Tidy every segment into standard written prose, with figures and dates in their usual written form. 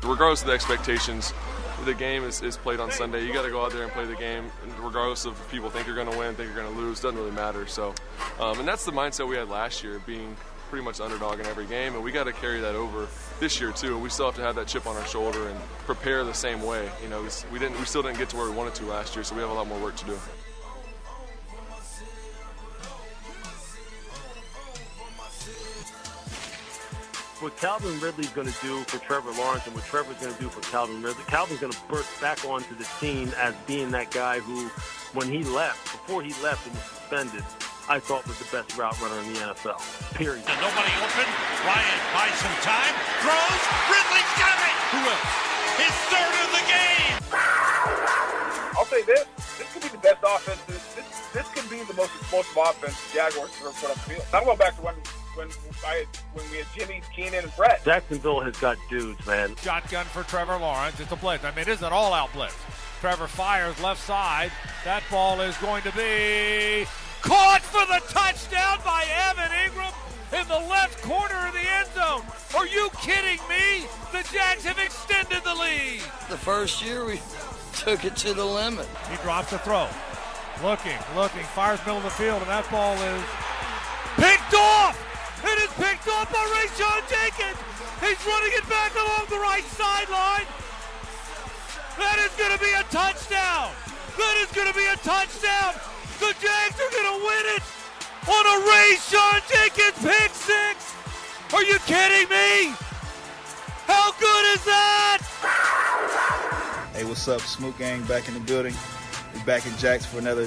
Regardless of the expectations, the game is played on Sunday. You got to go out there and play the game, regardless of if people think you're going to win, think you're going to lose. Doesn't really matter. So, and that's the mindset we had last year, being pretty much the underdog in every game, and we got to carry that over this year too. We still have to have that chip on our shoulder and prepare the same way. You know, we still didn't get to where we wanted to last year, so we have a lot more work to do. What Calvin Ridley's going to do for Trevor Lawrence and what Trevor's going to do for Calvin Ridley, Calvin's going to burst back onto the scene as being that guy who, when he left, before he left and was suspended, I thought was the best route runner in the NFL, period. And nobody open. Ryan buys some time, throws, Ridley's got it! Who else? His third of the game! I'll say this could be the best offense. This could be the most explosive offense the Jaguars have ever put on the field. I'm going back to when we had Jimmy, Keenan, and Fred. Jacksonville has got dudes, man. Shotgun for Trevor Lawrence. It's a blitz. I mean, it is an all-out blitz. Trevor fires left side. That ball is going to be caught for the touchdown by Evan Ingram in the left corner of the end zone. Are you kidding me? The Jags have extended the lead. The first year we took it to the limit. He drops the throw. Looking, fires middle of the field, and that ball is picked off. It is picked off by Rayshawn Jenkins. He's running it back along the right sideline. That is going to be a touchdown. That is going to be a touchdown. The Jags are going to win it on a Rayshawn Jenkins pick six. Are you kidding me? How good is that? Hey, what's up? Smoot Gang back in the building. We're back in Jacks for another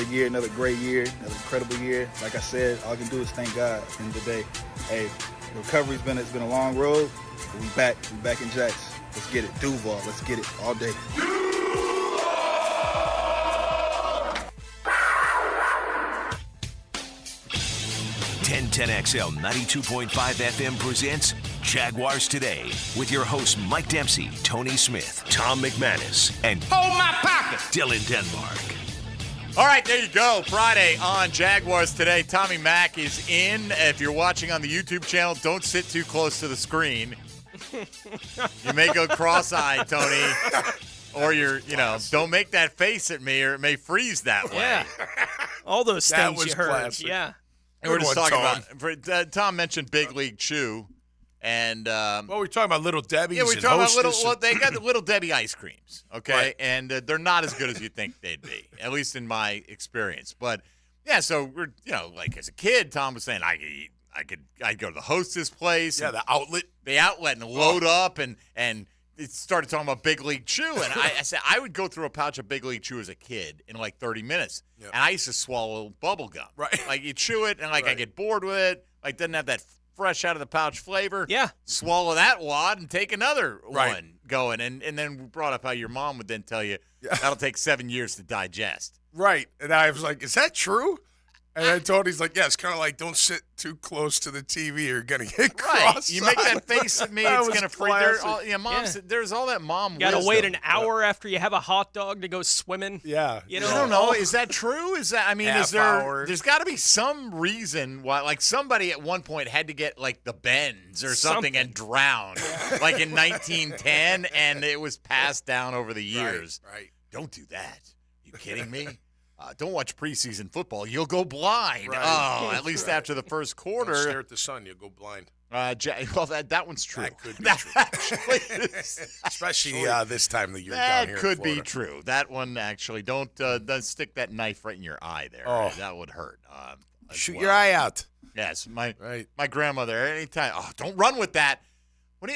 year, another great year, another incredible year. Like I said, all I can do is thank God at the end of the day. Hey, the recovery's been a long road, but we back in Jacks. Let's get it. Duval, let's get it all day. 1010XL 92.5 FM presents Jaguars Today with your hosts Mike Dempsey, Tony Smith, Tom McManus, and Hold my pocket. Dylan Denmark. All right, there you go. Friday on Jaguars Today. Tommy Mack is in. If you're watching on the YouTube channel, don't sit too close to the screen. You may go cross-eyed, Tony. Or don't make that face at me or it may freeze that way. Yeah. All those That things was you heard. classic. Yeah. And we're just Good one, talking about Tom mentioned Big League Chew. And Well, we're talking about Little Debbie's. yeah, we're and talking about Hostess they got the Little Debbie ice creams, okay? Right. And they're not as good as you think they'd be, at least in my experience. But yeah, so we're like as a kid, Tom was saying I'd go to the Hostess place, Yeah, the outlet. and load up and it started talking about Big League Chew, and I said I would go through a pouch of Big League Chew as a kid in like 30 minutes, Yep. and I used to swallow bubble gum. Right. Like you chew it, and I Right. get bored with it, like doesn't have that fresh out of the pouch flavor. Yeah. Swallow that wad and take another Right. one going, and then we brought up how your mom would then tell you that'll take 7 years to digest. Right. And I was like, is that true? And then Tony's like, yeah, it's kind of like don't sit too close to the TV or you're going to get Right. cross. You make that face at me, That it's was going to freak. classic. There's all that mom You got to wisdom. wait an hour after you have a hot dog to go swimming. Yeah. You know? I don't know. Is that true? Is Half there? hour. There's got to be some reason why, like somebody at one point had to get like the bends or something and drown, like in 1910, and it was passed down over the years. Right. Don't do that. You kidding me? Don't watch preseason football. You'll go blind. Right. Oh, at least after the first Don't quarter. stare at the sun, you'll go blind. Well, that one's true. That could be That true. actually is. Especially this time of the year down That here in could be Florida. true. That one actually. Don't stick that knife right in your eye there. Oh. That would hurt. As Shoot well. your eye out. Yes, my Right. grandmother. Anytime. Oh, don't run with that.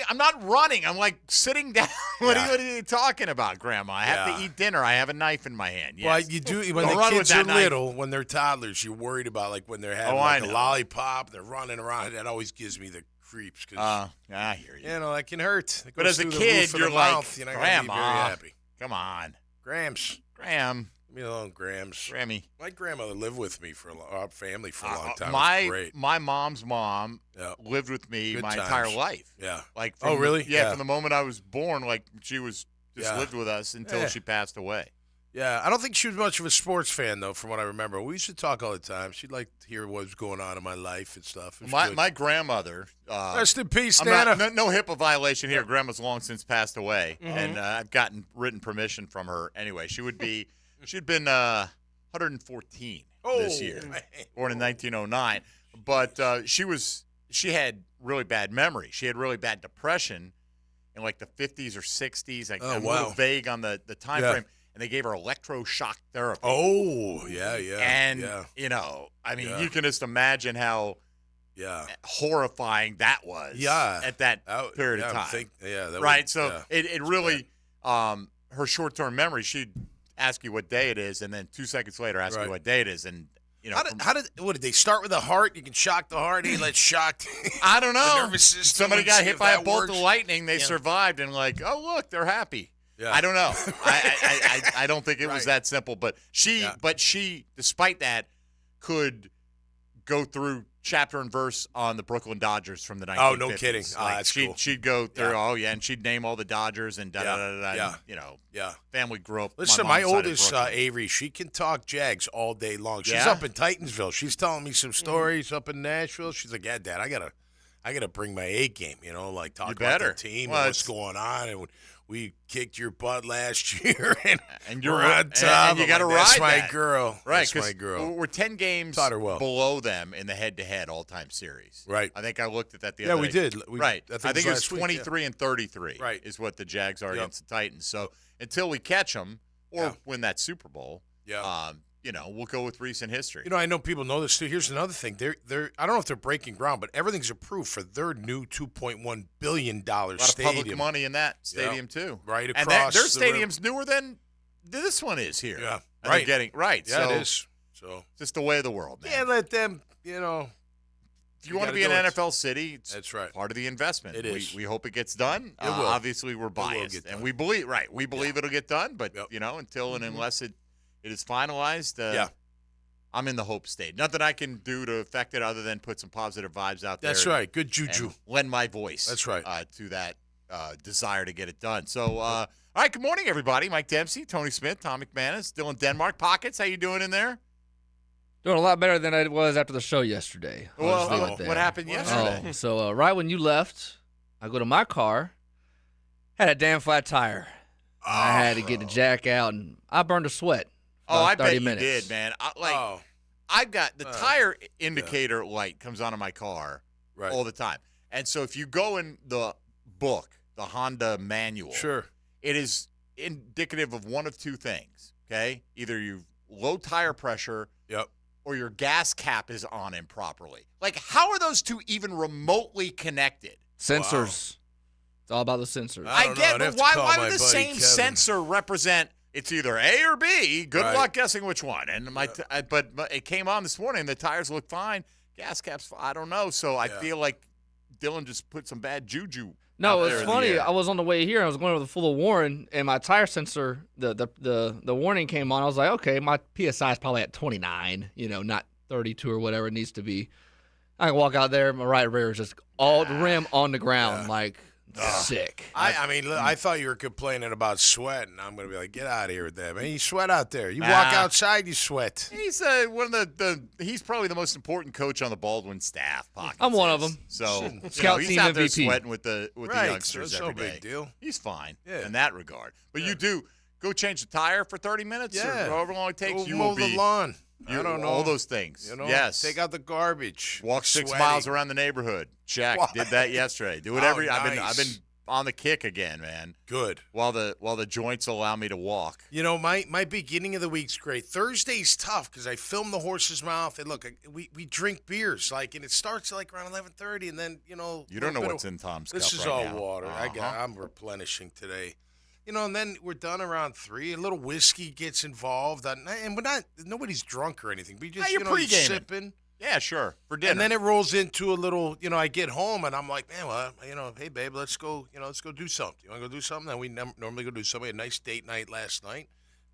I'm not running. I'm like sitting down. What are you talking about, Grandma? I have Yeah. to eat dinner. I have a knife in my hand. Yes. Well, you do when Don't the run with kids are that knife. little, when they're toddlers, you're worried about like when they're having Oh, I like a know. lollipop, they're running around. That always gives me the creeps because I hear you. that can hurt. It But goes as a through the kid, roof of you're the like, mouth, you're not gonna be Grandma. very happy. Come on, Grams, Graham, leave me alone, Grams. Grammy. My grandmother lived with me for our family for a long time. It was My great. my mom's mom Yeah. lived with me Good my times. entire life. Yeah. Like Oh, really? Yeah, Yeah. from the moment I was born, like she was just Yeah. lived with us until Yeah. she passed away. Yeah, I don't think she was much of a sports fan, though, from what I remember. We used to talk all the time. She'd like to hear what was going on in my life and stuff. My grandmother. Rest in peace, I'm Nana. no HIPAA violation here. Grandma's long since passed away, and I've gotten written permission from her. Anyway, she'd been 114 this year, born in 1909. But she had really bad memory. She had really bad depression in like the 50s or 60s. I'm a little vague on the time frame. And they gave her electroshock therapy. Oh, yeah. And, you can just imagine how horrifying that was at that period of time. It really, her short-term memory, she'd ask you what day it is, and then 2 seconds later ask you what day it is. And, what did they start with the heart? You can shock the heart. He let shocked. I don't know. The nervous system. Somebody got hit by a bolt works. of lightning. They survived, and look, they're happy. Yeah. I don't know. I don't think it was that simple, but she, despite that, could go through chapter and verse on the Brooklyn Dodgers from the 1950s. Oh, no kidding. That's cool. She'd go through, and she'd name all the Dodgers and family grew up. Listen, my oldest, Avery, she can talk Jags all day long. She's up in Titans,ville. She's telling me some stories up in Nashville. She's like, yeah, Dad, I gotta bring my A game, talk about the team and what's going on. And we kicked your butt last year, and you're on top. And you got to ride That's my that. girl. Right, that's my girl. We're 10 games below them in the head-to-head all-time series. Right. I think I looked at that the other day. Yeah, we did. Right. I think it was 23 week, and 33 is what the Jags are against the Titans. So until we catch them or win that Super Bowl, we'll go with recent history. I know people know this too. Here's another thing. They're I don't know if they're breaking ground, but everything's approved for their new $2.1 billion stadium. A lot of public money in that stadium too. Right across. And their stadium's newer than this one is here. Yeah. And right. They're getting right. Yeah, so it is. So just the way of the world, man. Yeah, let them, If you want to be an NFL city, that's right. Part of the investment. It is. We hope it gets done. It will. Obviously, we're biased, and we believe it'll get done. But until and unless it is finalized, I'm in the hope state. Nothing I can do to affect it other than put some positive vibes out there. That's right. Good juju. Lend my voice. That's right. To that desire to get it done. So, all right. Good morning, everybody. Mike Dempsey, Tony Smith, Tom McManus, Dylan Denmark. Pockets, how you doing in there? Doing a lot better than I was after the show yesterday. Well, what happened yesterday? So right when you left, I go to my car, had a damn flat tire. I had to get the jack out, and I burned a sweat. I bet minutes. you did, man. I've got the tire indicator light comes on in my car all the time. And so if you go in the book, the Honda manual, it is indicative of one of two things, okay? Either you've low tire pressure or your gas cap is on improperly. Like, how are those two even remotely connected? Sensors. Wow. It's all about the sensors. I get it, but why would the same sensor represent it's either A or B? Good luck guessing which one. And but it came on this morning. The tires look fine. Gas caps, I don't know. So I feel like Dylan just put some bad juju. No, it's funny. I was on the way here. I was going over the full of Warren, and my tire sensor, the warning came on. I was like, okay, my PSI is probably at 29. Not 32 or whatever it needs to be. I can walk out there. My right rear is just all the rim on the ground, like. Sick. I mean, I thought you were complaining about sweat, and I'm going to be like, get out of here with that, man. You sweat out there. You walk outside, you sweat. He's one of he's probably the most important coach on the Baldwin staff. I'm one of them. So Scout he's team out there MVP. sweating with the youngsters so every day. No big deal. He's fine in that regard. But you do go change the tire for 30 minutes or however long it takes. You mow the lawn. I don't know. All those things. Yes. Take out the garbage. Walk 6 miles around the neighborhood. Check. Did that yesterday. Do it every. Nice. I've been on the kick again, man. Good. While the joints allow me to walk. My beginning of the week's great. Thursday's tough because I film the horse's mouth. And look, we drink beers, and it starts around 11:30, and then You don't know what's in Tom's cup. This is right all now. water. I'm replenishing today. And then we're done around 3. A little whiskey gets involved, and we're nobody's drunk or anything. We just you're pre-gaming. sipping. Yeah, sure. For dinner. And then it rolls into a little, I get home and I'm like, man, well, hey, babe, let's go do something. You want to go do something? And we normally go do something. A nice date night last night,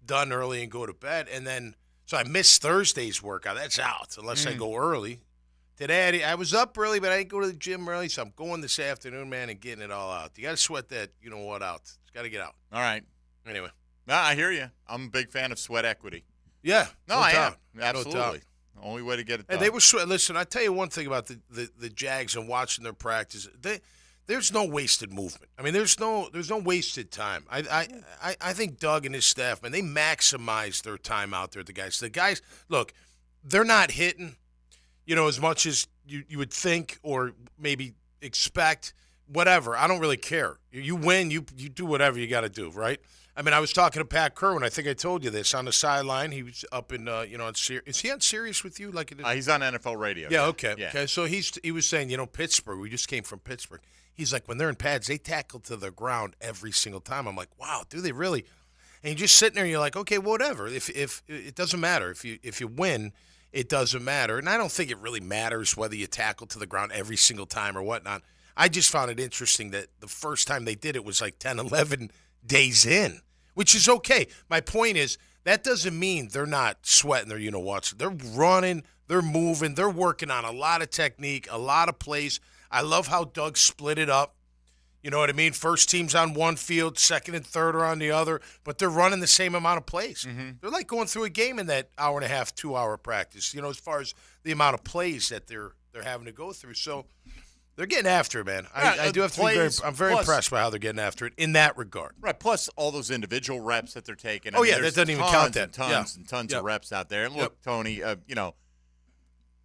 done early and go to bed. And then, so I missed Thursday's workout. That's out unless I go early. Today, I was up early, but I didn't go to the gym early, so I'm going this afternoon, man, and getting it all out. You got to sweat that, out. It's got to get out. All right. Anyway. No, I hear you. I'm a big fan of sweat equity. Yeah. No, I am. No Absolutely. doubt. The only way to get it And done. they were listen, I tell you one thing about the Jags and watching their practice. There's no wasted movement. I mean, there's no wasted time. I think Doug and his staff, man, they maximize their time out there. The guys, look, they're not hitting, as much as you would think or maybe expect. Whatever, I don't really care. You win, you do whatever you got to do, right? I mean, I was talking to Pat Kerwin. I think I told you this on the sideline. He was up in, on Sirius. Is he on Sirius with you? He's on NFL radio. Yeah, okay. Yeah. Okay, so he was saying, Pittsburgh, we just came from Pittsburgh. He's like, when they're in pads, they tackle to the ground every single time. I'm like, wow, do they really? And you're just sitting there and you're like, okay, whatever. If it doesn't matter. If you win, it doesn't matter. And I don't think it really matters whether you tackle to the ground every single time or whatnot. I just found it interesting that the first time they did it was like 10, 11 days in, which is okay. My point is that doesn't mean they're not sweating their you-know-whats. They're running, they're moving, they're working on a lot of technique, a lot of plays. I love how Doug split it up. You know what I mean? First team's on one field, second and third are on the other, but they're running the same amount of plays. Mm-hmm. They're like going through a game in that hour and a half, 2-hour practice, as far as the amount of plays that they're having to go through. So they're getting after it, man. I do have to be I'm very impressed by how they're getting after it in that regard. Right, plus all those individual reps that they're taking. Oh, yeah, that doesn't even count that. Tons and tons of reps out there. And look, Tony,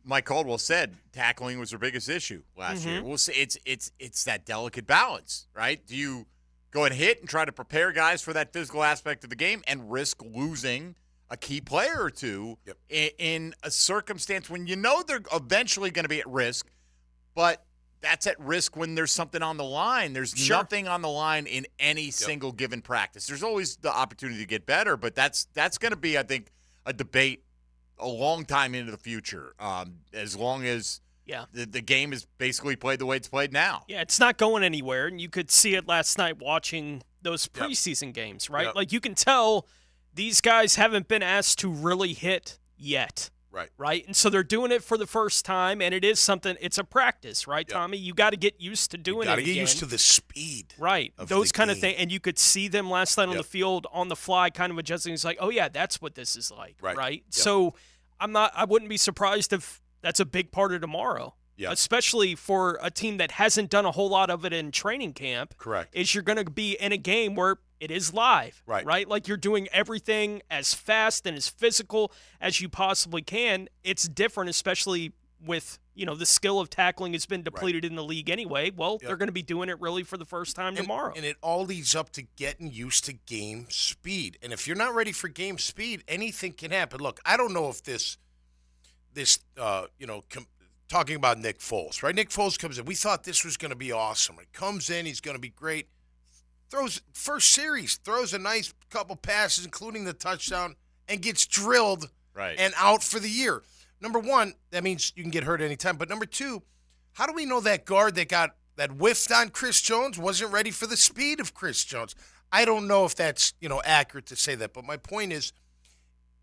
Mike Caldwell said tackling was their biggest issue last year. We'll see. It's that delicate balance, right? Do you go and hit and try to prepare guys for that physical aspect of the game and risk losing a key player or two in a circumstance when they're eventually going to be at risk, but that's at risk when there's something on the line. There's nothing on the line in any single given practice. There's always the opportunity to get better, but that's going to be, I think, a debate a long time into the future, as long as the game is basically played the way it's played now. Yeah, it's not going anywhere, and you could see it last night watching those preseason games, right? Like, you can tell these guys haven't been asked to really hit yet. Right. And so they're doing it for the first time, and it is something, it's a practice, right, Tommy? You got to get used to doing it again. Got to get used to the speed. Right. Those kind of things. And you could see them last night on the field on the fly kind of adjusting. It's like, oh, yeah, that's what this is like. Right. So I wouldn't be surprised if that's a big part of tomorrow. Yeah. Especially for a team that hasn't done a whole lot of it in training camp. Correct. Is you're going to be in a game where it is live. Right? Like, you're doing everything as fast and as physical as you possibly can. It's different, especially with, the skill of tackling has been depleted in the league anyway. Well, they're going to be doing it really for the first time tomorrow. And it all leads up to getting used to game speed. And if you're not ready for game speed, anything can happen. Look, I don't know if this talking about Nick Foles, right? Nick Foles comes in. We thought this was going to be awesome. He comes in, he's going to be great. First series, throws a nice couple passes, including the touchdown, and gets drilled and out for the year. Number one, that means you can get hurt anytime. But number two, how do we know that guard that whiffed on Chris Jones wasn't ready for the speed of Chris Jones? I don't know if that's accurate to say that. But my point is,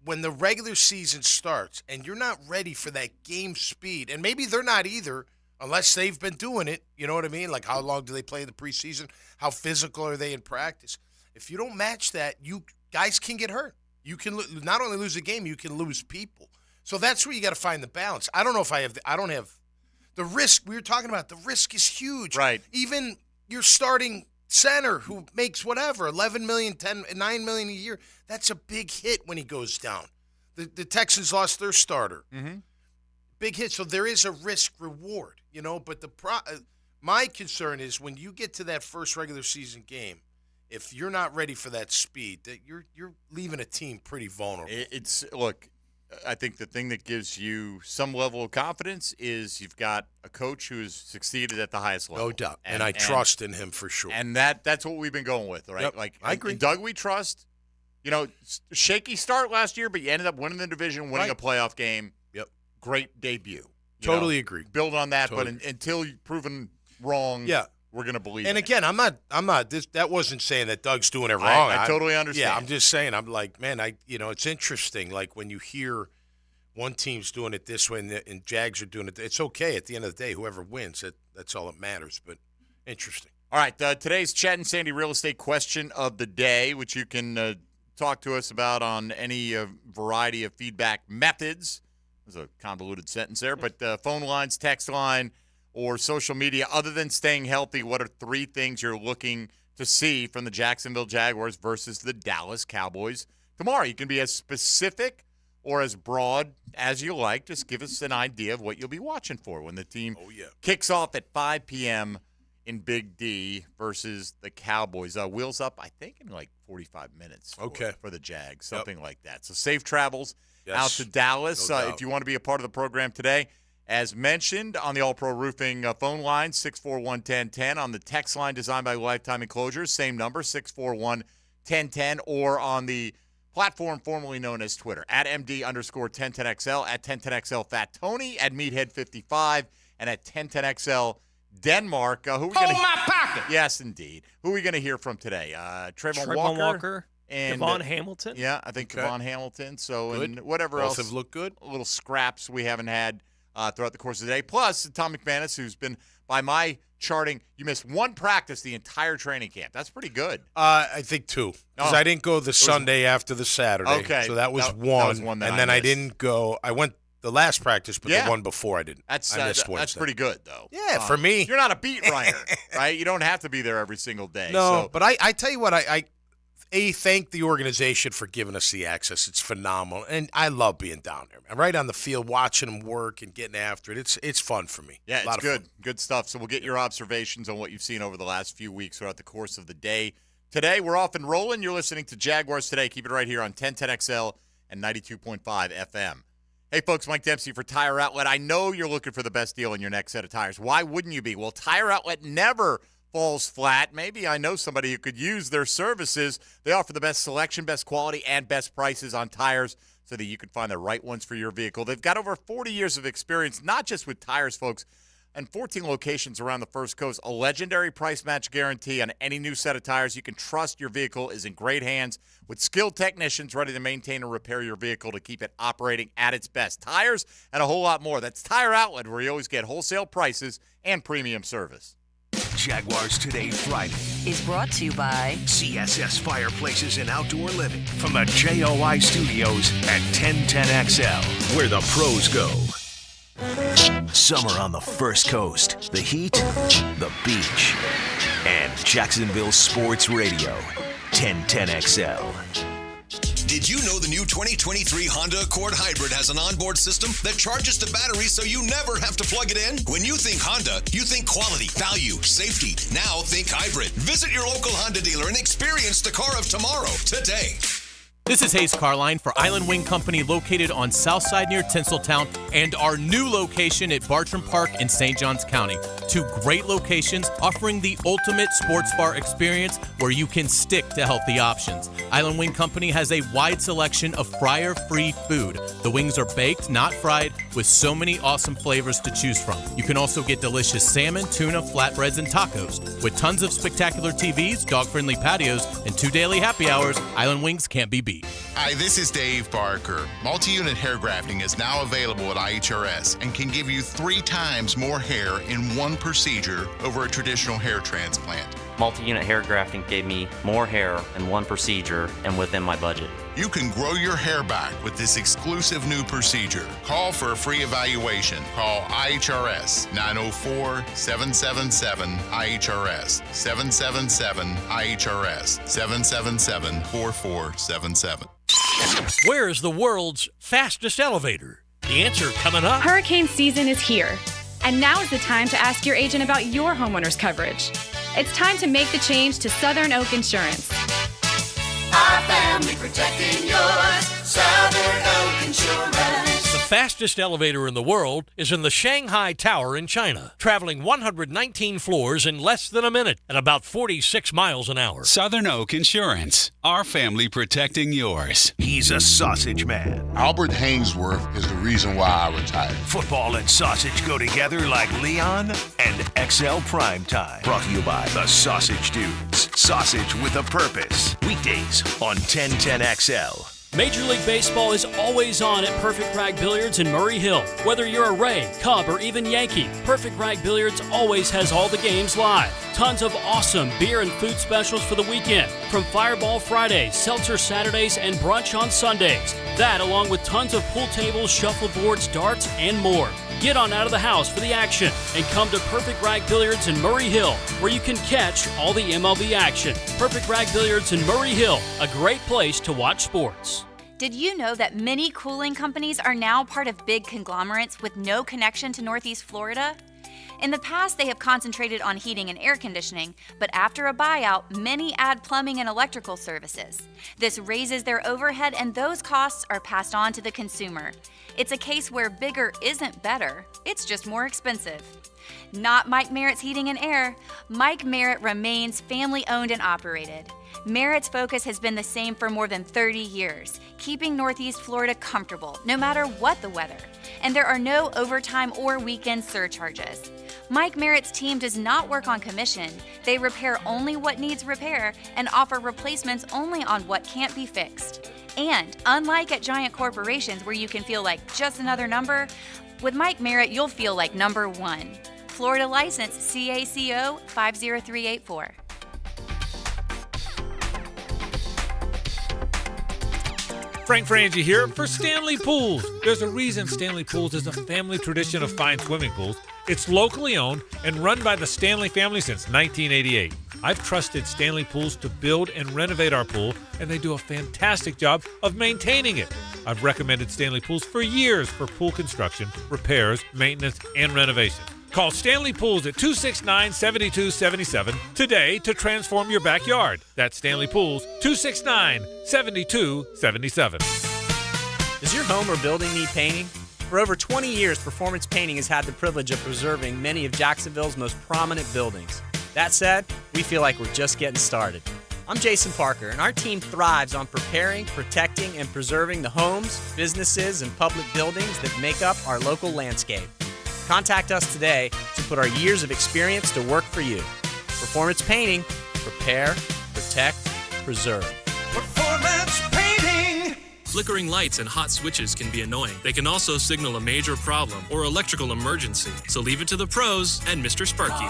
when the regular season starts and you're not ready for that game speed, and maybe they're not either, unless they've been doing it, you know what I mean? Like, how long do they play the preseason? How physical are they in practice? If you don't match that, you guys can get hurt. You can not only lose a game, you can lose people. So that's where you got to find the balance. I don't know if I don't have the risk. We were talking about the risk is huge. Right. Even your starting center who makes whatever, $11 million, $9 million a year, that's a big hit when he goes down. The Texans lost their starter. Mm-hmm. Big hit. So there is a risk reward, but my concern is when you get to that first regular season game, if you're not ready for that speed, that you're leaving a team pretty vulnerable. Look, I think the thing that gives you some level of confidence is you've got a coach who has succeeded at the highest level. No doubt. And I trust in him for sure. And that's what we've been going with, right? Yep, like, I agree. And Doug, we trust. Shaky start last year, but you ended up winning the division, winning a playoff game. Yep. Great debut. Totally agree. Build on that, but until you're proven wrong, we're going to believe And in again, it. I'm not that wasn't saying that Doug's doing it wrong. I totally understand. Yeah, I'm just saying, I'm like, man, it's interesting. Like, when you hear one team's doing it this way and Jags are doing it, it's okay at the end of the day. Whoever wins, that's all that matters. But interesting. All right, today's Chad and Sandy real estate question of the day, which you can talk to us about on any variety of feedback methods. There's a convoluted sentence there, but phone lines, text line, or social media. Other than staying healthy, what are 3 things you're looking to see from the Jacksonville Jaguars versus the Dallas Cowboys tomorrow? You can be as specific or as broad as you like. Just give us an idea of what you'll be watching for when the team kicks off at 5 p.m. in Big D versus the Cowboys. Wheels up, I think, in like 45 minutes for the Jags, something like that. So safe travels out to Dallas. If you want to be a part of the program today, as mentioned, on the All-Pro Roofing phone line, 641-1010. On the text line designed by Lifetime Enclosures, same number, 641-1010. Or on the platform formerly known as Twitter, at MD_1010XL, at 1010XL Fat Tony, at Meathead55, and at 1010XL Denmark. Who are we going to my pocket? Yes, indeed. Who are we going to hear from today? Trayvon Walker. And Devon Hamilton. Yeah, I think Devon Hamilton. So, and whatever else. Both have looked good. Little scraps we haven't had throughout the course of the day. Plus, Tom McManus, who's been, by my charting, you missed 1 practice the entire training camp. That's pretty good. I think 2. Because I didn't go the Sunday after the Saturday. Okay. So that was one. That was one that and then I didn't go. I went the last practice, but the one before I didn't. I missed Wednesday. That's pretty good, though. Yeah, for me. You're not a beat writer, right? You don't have to be there every single day. No, but I tell you what, I thank the organization for giving us the access. It's phenomenal. And I love being down there. I'm right on the field watching them work and getting after it. It's fun for me. Yeah, it's good. Good stuff. So we'll get your observations on what you've seen over the last few weeks throughout the course of the day. Today, we're off and rolling. You're listening to Jaguars Today. Keep it right here on 1010XL and 92.5 FM. Hey, folks, Mike Dempsey for Tire Outlet. I know you're looking for the best deal on your next set of tires. Why wouldn't you be? Well, Tire Outlet never falls flat. Maybe I know somebody who could use their services. They offer the best selection, best quality, and best prices on tires so that you can find the right ones for your vehicle. They've got over 40 years of experience, not just with tires, folks, and 14 locations around the First Coast. A legendary price match guarantee on any new set of tires. You can trust your vehicle is in great hands with skilled technicians ready to maintain and repair your vehicle to keep it operating at its best. Tires and a whole lot more. That's Tire Outlet, where you always get wholesale prices and premium service. Jaguars Today Friday is brought to you by CSS Fireplaces and Outdoor Living from the JOI Studios at 1010XL, where the pros go. Summer on the First Coast, the heat, the beach, and Jacksonville Sports Radio, 1010XL. Did you know the new 2023 Honda Accord Hybrid has an onboard system that charges the battery so you never have to plug it in? When you think Honda, you think quality, value, safety. Now think hybrid. Visit your local Honda dealer and experience the car of tomorrow today. This is Hayes Carline for Island Wing Company, located on Southside near Tinseltown, and our new location at Bartram Park in St. Johns County. 2 great locations offering the ultimate sports bar experience where you can stick to healthy options. Island Wing Company has a wide selection of fryer-free food. The wings are baked, not fried, with so many awesome flavors to choose from. You can also get delicious salmon, tuna, flatbreads, and tacos. With tons of spectacular TVs, dog-friendly patios, and 2 daily happy hours, Island Wings can't be beat. Hi, this is Dave Barker. Multi-unit hair grafting is now available at IHRS and can give you 3 times more hair in one procedure over a traditional hair transplant. Multi-unit hair grafting gave me more hair in one procedure and within my budget. You can grow your hair back with this exclusive new procedure. Call for a free evaluation. Call IHRS 904-777-IHRS 777-IHRS 777-4477. Where is the world's fastest elevator? The answer coming up. Hurricane season is here, and now is the time to ask your agent about your homeowner's coverage. It's time to make the change to Southern Oak Insurance. Our family protecting yours, Southern Oak Insurance. The fastest elevator in the world is in the Shanghai Tower in China, traveling 119 floors in less than a minute at about 46 miles an hour. Southern Oak Insurance, our family protecting yours. He's a sausage man. Albert Hainsworth is the reason why I retired. Football and sausage go together like Leon and XL Primetime. Brought to you by the Sausage Dudes. Sausage with a purpose. Weekdays on 1010XL. Major League Baseball is always on at Perfect Rag Billiards in Murray Hill. Whether you're a Ray, Cub, or even Yankee, Perfect Rag Billiards always has all the games live. Tons of awesome beer and food specials for the weekend, from Fireball Fridays, Seltzer Saturdays, and brunch on Sundays. That along with tons of pool tables, shuffleboards, darts, and more. Get on out of the house for the action and come to Perfect Rag Billiards in Murray Hill, where you can catch all the MLB action. Perfect Rag Billiards in Murray Hill, a great place to watch sports. Did you know that many cooling companies are now part of big conglomerates with no connection to Northeast Florida? In the past, they have concentrated on heating and air conditioning, but after a buyout, many add plumbing and electrical services. This raises their overhead, and those costs are passed on to the consumer. It's a case where bigger isn't better, it's just more expensive. Not Mike Merritt's Heating and Air. Mike Merritt remains family-owned and operated. Merritt's focus has been the same for more than 30 years, keeping Northeast Florida comfortable, no matter what the weather. And there are no overtime or weekend surcharges. Mike Merritt's team does not work on commission. They repair only what needs repair and offer replacements only on what can't be fixed. And unlike at giant corporations where you can feel like just another number, with Mike Merritt, you'll feel like number one. Florida license CACO 50384. Frank Frangie here for Stanley Pools. There's a reason Stanley Pools is a family tradition of fine swimming pools. It's locally owned and run by the Stanley family since 1988. I've trusted Stanley Pools to build and renovate our pool, and they do a fantastic job of maintaining it. I've recommended Stanley Pools for years for pool construction, repairs, maintenance, and renovation. Call Stanley Pools at 269-7277 today to transform your backyard. That's Stanley Pools, 269-7277. Does your home or building need painting? For over 20 years, Performance Painting has had the privilege of preserving many of Jacksonville's most prominent buildings. That said, we feel like we're just getting started. I'm Jason Parker, and our team thrives on preparing, protecting, and preserving the homes, businesses, and public buildings that make up our local landscape. Contact us today to put our years of experience to work for you. Performance Painting. Prepare, protect, preserve. Performance Painting. Flickering lights and hot switches can be annoying. They can also signal a major problem or electrical emergency. So leave it to the pros and Mr. Sparky.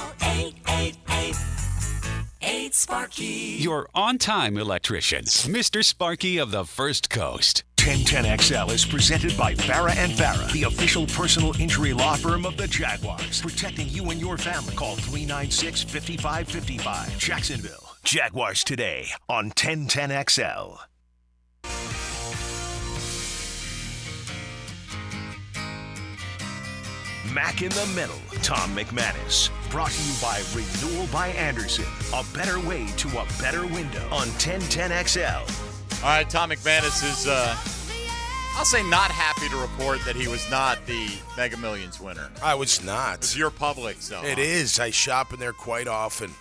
888-8-Sparky. Your on-time electrician, Mr. Sparky of the First Coast. 1010XL is presented by Farah & Farah, the official personal injury law firm of the Jaguars. Protecting you and your family. Call 396-5555. Jacksonville. Jaguars today on 1010XL. Mac in the Middle, Tom McManus. Brought to you by Renewal by Anderson. A better way to a better window on 1010XL. All right, Tom McManus is, I'll say, not happy to report that he was not the Mega Millions winner. I was not. It's your public, so. It is. I shop in there quite often.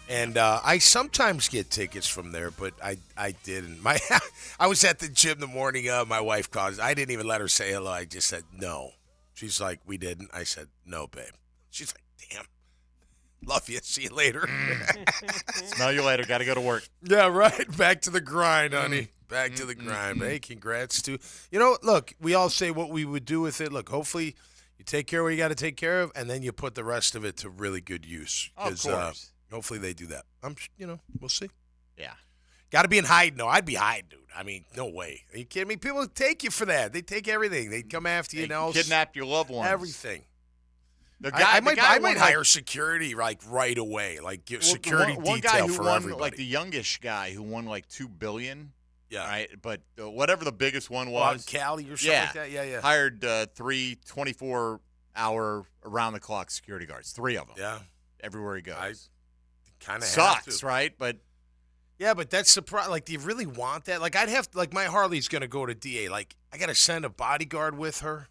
And I sometimes get tickets from there, but I didn't. I was at the gym the morning of. My wife called. I didn't even let her say hello. I just said no. She's like, we didn't. I said, no, babe. She's like, damn. Love you. See you later. Smell you later. Got to go to work. Yeah, right. Back to the grind, honey. Back to the grind. Hey, congrats to. You know, look, we all say what we would do with it. Look, hopefully you take care of what you got to take care of, and then you put the rest of it to really good use. Of course. Hopefully they do that. We'll see. Yeah. Got to be in hiding, though. I'd be hiding, dude. I mean, no way. Are you kidding me? People take you for that. They take everything. They come after you now. Kidnap your loved ones. Everything. I might hire security right away, like security one detail guy who for won, everybody. like the youngish guy who won like $2 billion. Yeah. Right. But whatever the biggest one was, Cali or something like that. Yeah. Hired 3 24-hour around-the-clock security guards. 3 of them. Yeah. Everywhere he goes. Kind of sucks, right? But yeah, but that's surprising. Like, do you really want that? Like, I'd have like my Harley's gonna go to DA. Like, I gotta send a bodyguard with her.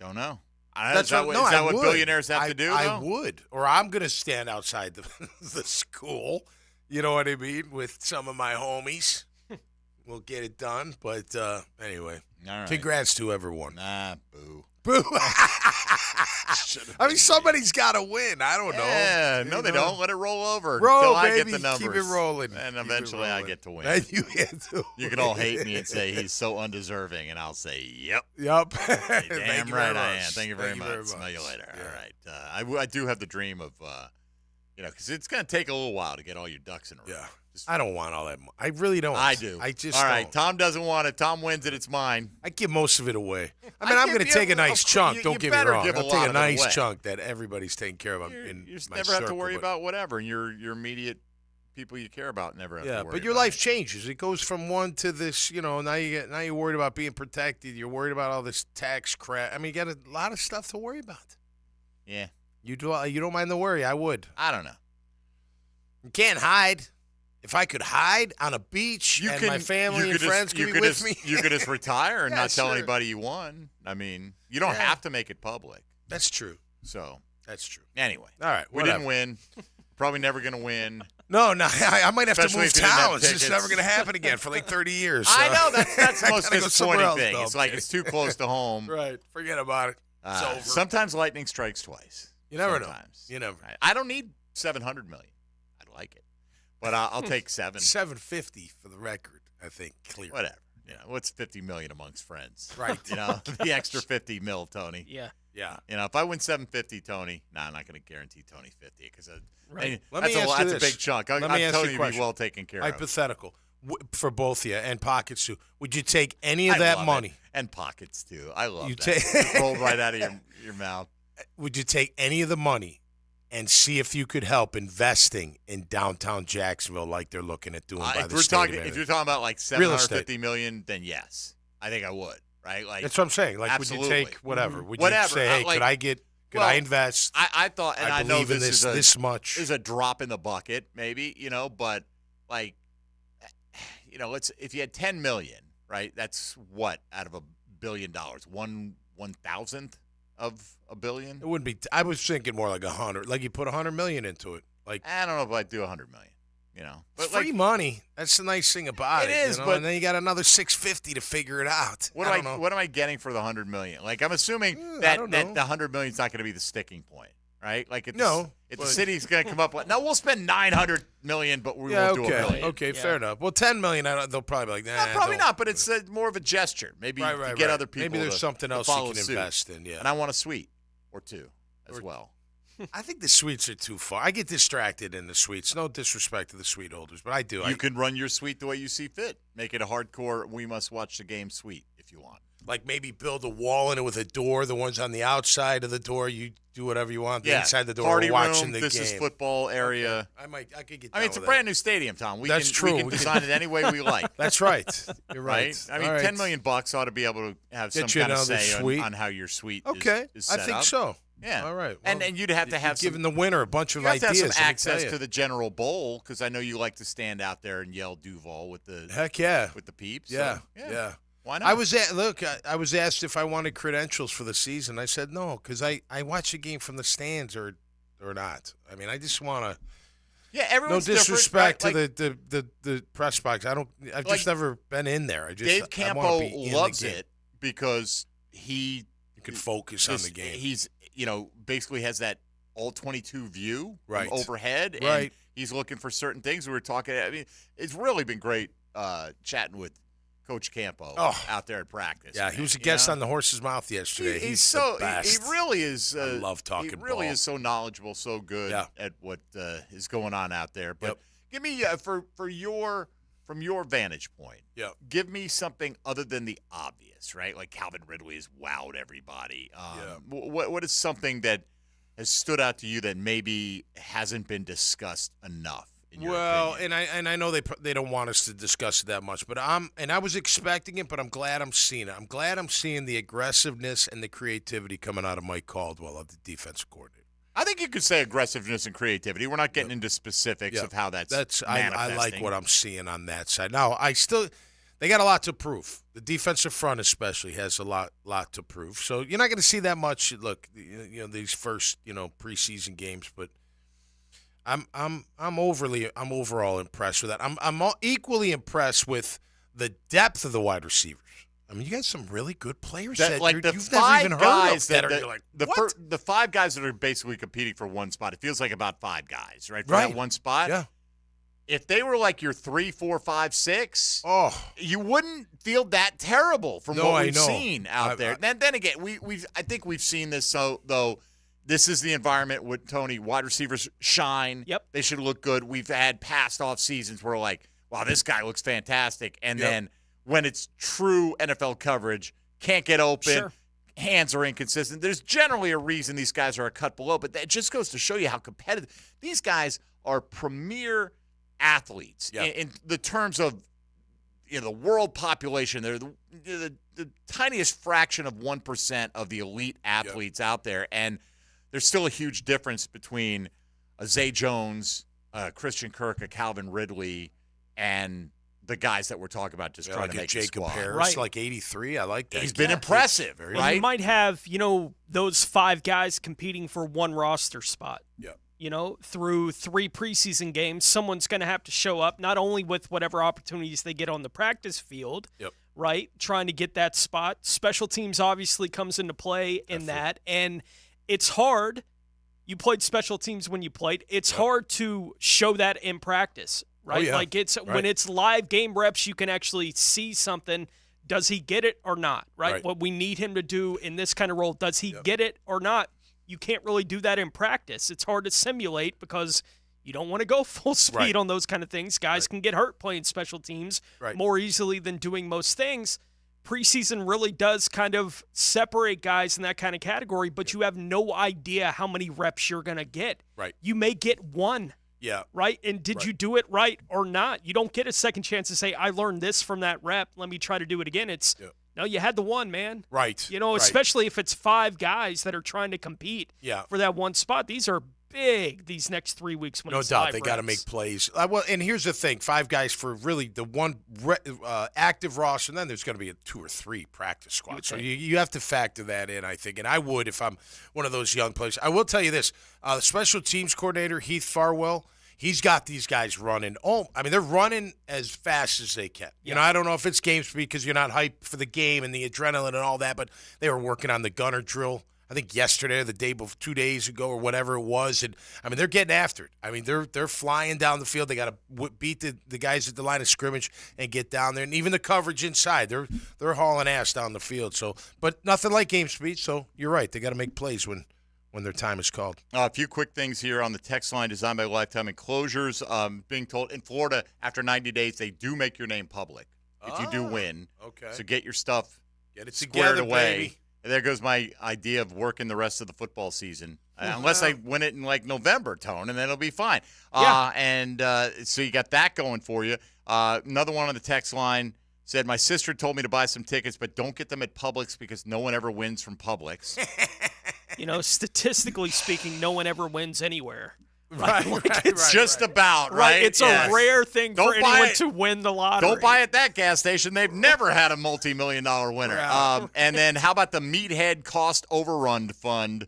Don't know. That's is that what billionaires have to do? I would, or I'm gonna stand outside the school. You know what I mean? With some of my homies, we'll get it done. But anyway, all right. Congrats to everyone. Nah, boo. Boo. I mean, somebody's got to win. I don't know. Yeah, no, they don't. Let it roll over Roll, until I baby. get the numbers. Keep it rolling. And eventually I get to win. And you get to You can all hate me and say he's so undeserving, and I'll say, yep. Yep. Damn right I am. Thank you very much. Smell you later. Yeah. All right. I do have the dream of, because it's going to take a little while to get all your ducks in a row. Yeah. I don't want all that. I really don't. I do. I just all right. don't. Tom doesn't want it. Tom wins it. It's mine. I give most of it away. I mean, I'm going to take a nice chunk. Don't get me wrong. I'll take a nice chunk that everybody's taking care of. You just never have to worry about whatever. And your immediate people you care about never have to worry about. But your life changes. It goes from one to this. Now you're worried about being protected. You're worried about all this tax crap. I mean, you got a lot of stuff to worry about. Yeah. You don't mind the worry. I would. I don't know. You can't hide. If I could hide on a beach and my family and friends could be with me. You could just retire and not tell sure. anybody you won. I mean, you don't have to make it public. That's true. So that's true. Anyway. All right. We didn't win. Probably never going to win. No, I might have to Especially move if you didn't have towns. It's tickets. never going to happen again for like 30 years. I know. That's the most I gotta go somewhere disappointing else, thing. though. It's like it's too close to home. Right. Forget about it. It's over. Sometimes lightning strikes twice. You never Sometimes. know. You never. I don't need $700 million. I'd like it. But I'll take $7. $750 for the record, I think, clear. Whatever. What's $50 million amongst friends? Right. The extra $50 million, Tony. Yeah. If I win $750, Tony, I'm not going to guarantee Tony 50 because Right. that's a big chunk. Let me ask Tony you a will be question. well taken care of. Hypothetical. For both of you and Pockets too. Would you take any of that love money? it. And Pockets too. I love You that. take- It rolled right out of your mouth. Would you take any of the money and see if you could help investing in downtown Jacksonville like they're looking at doing by If the we're stadium talking, area? if you're talking about like Real estate. $750 million, then yes, I think I would. Right? Like That's what I'm saying. Like, absolutely. would you take whatever? Would Whatever. you say, hey, could I invest? I thought, and I know believe in this is this much. is a drop in the bucket, maybe, but like, if you had 10 million, right? That's what out of $1 billion, 1/1000th of a billion. It wouldn't be. I was thinking more like 100. Like you put 100 million into it. Like I don't know if I'd do 100 million. But it's free money. That's the nice thing about it. It is, but and then you got another 650 to figure it out. What am I getting for the 100 million? Like I'm assuming that the 100 million is not going to be the sticking point, right? Like if the city's going to come up with we'll spend 900 million, but we won't do $1 million. Okay, fair enough. Well, 10 million, they'll probably be like, nah. Probably not, but it's more of a gesture. Maybe to get other people. Maybe there's to, something to else you follow can suit. invest in. Yeah, and I want a suite or two as well. I think the suites are too far. I get distracted in the suites. No disrespect to the suite holders, but I do. You can run your suite the way you see fit. Make it a hardcore, we must watch the game suite if you want. Like maybe build a wall in it with a door. The ones on the outside of the door, you do whatever you want. The inside the door, party watching room, the this game. is football area. Okay. I could get down it's a with brand new stadium, Tom. That's true. We can design it any way we like. That's right. You're right. I mean, $10 million ought to be able to have some kind of say on how your suite is set I think up. so. Yeah. All right. Well, and you'd have to have giving the winner a bunch of you have ideas. to have some let me access tell you. to the general bowl because I know you like to stand out there and yell Duval with the heck yeah with the peeps. Yeah. So, why not? I was asked if I wanted credentials for the season. I said no because I watch the game from the stands or not. I mean, I just want to. Yeah, everyone's no disrespect different, to the press box. I've just never been in there. Dave Campo loves it because you can focus on the game. He's basically has that all 22 view right from overhead, and right. He's looking for certain things. We were talking. I mean, it's really been great chatting with Coach Campo out there at practice. Yeah, he was a guest on the Horse's Mouth yesterday. He's so the best. He really is. I love talking. He really ball. is so knowledgeable, so good at what is going on out there. But give me from your vantage point. Yeah. Give me something other than the obvious, right? Like Calvin Ridley has wowed everybody. What is something that has stood out to you that maybe hasn't been discussed enough? Well, and I know they don't want us to discuss it that much, but I was expecting it, but I'm glad I'm seeing it. I'm glad I'm seeing the aggressiveness and the creativity coming out of Mike Caldwell, the defensive coordinator. I think you could say aggressiveness and creativity. We're not getting into specifics of how that's I like what I'm seeing on that side. Now, they got a lot to prove. The defensive front especially has a lot to prove. So you're not going to see that much. Look, these first preseason games, but I'm overall impressed with that. I'm equally impressed with the depth of the wide receivers. I mean, you got some really good players That, like the you've never five even heard guys of. that You're like, the five guys that are basically competing for one spot. It feels like about five guys, right? For Right. that one spot. Yeah. If they were like your 3, 4, 5, 6, oh, you wouldn't feel that terrible from No, what I we've know. seen out there. Then again, I think we've seen this. So though, this is the environment with Tony. Wide receivers shine. Yep. They should look good. We've had past off seasons where like, wow, this guy looks fantastic, and then when it's true NFL coverage, can't get open. Sure. Hands are inconsistent. There's generally a reason these guys are a cut below, but that just goes to show you how competitive these guys are. Premier athletes in the terms of the world population. They're the tiniest fraction of 1% of the elite athletes out there, and there's still a huge difference between a Zay Jones, Christian Kirk, a Calvin Ridley, and the guys that we're talking about just trying like to a make Jacob the squad. Harris, like 83. I like that. He's been impressive, Very right? You might have, those five guys competing for one roster spot. Yeah. Through 3 preseason games, someone's going to have to show up, not only with whatever opportunities they get on the practice field, right, trying to get that spot. Special teams obviously comes into play in that, and it's hard. You played special teams when you played. It's hard to show that in practice, right? Oh, yeah. Like when it's live game reps, you can actually see something. Does he get it or not, right? What we need him to do in this kind of role, does he get it or not? You can't really do that in practice. It's hard to simulate because you don't want to go full speed on those kind of things. Guys can get hurt playing special teams more easily than doing most things. Preseason really does kind of separate guys in that kind of category, but you have no idea how many reps you're going to get. Right. You may get one. Yeah. Right? And did you do it right or not? You don't get a second chance to say, I learned this from that rep. Let me try to do it again. It's no, you had the one, man. Right. Especially if it's 5 guys that are trying to compete for that one spot. These are big these next 3 weeks when No it's doubt. live They got to reps. make plays. Well, and here's the thing. 5 guys for really the one active roster, and then there's going to be a 2 or 3 practice squads. So you have to factor that in, I think. And I would if I'm one of those young players. I will tell you this. The special teams coordinator, Heath Farwell, he's got these guys running. They're running as fast as they can. I don't know if it's game speed because you're not hyped for the game and the adrenaline and all that, but they were working on the gunner drill, I think yesterday or the day before, 2 days ago or whatever it was. And, they're getting after it. They're flying down the field. They got to beat the guys at the line of scrimmage and get down there. And even the coverage inside, they're hauling ass down the field. So, but nothing like game speed. So you're right. They got to make plays when their time is called. A few quick things here on the text line designed by Lifetime Enclosures. Being told in Florida, after 90 days, they do make your name public if you do win. Okay. So get your stuff squared together, away. baby. And there goes my idea of working the rest of the football season. Unless I win it in like November, Tone, and then it'll be fine. So you got that going for you. Another one on the text line said, my sister told me to buy some tickets, but don't get them at Publix because no one ever wins from Publix. Statistically speaking, no one ever wins anywhere. Right. It's just about, right? It's a rare thing for anyone to win the lottery. Don't buy at that gas station. They've never had a multi-million-dollar winner. And then how about the Meathead Cost Overrun Fund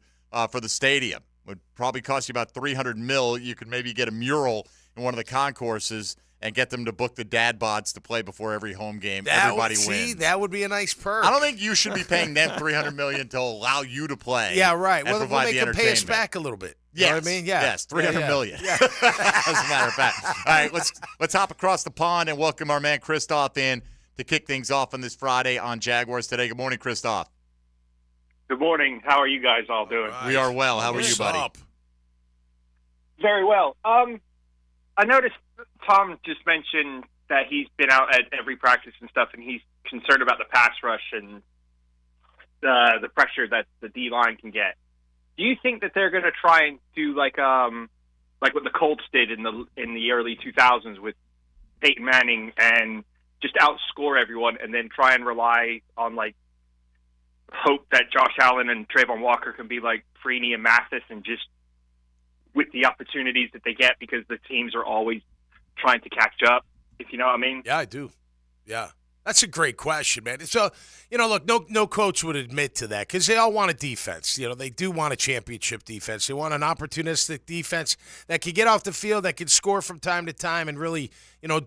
for the stadium? Would probably cost you about $300 million. You could maybe get a mural in one of the concourses and get them to book the dad bods to play before every home game. Everybody wins. That would be a nice perk. I don't think you should be paying them $300 million to allow you to play. Yeah, right. And Well, provide they the can pay us entertainment. back a little bit. Yes. You know what I mean? Yeah. Yes, $300 million. As a matter of fact. All right, let's hop across the pond and welcome our man Christoph in to kick things off on this Friday on Jaguars Today. Good morning, Christoph. Good morning. How are you guys all doing? We are well. How are you, buddy? Very well. I noticed Tom just mentioned that he's been out at every practice and stuff, and he's concerned about the pass rush and the pressure that the D-line can get. Do you think that they're going to try and do like what the Colts did in the early 2000s with Peyton Manning and just outscore everyone and then try and rely on hope that Josh Allen and Trayvon Walker can be like Freeney and Mathis and just with the opportunities that they get because the teams are always trying to catch up, if you know what I mean? Yeah, I do. Yeah. That's a great question, man. So, look, no coach would admit to that because they all want a defense. They do want a championship defense. They want an opportunistic defense that can get off the field, that can score from time to time and really,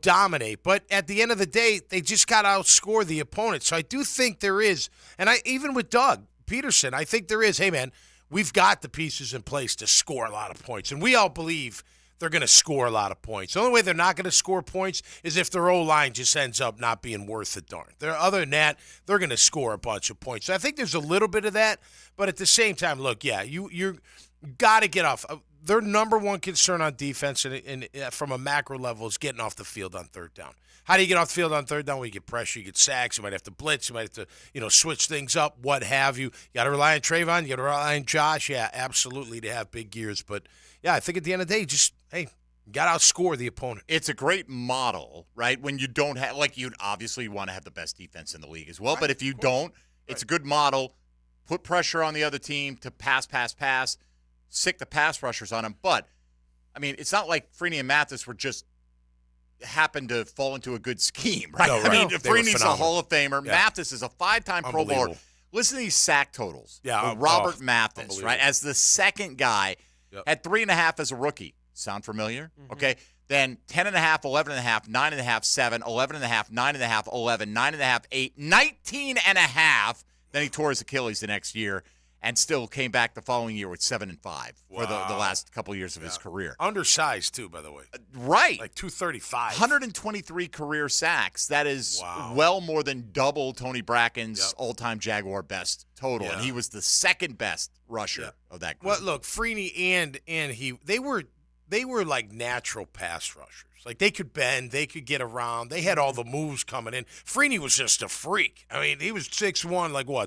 dominate. But at the end of the day, they just got to outscore the opponent. So I do think there is, and even with Doug Peterson, I think there is, hey, man, we've got the pieces in place to score a lot of points. And we all believe they're going to score a lot of points. The only way they're not going to score points is if their O-line just ends up not being worth a darn. Other than that, they're going to score a bunch of points. So I think there's a little bit of that, but at the same time, look, yeah, you got to get off. Their number one concern on defense and from a macro level is getting off the field on third down. How do you get off the field on third down? Well, you get pressure, you get sacks, you might have to blitz, you might have to, switch things up, what have you. You got to rely on Trayvon, you got to rely on Josh. Yeah, absolutely, to have big years. But, yeah, I think at the end of the day, you got to outscore the opponent. It's a great model, right? When you don't have, you'd obviously want to have the best defense in the league as well. Right, but if you don't, it's a good model. Put pressure on the other team to pass, sick the pass rushers on them. But, it's not like Freeney and Mathis were just happened to fall into a good scheme, right? No, right. Freeney's a Hall of Famer. Yeah. Mathis is a 5-time Pro Bowler. Listen to these sack totals. Yeah, Robert Mathis, right, as the second guy, had 3.5 as a rookie. Sound familiar? Mm-hmm. Okay. Then 10.5, 11.5, 9.5, 7, 11.5, 9.5, 11, 9.5, 8, 19.5. Then he tore his Achilles the next year and still came back the following year with 7 and 5 for the last couple of years of his career. Undersized, too, by the way. Right. Like 235. 123 career sacks. That is well more than double Tony Bracken's all-time Jaguar best total. Yeah. And he was the second best rusher of that group. Well, look, Freeney and he, they were like natural pass rushers. Like, they could bend, they could get around. They had all the moves coming in. Freeney was just a freak. He was 6'1",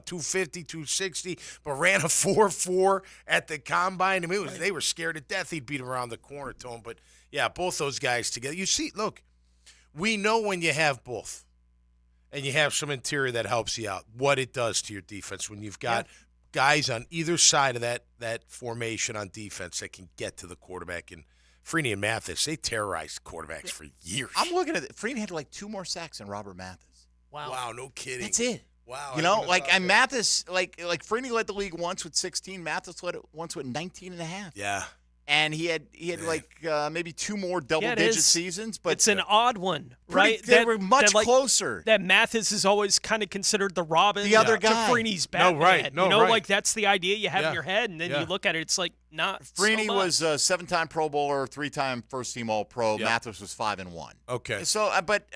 250, 260, but ran a 4.4 at the combine. They were scared to death he'd beat him around the corner to him. But, yeah, both those guys together. You see, look, we know when you have both and you have some interior that helps you out, what it does to your defense when you've got guys on either side of that formation on defense that can get to the quarterback. And Freeney and Mathis, they terrorized quarterbacks for years. I'm looking at it. Freeney had 2 more sacks than Robert Mathis. Wow, no kidding. That's it. Wow. Mathis, Freeney led the league once with 16. Mathis led it once with 19.5. Yeah. And he had maybe 2 more double-digit seasons. But it's an odd one, right? They were much closer. That Mathis is always kind of considered the Robin, the other guy, to Freeney's Batman. No, right. That's the idea you have in your head, and then you look at it, it's not. Freeney so was a 7-time Pro Bowler, 3-time first-team All-Pro. Yep. Mathis was 5-1. Okay. So, but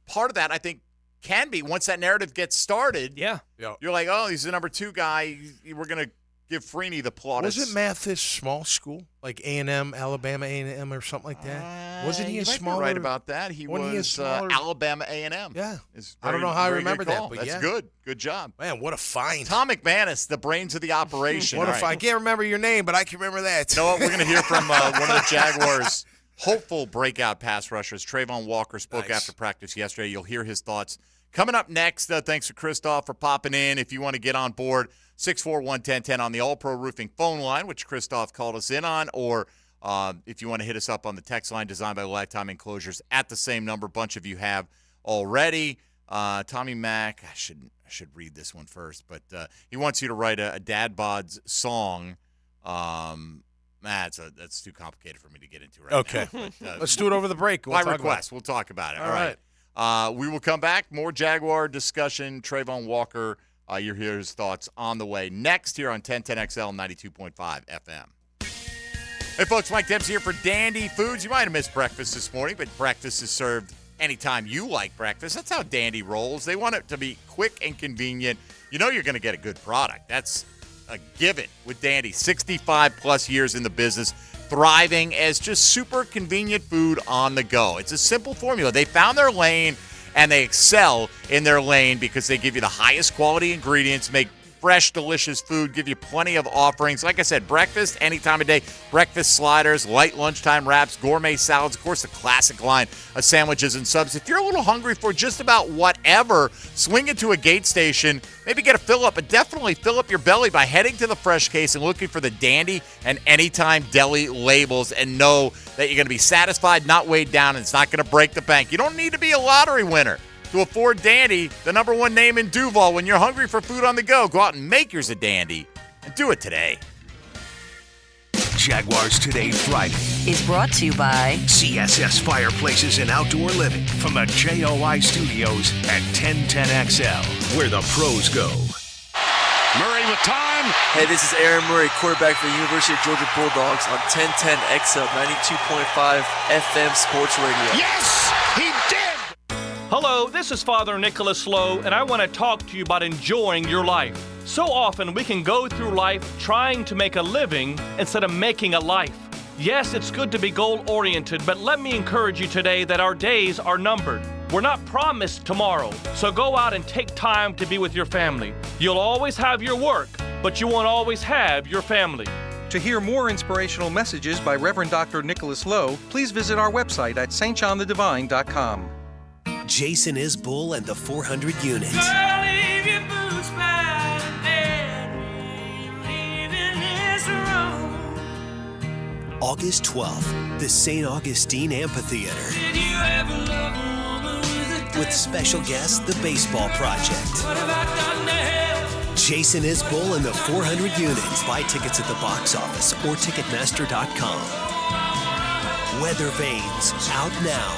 part of that I think can be once that narrative gets started. Yeah. You're like, oh, he's the number 2 guy. We're gonna give Freeney the plaudits. Wasn't Mathis small school, like A&M, Alabama A&M, or something like that? Wasn't he a smaller? Right about that. He was Alabama A&M. Yeah. I don't know how I remember that, but that's good. Good job. Man, what a find. Tom McManus, the brains of the operation. I can't remember your name, but I can remember that. You know what? We're going to hear from one of the Jaguars' hopeful breakout pass rushers. Trayvon Walker spoke after practice yesterday. You'll hear his thoughts. Coming up next, thanks to Christoph for popping in. If you want to get on board, 641-1010 on the All-Pro Roofing phone line, which Christoph called us in on, or if you want to hit us up on the text line designed by Lifetime Enclosures at the same number. A bunch of you have already. Tommy Mack, I should read this one first, but he wants you to write a Dad Bods song. That's too complicated for me to get into right now. Okay. But, let's do it over the break. By request. We'll talk about it. All right. We will come back. More Jaguar discussion. Trayvon Walker. You'll hear his thoughts on the way. Next here on 1010XL 92.5 FM. Hey, folks. Mike Dempsey here for Dandy Foods. You might have missed breakfast this morning, but breakfast is served anytime you like breakfast. That's how Dandy rolls. They want it to be quick and convenient. You know you're going to get a good product. That's a given with Dandy. 65-plus years in the business, thriving as just super convenient food on the go. It's a simple formula. They found their lane, and they excel in their lane because they give you the highest quality ingredients, make fresh, delicious food, give you plenty of offerings. Like I said, breakfast any time of day, breakfast sliders, light lunchtime wraps, gourmet salads, of course, the classic line of sandwiches and subs. If you're a little hungry for just about whatever, swing into a Gate station, maybe get a fill-up, but definitely fill up your belly by heading to the Fresh Case and looking for the Dandy and Anytime Deli labels, and know that you're going to be satisfied, not weighed down, and it's not going to break the bank. You don't need to be a lottery winner to afford Dandy, the #1 name in Duval. When you're hungry for food on the go, go out and make yours a Dandy. And do it today. Jaguars Today Friday is brought to you by CSS Fireplaces and Outdoor Living from the JOI Studios at 1010XL, where the pros go. Murray with time. Hey, this is Aaron Murray, quarterback for the University of Georgia Bulldogs on 1010XL 92.5 FM Sports Radio. Yes, he did. Hello, this is Father Nicholas Lowe, and I want to talk to you about enjoying your life. So often we can go through life trying to make a living instead of making a life. Yes, it's good to be goal-oriented, but let me encourage you today that our days are numbered. We're not promised tomorrow, so go out and take time to be with your family. You'll always have your work, but you won't always have your family. To hear more inspirational messages by Reverend Dr. Nicholas Lowe, please visit our website at stjohnthedivine.com. Jason Isbell and the 400 Units. August 12th, the St. Augustine Amphitheater. With special guest, the Baseball Project. Jason Isbell and the 400 Units. Buy tickets at the box office or Ticketmaster.com. Weather Vanes, out now.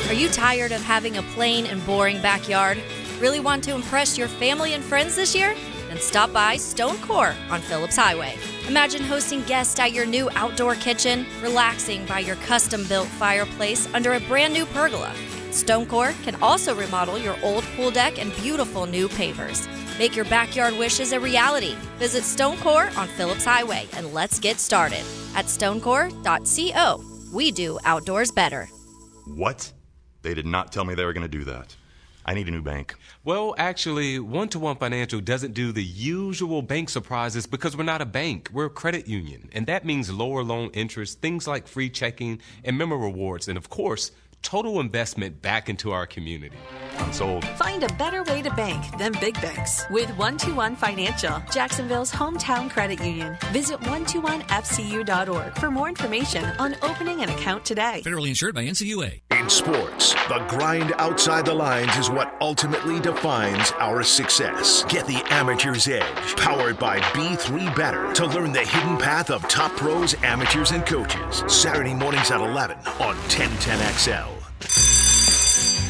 Are you tired of having a plain and boring backyard? Really want to impress your family and friends this year? Then stop by Stone Core on Phillips Highway. Imagine hosting guests at your new outdoor kitchen, relaxing by your custom-built fireplace under a brand new pergola. Stone Core can also remodel your old pool deck and beautiful new pavers. Make your backyard wishes a reality. Visit Stone Core on Phillips Highway and let's get started at stonecore.co. We do outdoors better. What? They did not tell me they were going to do that. I need a new bank. Well, actually, One-to-One Financial doesn't do the usual bank surprises because we're not a bank. We're a credit union. And that means lower loan interest, things like free checking and member rewards, and of course, total investment back into our community. I'm sold. Find a better way to bank than big banks with One-to-One Financial, Jacksonville's hometown credit union. Visit 121fcu.org for more information on opening an account today. Federally insured by NCUA. In sports, the grind outside the lines is what ultimately defines our success. Get the amateur's edge, powered by B3 Better, to learn the hidden path of top pros, amateurs, and coaches. Saturday mornings at 11 on 1010XL.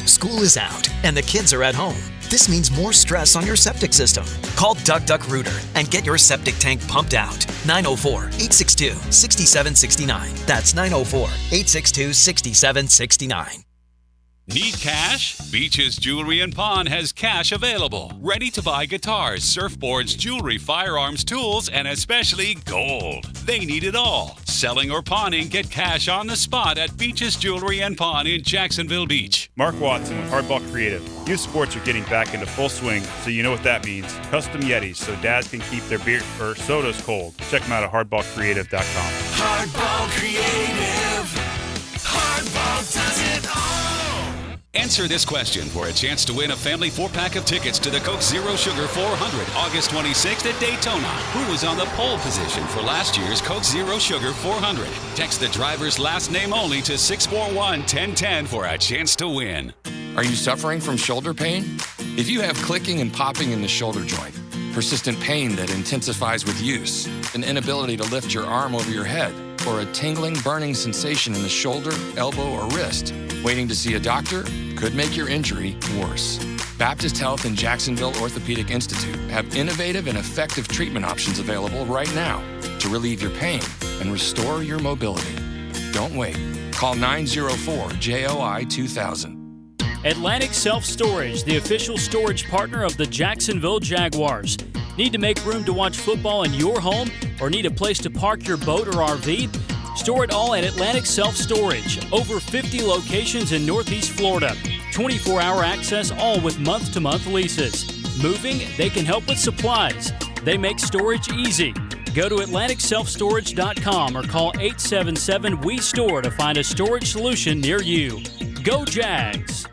School is out and the kids are at home. This means more stress on your septic system. Call Duck Duck Rooter and get your septic tank pumped out. 904-862-6769. That's 904-862-6769. Need cash? Beaches Jewelry and Pawn has cash available. Ready to buy guitars, surfboards, jewelry, firearms, tools, and especially gold. They need it all. Selling or pawning, get cash on the spot at Beaches Jewelry and Pawn in Jacksonville Beach. Mark Watson with Hardball Creative. Youth sports are getting back into full swing, so you know what that means. Custom Yetis so dads can keep their beer or sodas cold. Check them out at hardballcreative.com. Hardball Creative. Hardball does it all. Answer this question for a chance to win a family 4-pack of tickets to the Coke Zero Sugar 400, August 26th at Daytona. Who was on the pole position for last year's Coke Zero Sugar 400? Text the driver's last name only to 641-1010 for a chance to win. Are you suffering from shoulder pain? If you have clicking and popping in the shoulder joint, persistent pain that intensifies with use, an inability to lift your arm over your head, or a tingling, burning sensation in the shoulder, elbow, or wrist, waiting to see a doctor could make your injury worse. Baptist Health and Jacksonville Orthopedic Institute have innovative and effective treatment options available right now to relieve your pain and restore your mobility. Don't wait. Call 904-JOI-2000. Atlantic Self-Storage, the official storage partner of the Jacksonville Jaguars. Need to make room to watch football in your home or need a place to park your boat or RV? Store it all at Atlantic Self-Storage. Over 50 locations in Northeast Florida. 24-hour access, all with month-to-month leases. Moving? They can help with supplies. They make storage easy. Go to AtlanticSelfStorage.com or call 877-WE-STORE to find a storage solution near you. Go Jags!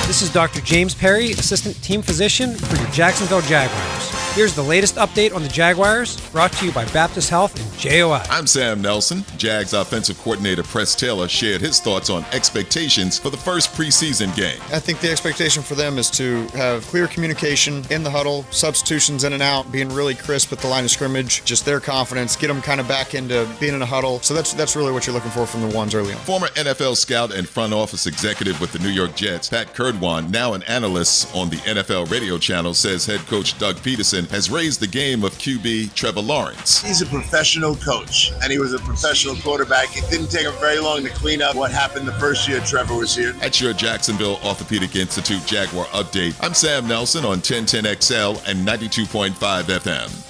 This is Dr. James Perry, Assistant Team Physician for your Jacksonville Jaguars. Here's the latest update on the Jaguars, brought to you by Baptist Health and JOI. I'm Sam Nelson. Jags offensive coordinator Press Taylor shared his thoughts on expectations for the first preseason game. I think the expectation for them is to have clear communication in the huddle, substitutions in and out, being really crisp at the line of scrimmage, just their confidence, get them kind of back into being in a huddle. So that's really what you're looking for from the ones early on. Former NFL scout and front office executive with the New York Jets, Pat Kerdwan, now an analyst on the NFL radio channel, says head coach Doug Peterson has raised the game of QB Trevor Lawrence. He's a professional coach, and he was a professional quarterback. It didn't take him very long to clean up what happened the first year Trevor was here. At your Jacksonville Orthopedic Institute Jaguar update, I'm Sam Nelson on 1010XL and 92.5 FM.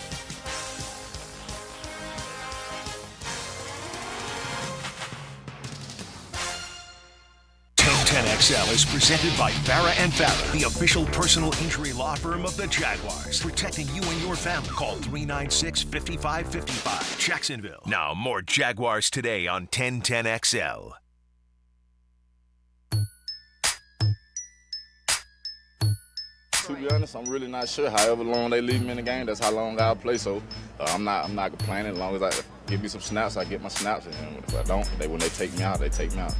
XL is presented by Farah & Farah, the official personal injury law firm of the Jaguars. Protecting you and your family. Call 396-5555. Jacksonville. Now more Jaguars today on 1010XL. To be honest, I'm really not sure. However long they leave me in the game, that's how long I'll play. So I'm not complaining. As long as I give me some snaps, I get my snaps. And if I don't, when they take me out, they take me out.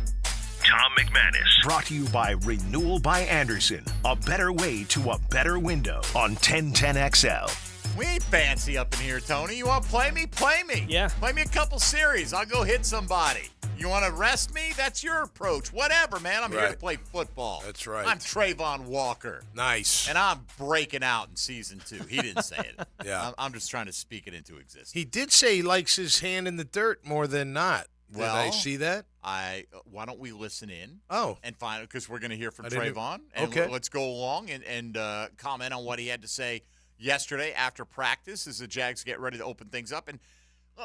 Tom McManus. Brought to you by Renewal by Anderson. A better way to a better window on 1010XL. We ain't fancy up in here, Tony. You want to play me? Play me. Yeah. Play me a couple series. I'll go hit somebody. You want to rest me? That's your approach. Whatever, man. I'm here to play football. That's right. I'm Trayvon Walker. Nice. And I'm breaking out in season 2. He didn't say it. Yeah. I'm just trying to speak it into existence. He did say he likes his hand in the dirt more than not. Did I see that? Why don't we listen in? Oh. And find out, because we're going to hear from Trayvon. And okay. Let's go along and comment on what he had to say yesterday after practice as the Jags get ready to open things up. And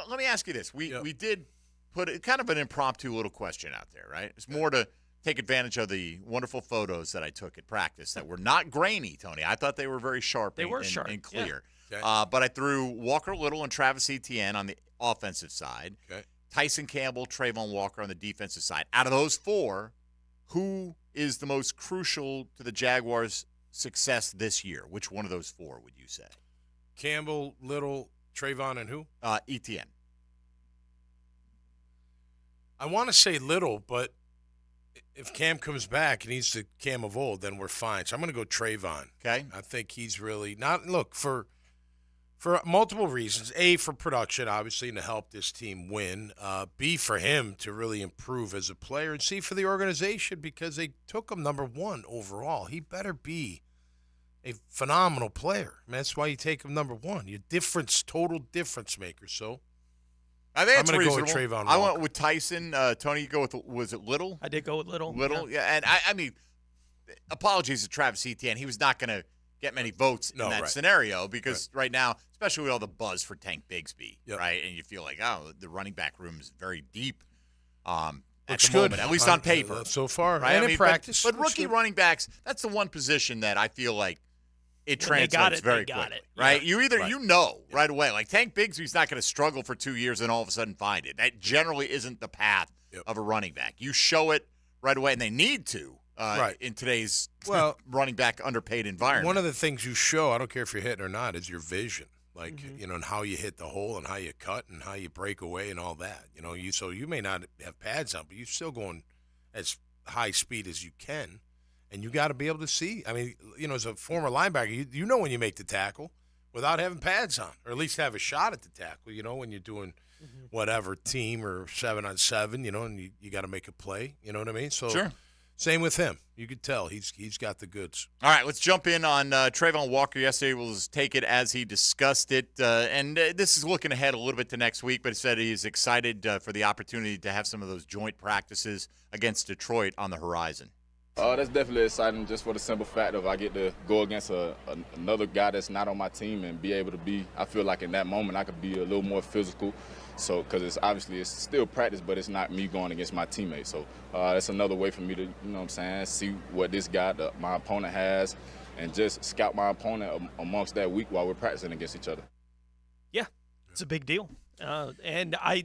let me ask you this. We did put kind of an impromptu little question out there, right? It's more to take advantage of the wonderful photos that I took at practice that were not grainy, Tony. I thought they were very sharp and clear. Yeah. Okay. But I threw Walker Little and Travis Etienne on the offensive side. Okay. Tyson Campbell, Trayvon Walker on the defensive side. Out of those 4, who is the most crucial to the Jaguars' success this year? Which one of those 4 would you say? Campbell, Little, Trayvon, and who? Etienne. I want to say Little, but if Cam comes back and he's the Cam of old, then we're fine. So I'm going to go Trayvon. Okay. I think he's really not. Look, for multiple reasons. A, for production, obviously, and to help this team win. B, for him to really improve as a player. And C, for the organization, because they took him number 1 overall. He better be a phenomenal player. I mean, that's why you take him number 1. You're total difference maker. So I think I'm going to go with Trayvon Walker. I went with Tyson. Tony, you go with, was it Little? I did go with Little. Little, yeah. And I mean, apologies to Travis Etienne. He was not going to get many votes in that scenario because right now, especially with all the buzz for Tank Bigsby, right? And you feel like, the running back room is very deep at the moment, at least on paper. So far, right? And in practice. But rookie running backs, that's the one position that I feel like it translates very quickly, right? Yeah. You know right away. Like Tank Bigsby's not going to struggle for 2 years and all of a sudden find it. That generally isn't the path of a running back. You show it right away, and they need to. In today's running back underpaid environment. One of the things you show, I don't care if you're hitting or not, is your vision. Like, and how you hit the hole and how you cut and how you break away and all that. So you may not have pads on, but you're still going as high speed as you can. And you got to be able to see. I mean, as a former linebacker, you know when you make the tackle without having pads on, or at least have a shot at the tackle, when you're doing whatever team or 7-on-7, and you got to make a play. You know what I mean? So sure. Same with him. You could tell he's got the goods. All right, let's jump in on Trayvon Walker yesterday. We'll just take it as he discussed it. And this is looking ahead a little bit to next week, but he said he's excited for the opportunity to have some of those joint practices against Detroit on the horizon. That's definitely exciting just for the simple fact of I get to go against another guy that's not on my team and be able to be, I feel like in that moment I could be a little more physical. So, because it's still practice, but it's not me going against my teammates. So, that's another way for me to, see what this guy, my opponent has, and just scout my opponent amongst that week while we're practicing against each other. Yeah, it's a big deal. And I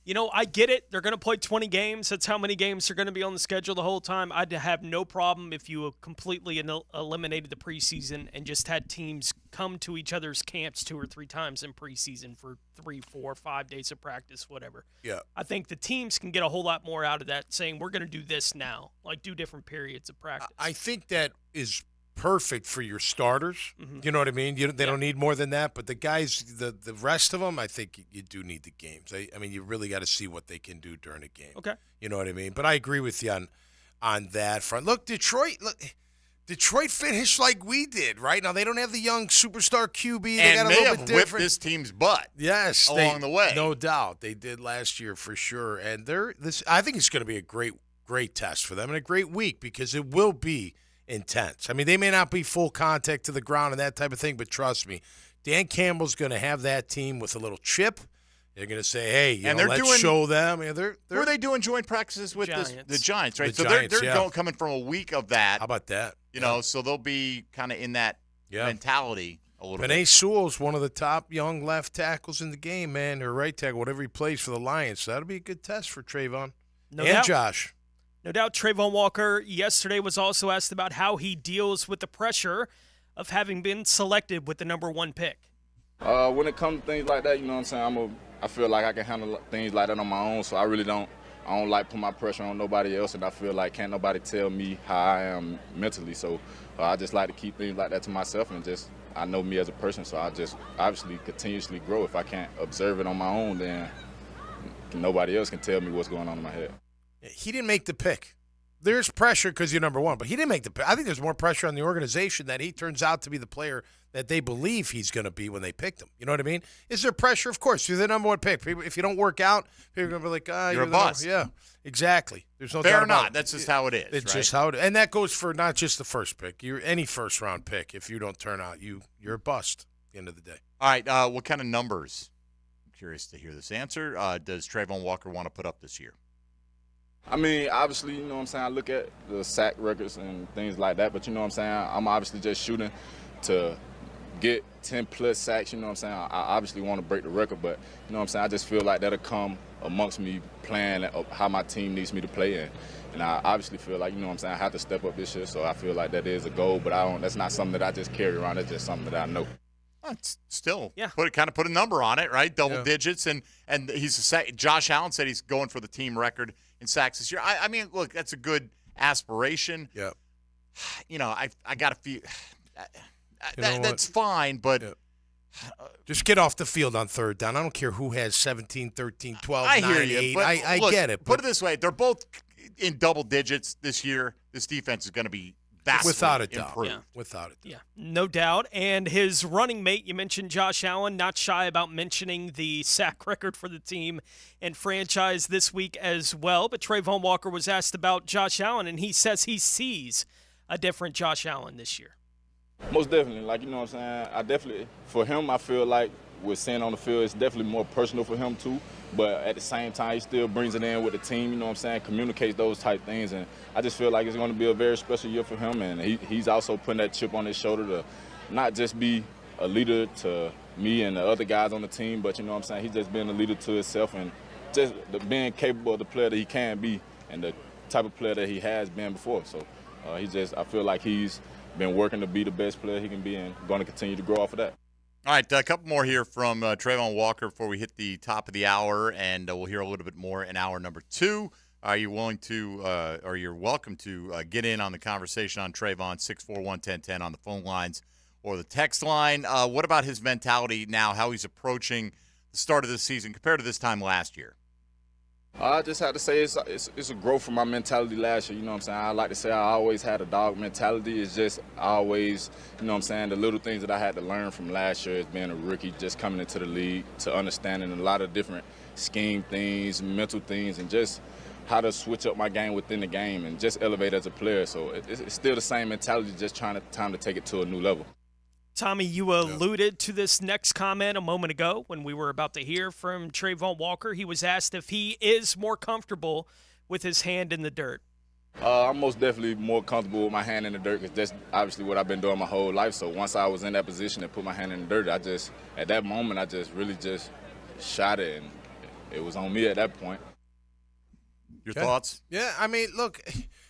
I get it. They're going to play 20 games. That's how many games are going to be on the schedule the whole time. I'd have no problem if you completely eliminated the preseason and just had teams come to each other's camps 2 or 3 times in preseason for 3, 4, 5 days of practice, whatever. Yeah. I think the teams can get a whole lot more out of that, saying we're going to do this now, like do different periods of practice. I think that is perfect for your starters. You know what I mean? They don't need more than that. But the guys, the rest of them, I think you do need the games. I mean, you really got to see what they can do during a game. Okay. You know what I mean? But I agree with you on that front. Look, Detroit finished like we did, right? Now, they don't have the young superstar QB. They got a little bit different. Whipped this team's butt. Yes. Along the way. No doubt. They did last year for sure. And I think it's going to be a great test for them and a great week because it will be intense. I mean, they may not be full contact to the ground and that type of thing, but trust me, Dan Campbell's going to have that team with a little chip. They're going to say, hey, let's show them. Who are they doing joint practices with? The Giants, right? The Giants, they're coming from a week of that. How about that? So they'll be kind of in that mentality a little bit. Penei Sewell's one of the top young left tackles in the game, man, or right tackle, whatever he plays for the Lions. So that'll be a good test for Trayvon and Josh. No doubt Trayvon Walker yesterday was also asked about how he deals with the pressure of having been selected with the number 1 pick. When it comes to things like that, you know what I'm saying, I feel like I can handle things like that on my own, so I don't like put my pressure on nobody else, and I feel like can't nobody tell me how I am mentally, so I just like to keep things like that to myself and I know me as a person, so I just obviously continuously grow. If I can't observe it on my own, then nobody else can tell me what's going on in my head. He didn't make the pick. There's pressure because you're number 1, but he didn't make the pick. I think there's more pressure on the organization that he turns out to be the player that they believe he's going to be when they picked him. You know what I mean? Is there pressure? Of course. You're the number 1 pick. People, if you don't work out, people are going to be like, you're a bust. Yeah, exactly. There's no Fair doubt or about not. it. That's just how it is. It's right? just how it is. And that goes for not just the first pick. Any first-round pick. If you don't turn out, you're a bust at the end of the day. All right. What kind of numbers? I'm curious to hear this answer. Does Trayvon Walker want to put up this year? I mean, obviously, you know what I'm saying, I look at the sack records and things like that, but you know what I'm saying, I'm obviously just shooting to get 10-plus sacks, you know what I'm saying. I obviously want to break the record, but you know what I'm saying, I just feel like that'll come amongst me playing how my team needs me to play in. And I obviously feel like, you know what I'm saying, I have to step up this year, so I feel like that is a goal, but that's not something that I just carry around. It's just something that I know. Still, put a number on it, right? Double digits, and Josh Allen said he's going for the team record in sacks this year. I mean, look, that's a good aspiration. Yeah. I got to feel that's fine, but just get off the field on third down. I don't care who has 17, 13, 12, I 9, hear you, 8. but I look, get it. Put it this way: they're both in double digits this year. This defense is going to be vastly without a doubt. improved. Without a doubt. Yeah, no doubt. And his running mate, you mentioned Josh Allen, not shy about mentioning the sack record for the team and franchise this week as well. But Trayvon Walker was asked about Josh Allen, and he says he sees a different Josh Allen this year. Most definitely. Like, you know what I'm saying, for him, I feel like with seeing on the field, it's definitely more personal for him too. But at the same time, he still brings it in with the team, you know what I'm saying, communicates those type things. And I just feel like it's going to be a very special year for him. And he's also putting that chip on his shoulder to not just be a leader to me and the other guys on the team, but, you know what I'm saying, he's just being a leader to himself and just being capable of the player that he can be and the type of player that he has been before. So I feel like he's been working to be the best player he can be and going to continue to grow off of that. All right, a couple more here from Trayvon Walker before we hit the top of the hour, and we'll hear a little bit more in hour number 2. Are you willing to, or you're welcome to get in on the conversation on Trayvon, 641-1010 on the phone lines or the text line. What about his mentality now, how he's approaching the start of the season compared to this time last year? I just have to say it's a growth from my mentality last year. You know what I'm saying? I like to say I always had a dog mentality. It's just I always, you know what I'm saying, the little things that I had to learn from last year as being a rookie, just coming into the league, to understanding a lot of different scheme things, mental things, and just how to switch up my game within the game and just elevate as a player. So it's still the same mentality, just time to take it to a new level. Tommy, you alluded to this next comment a moment ago when we were about to hear from Trayvon Walker. He was asked if he is more comfortable with his hand in the dirt. I'm most definitely more comfortable with my hand in the dirt because that's obviously what I've been doing my whole life. So once I was in that position and put my hand in the dirt, at that moment, I just really just shot it and it was on me at that point. Your thoughts? Yeah, I mean, look,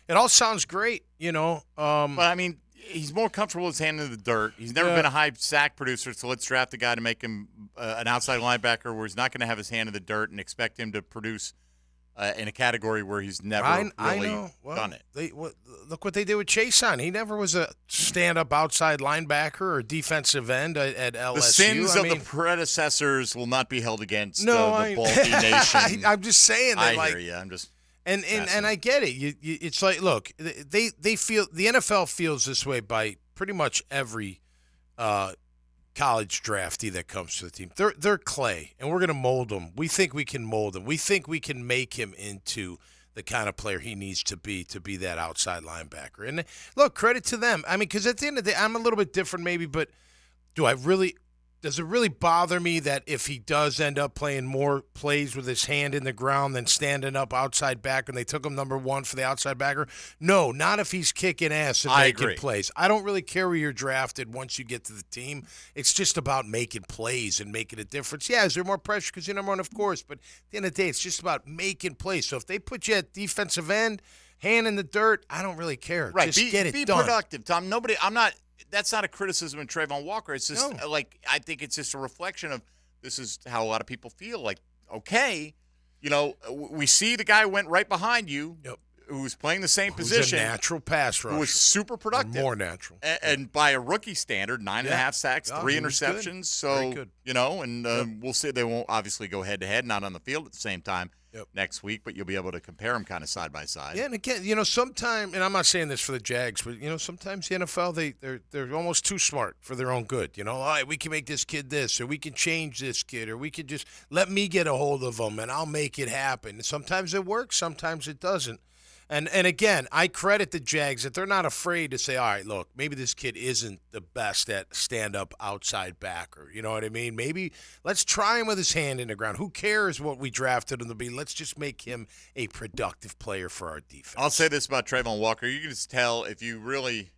it all sounds great, But, I mean, he's more comfortable with his hand in the dirt. He's never been a high sack producer, so let's draft a guy to make him an outside linebacker where he's not going to have his hand in the dirt and expect him to produce in a category where he's never really done it. Look what they did with Chason. He never was a stand-up outside linebacker or defensive end at LSU. The sins of the predecessors will not be held against the I, Baldy Nation. I'm just saying that. I hear you. I'm just and I get it. It's like, look, they feel the NFL feels this way by pretty much every college draftee that comes to the team. They're clay, and we're going to mold them. We think we can mold him. We think we can make him into the kind of player he needs to be that outside linebacker. And look, credit to them. I mean, because at the end of the day, I'm a little bit different maybe, but does it really bother me that if he does end up playing more plays with his hand in the ground than standing up outside back and they took him number 1 for the outside backer? No, not if he's kicking ass and making plays. I don't really care where you're drafted once you get to the team. It's just about making plays and making a difference. Yeah, is there more pressure because you're number 1? Of course. But at the end of the day, it's just about making plays. So if they put you at defensive end, hand in the dirt, I don't really care. Right. Just get it done. Be productive, Tom. That's not a criticism of Trayvon Walker. It's just I think it's just a reflection of this is how a lot of people feel. Like, okay, we see the guy who went right behind you, who's playing the same position, a natural pass rusher, who was super productive, more natural, and by a rookie standard, 9.5 sacks, 3 interceptions. Good. So very good. We'll see. They won't obviously go head to head, not on the field at the same time. Next week, but you'll be able to compare them kind of side by side. Yeah, and again, sometimes, and I'm not saying this for the Jags, but sometimes the NFL they're almost too smart for their own good. All right, we can make this kid this, or we can change this kid, or we could just let me get a hold of him and I'll make it happen. And sometimes it works, sometimes it doesn't. And again, I credit the Jags that they're not afraid to say, all right, look, maybe this kid isn't the best at stand-up outside backer. You know what I mean? Maybe let's try him with his hand in the ground. Who cares what we drafted him to be? Let's just make him a productive player for our defense. I'll say this about Trayvon Walker. You can just tell if you really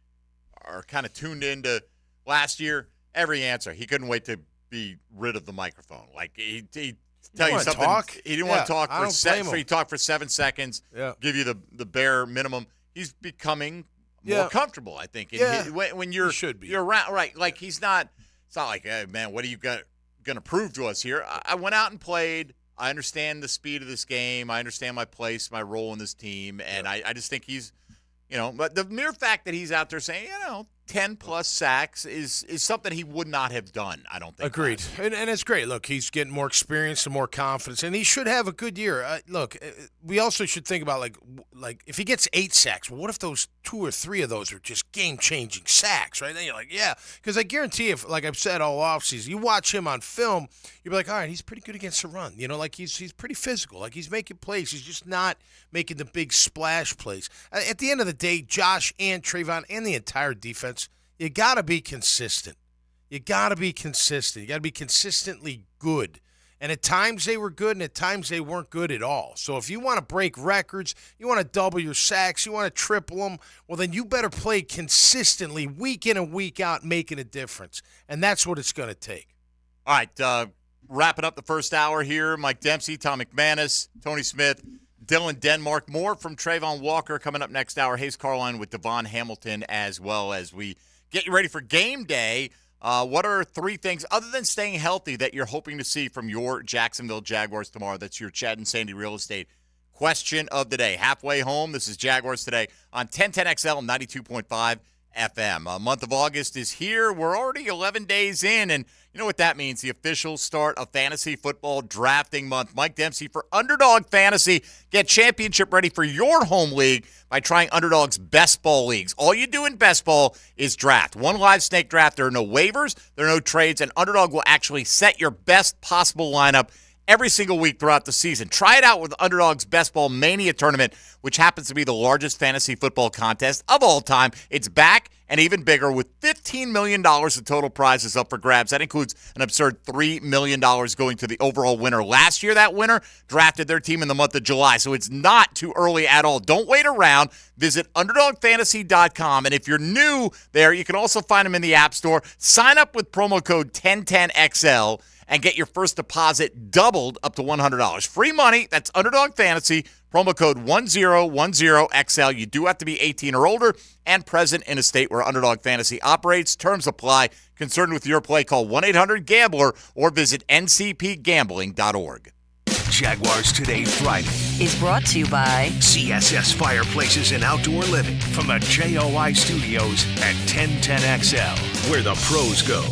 are kind of tuned into last year, every answer. He couldn't wait to be rid of the microphone. Like, he tell you something. He didn't want to talk he talked for 7 seconds. Give you the bare minimum. He's becoming more comfortable, I think. When you're around, right? Like he's not. It's not like, hey, man, what are you going to prove to us here? I went out and played. I understand the speed of this game. I understand my place, my role in this team, and I just think he's. But the mere fact that he's out there saying, 10-plus sacks is something he would not have done, I don't think. Agreed. And it's great. Look, he's getting more experience and more confidence, and he should have a good year. Look, we also should think about, like if he gets 8 sacks, what if those 2 or 3 of those are just game-changing sacks, right? Then you're like, yeah. Because I guarantee if, like I've said all offseason, you watch him on film, you'll be like, all right, he's pretty good against the run. Like he's pretty physical. Like he's making plays. He's just not making the big splash plays. At the end of the day, Josh and Trayvon and the entire defense, you got to be consistent. You got to be consistent. You got to be consistently good. And at times they were good, and at times they weren't good at all. So if you want to break records, you want to double your sacks, you want to triple them, well, then you better play consistently week in and week out, making a difference. And that's what it's going to take. All right, wrapping up the first hour here. Mike Dempsey, Tom McManus, Tony Smith, Dylan Denmark. More from Trayvon Walker coming up next hour. Hayes Carline with Devon Hamilton, as well as we get you ready for game day. What are 3 things, other than staying healthy, that you're hoping to see from your Jacksonville Jaguars tomorrow? That's your Chad and Sandy Real Estate question of the day. Halfway home, this is Jaguars Today on 1010XL 92.5 FM. Month of August is here. We're already 11 days in, and you know what that means, the official start of fantasy football drafting month. Mike Dempsey for Underdog Fantasy. Get championship ready for your home league by trying Underdog's Best Ball Leagues. All you do in Best Ball is draft. One live snake draft. There are no waivers. There are no trades, and Underdog will actually set your best possible lineup every single week throughout the season. Try it out with Underdog's Best Ball Mania Tournament, which happens to be the largest fantasy football contest of all time. It's back and even bigger with $15 million of total prizes up for grabs. That includes an absurd $3 million going to the overall winner. Last year, that winner drafted their team in the month of July, so it's not too early at all. Don't wait around. Visit UnderdogFantasy.com, and if you're new there, you can also find them in the App Store. Sign up with promo code 1010XL, and get your first deposit doubled up to $100. Free money. That's Underdog Fantasy. Promo code 1010XL. You do have to be 18 or older and present in a state where Underdog Fantasy operates. Terms apply. Concerned with your play, call 1-800-GAMBLER or visit ncpgambling.org. Jaguars Today Friday is brought to you by CSS Fireplaces and Outdoor Living from the JOI Studios at 1010XL, where the pros go.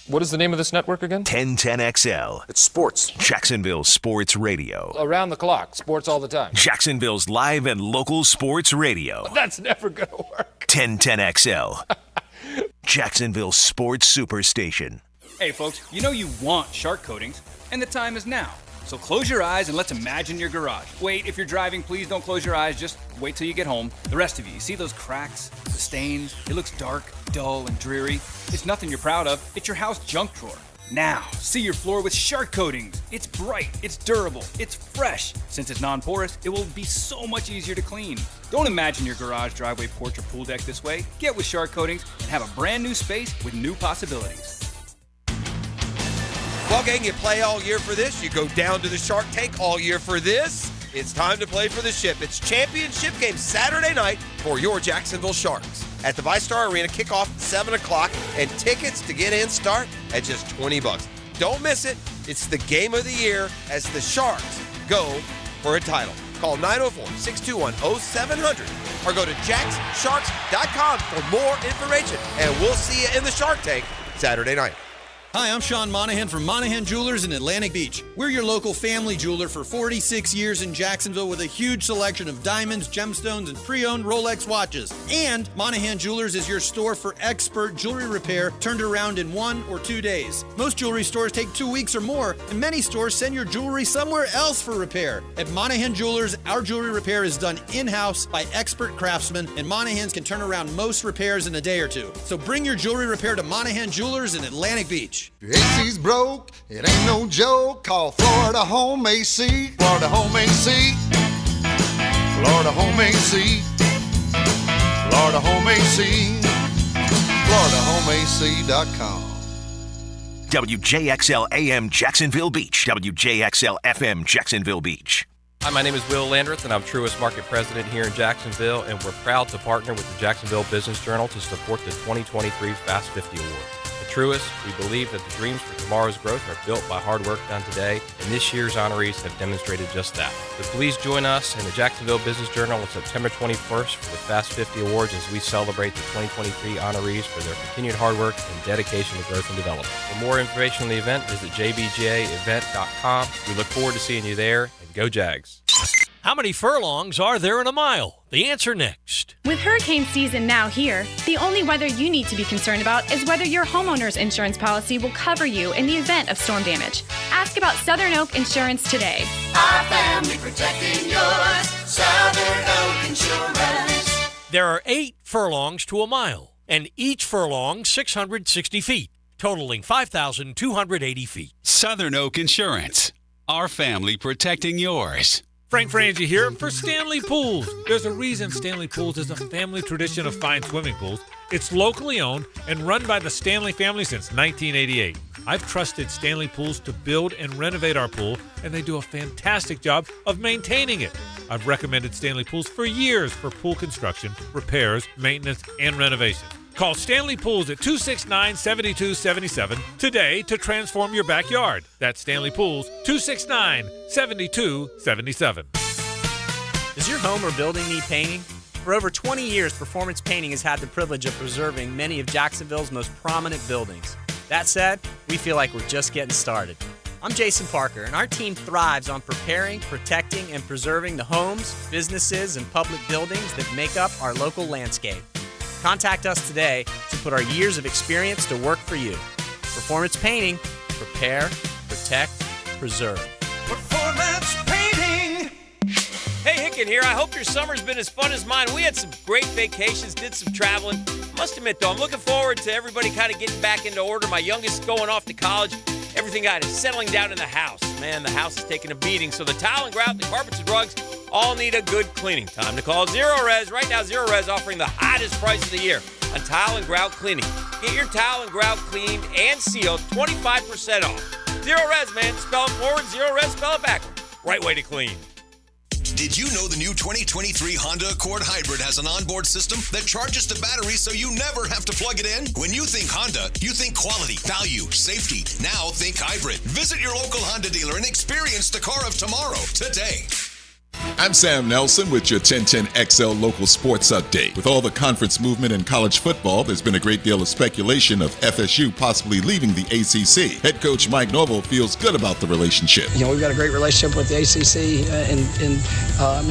What is the name of this network again? 1010XL. It's sports. Jacksonville Sports Radio. Around the clock. Sports all the time. Jacksonville's live and local sports radio. That's never going to work. 1010XL. Jacksonville Sports Superstation. Hey, folks, you know you want shark coatings, and the time is now. So close your eyes and let's imagine your garage. Wait, if you're driving, please don't close your eyes. Just wait till you get home. The rest of you see those cracks, the stains? It looks dark, dull, and dreary. It's nothing you're proud of. It's your house junk drawer. Now, see your floor with shark coatings. It's bright, it's durable, it's fresh. Since it's non-porous, it will be so much easier to clean. Don't imagine your garage, driveway, porch, or pool deck this way. Get with shark coatings and have a brand new space with new possibilities. Well, gang, you play all year for this. You go down to the Shark Tank all year for this. It's time to play for the ship. It's championship game Saturday night for your Jacksonville Sharks. At the ViStar Arena, kickoff at 7 o'clock, and tickets to get in start at just $20. Don't miss it. It's the game of the year as the Sharks go for a title. Call 904-621-0700 or go to jackssharks.com for more information, and we'll see you in the Shark Tank Saturday night. Hi, I'm Sean Monahan from Monahan Jewelers in Atlantic Beach. We're your local family jeweler for 46 years in Jacksonville with a huge selection of diamonds, gemstones, and pre-owned Rolex watches. And Monahan Jewelers is your store for expert jewelry repair turned around in 1 or 2 days. Most jewelry stores take 2 weeks or more, and many stores send your jewelry somewhere else for repair. At Monahan Jewelers, our jewelry repair is done in-house by expert craftsmen, and Monahans can turn around most repairs in a day or two. So bring your jewelry repair to Monahan Jewelers in Atlantic Beach. Your AC's broke, it ain't no joke. Call Florida Home AC. Florida Home AC. Florida Home AC. Florida Home AC. FloridaHomeAC.com. WJXL AM Jacksonville Beach. WJXL FM Jacksonville Beach. Hi, my name is Will Landreth, and I'm Truist Market President here in Jacksonville, and we're proud to partner with the Jacksonville Business Journal to support the 2023 Fast 50 Award. At Truist, we believe that the dreams for tomorrow's growth are built by hard work done today, and this year's honorees have demonstrated just that. So please join us in the Jacksonville Business Journal on September 21st for the Fast 50 Awards as we celebrate the 2023 honorees for their continued hard work and dedication to growth and development. For more information on the event, visit jbjaevent.com. We look forward to seeing you there, and go Jags. How many furlongs are there in a mile? The answer next. With hurricane season now here, the only weather you need to be concerned about is whether your homeowner's insurance policy will cover you in the event of storm damage. Ask about Southern Oak Insurance today. Our family protecting yours. Southern Oak Insurance. There are 8 furlongs to a mile, and each furlong 660 feet, totaling 5,280 feet. Southern Oak Insurance. Our family protecting yours. Frank Frangie here for Stanley Pools. There's a reason Stanley Pools is a family tradition of fine swimming pools. It's locally owned and run by the Stanley family since 1988. I've trusted Stanley Pools to build and renovate our pool, and they do a fantastic job of maintaining it. I've recommended Stanley Pools for years for pool construction, repairs, maintenance, and renovation. Call Stanley Pools at 269-7277 today to transform your backyard. That's Stanley Pools, 269-7277. Does your home or building need painting? For over 20 years, Performance Painting has had the privilege of preserving many of Jacksonville's most prominent buildings. That said, we feel like we're just getting started. I'm Jason Parker, and our team thrives on preparing, protecting, and preserving the homes, businesses, and public buildings that make up our local landscape. Contact us today to put our years of experience to work for you. Performance Painting. Prepare, protect, preserve. Performance Painting. Hey, Hicken here. I hope your summer's been as fun as mine. We had some great vacations, did some traveling. Must admit, though, I'm looking forward to everybody kind of getting back into order. My youngest going off to college. Everything got is settling down in the house. Man, the house is taking a beating. So the tile and grout, the carpets and rugs all need a good cleaning. Time to call Zero Res. Right now, Zero Res offering the hottest price of the year on tile and grout cleaning. Get your tile and grout cleaned and sealed 25% off. Zero res, man. Spell it forward, zero res, spell it backward. Right way to clean. Did you know the new 2023 Honda Accord Hybrid has an onboard system that charges the battery so you never have to plug it in? When you think Honda, you think quality, value, safety. Now think hybrid. Visit your local Honda dealer and experience the car of tomorrow today. I'm Sam Nelson with your 1010XL local sports update. With all the conference movement in college football, there's been a great deal of speculation of FSU possibly leaving the ACC. Head coach Mike Norvell feels good about the relationship. You know, we've got a great relationship with the ACC, and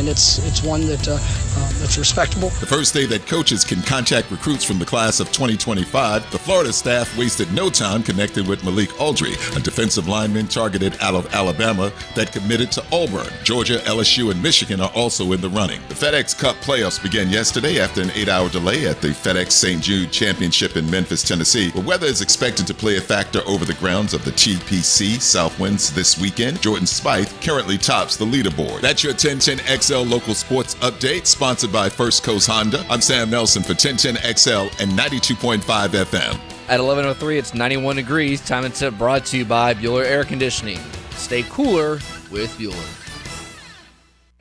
it's one that's respectable. The first day that coaches can contact recruits from the class of 2025, the Florida staff wasted no time connecting with Malik Aldry, a defensive lineman targeted out of Alabama that committed to Auburn. Georgia, LSU, and Michigan are also in the running. The FedEx Cup playoffs began yesterday after an 8-hour delay at the FedEx St. Jude Championship in Memphis, Tennessee, where weather is expected to play a factor over the grounds of the TPC South Winds this weekend. Jordan Spieth currently tops the leaderboard. That's your 1010XL local sports update, sponsored by First Coast Honda. I'm Sam Nelson for 1010XL and 92.5 FM. At 11:03, it's 91 degrees. Time and tip brought to you by Bueller Air Conditioning. Stay cooler with Bueller.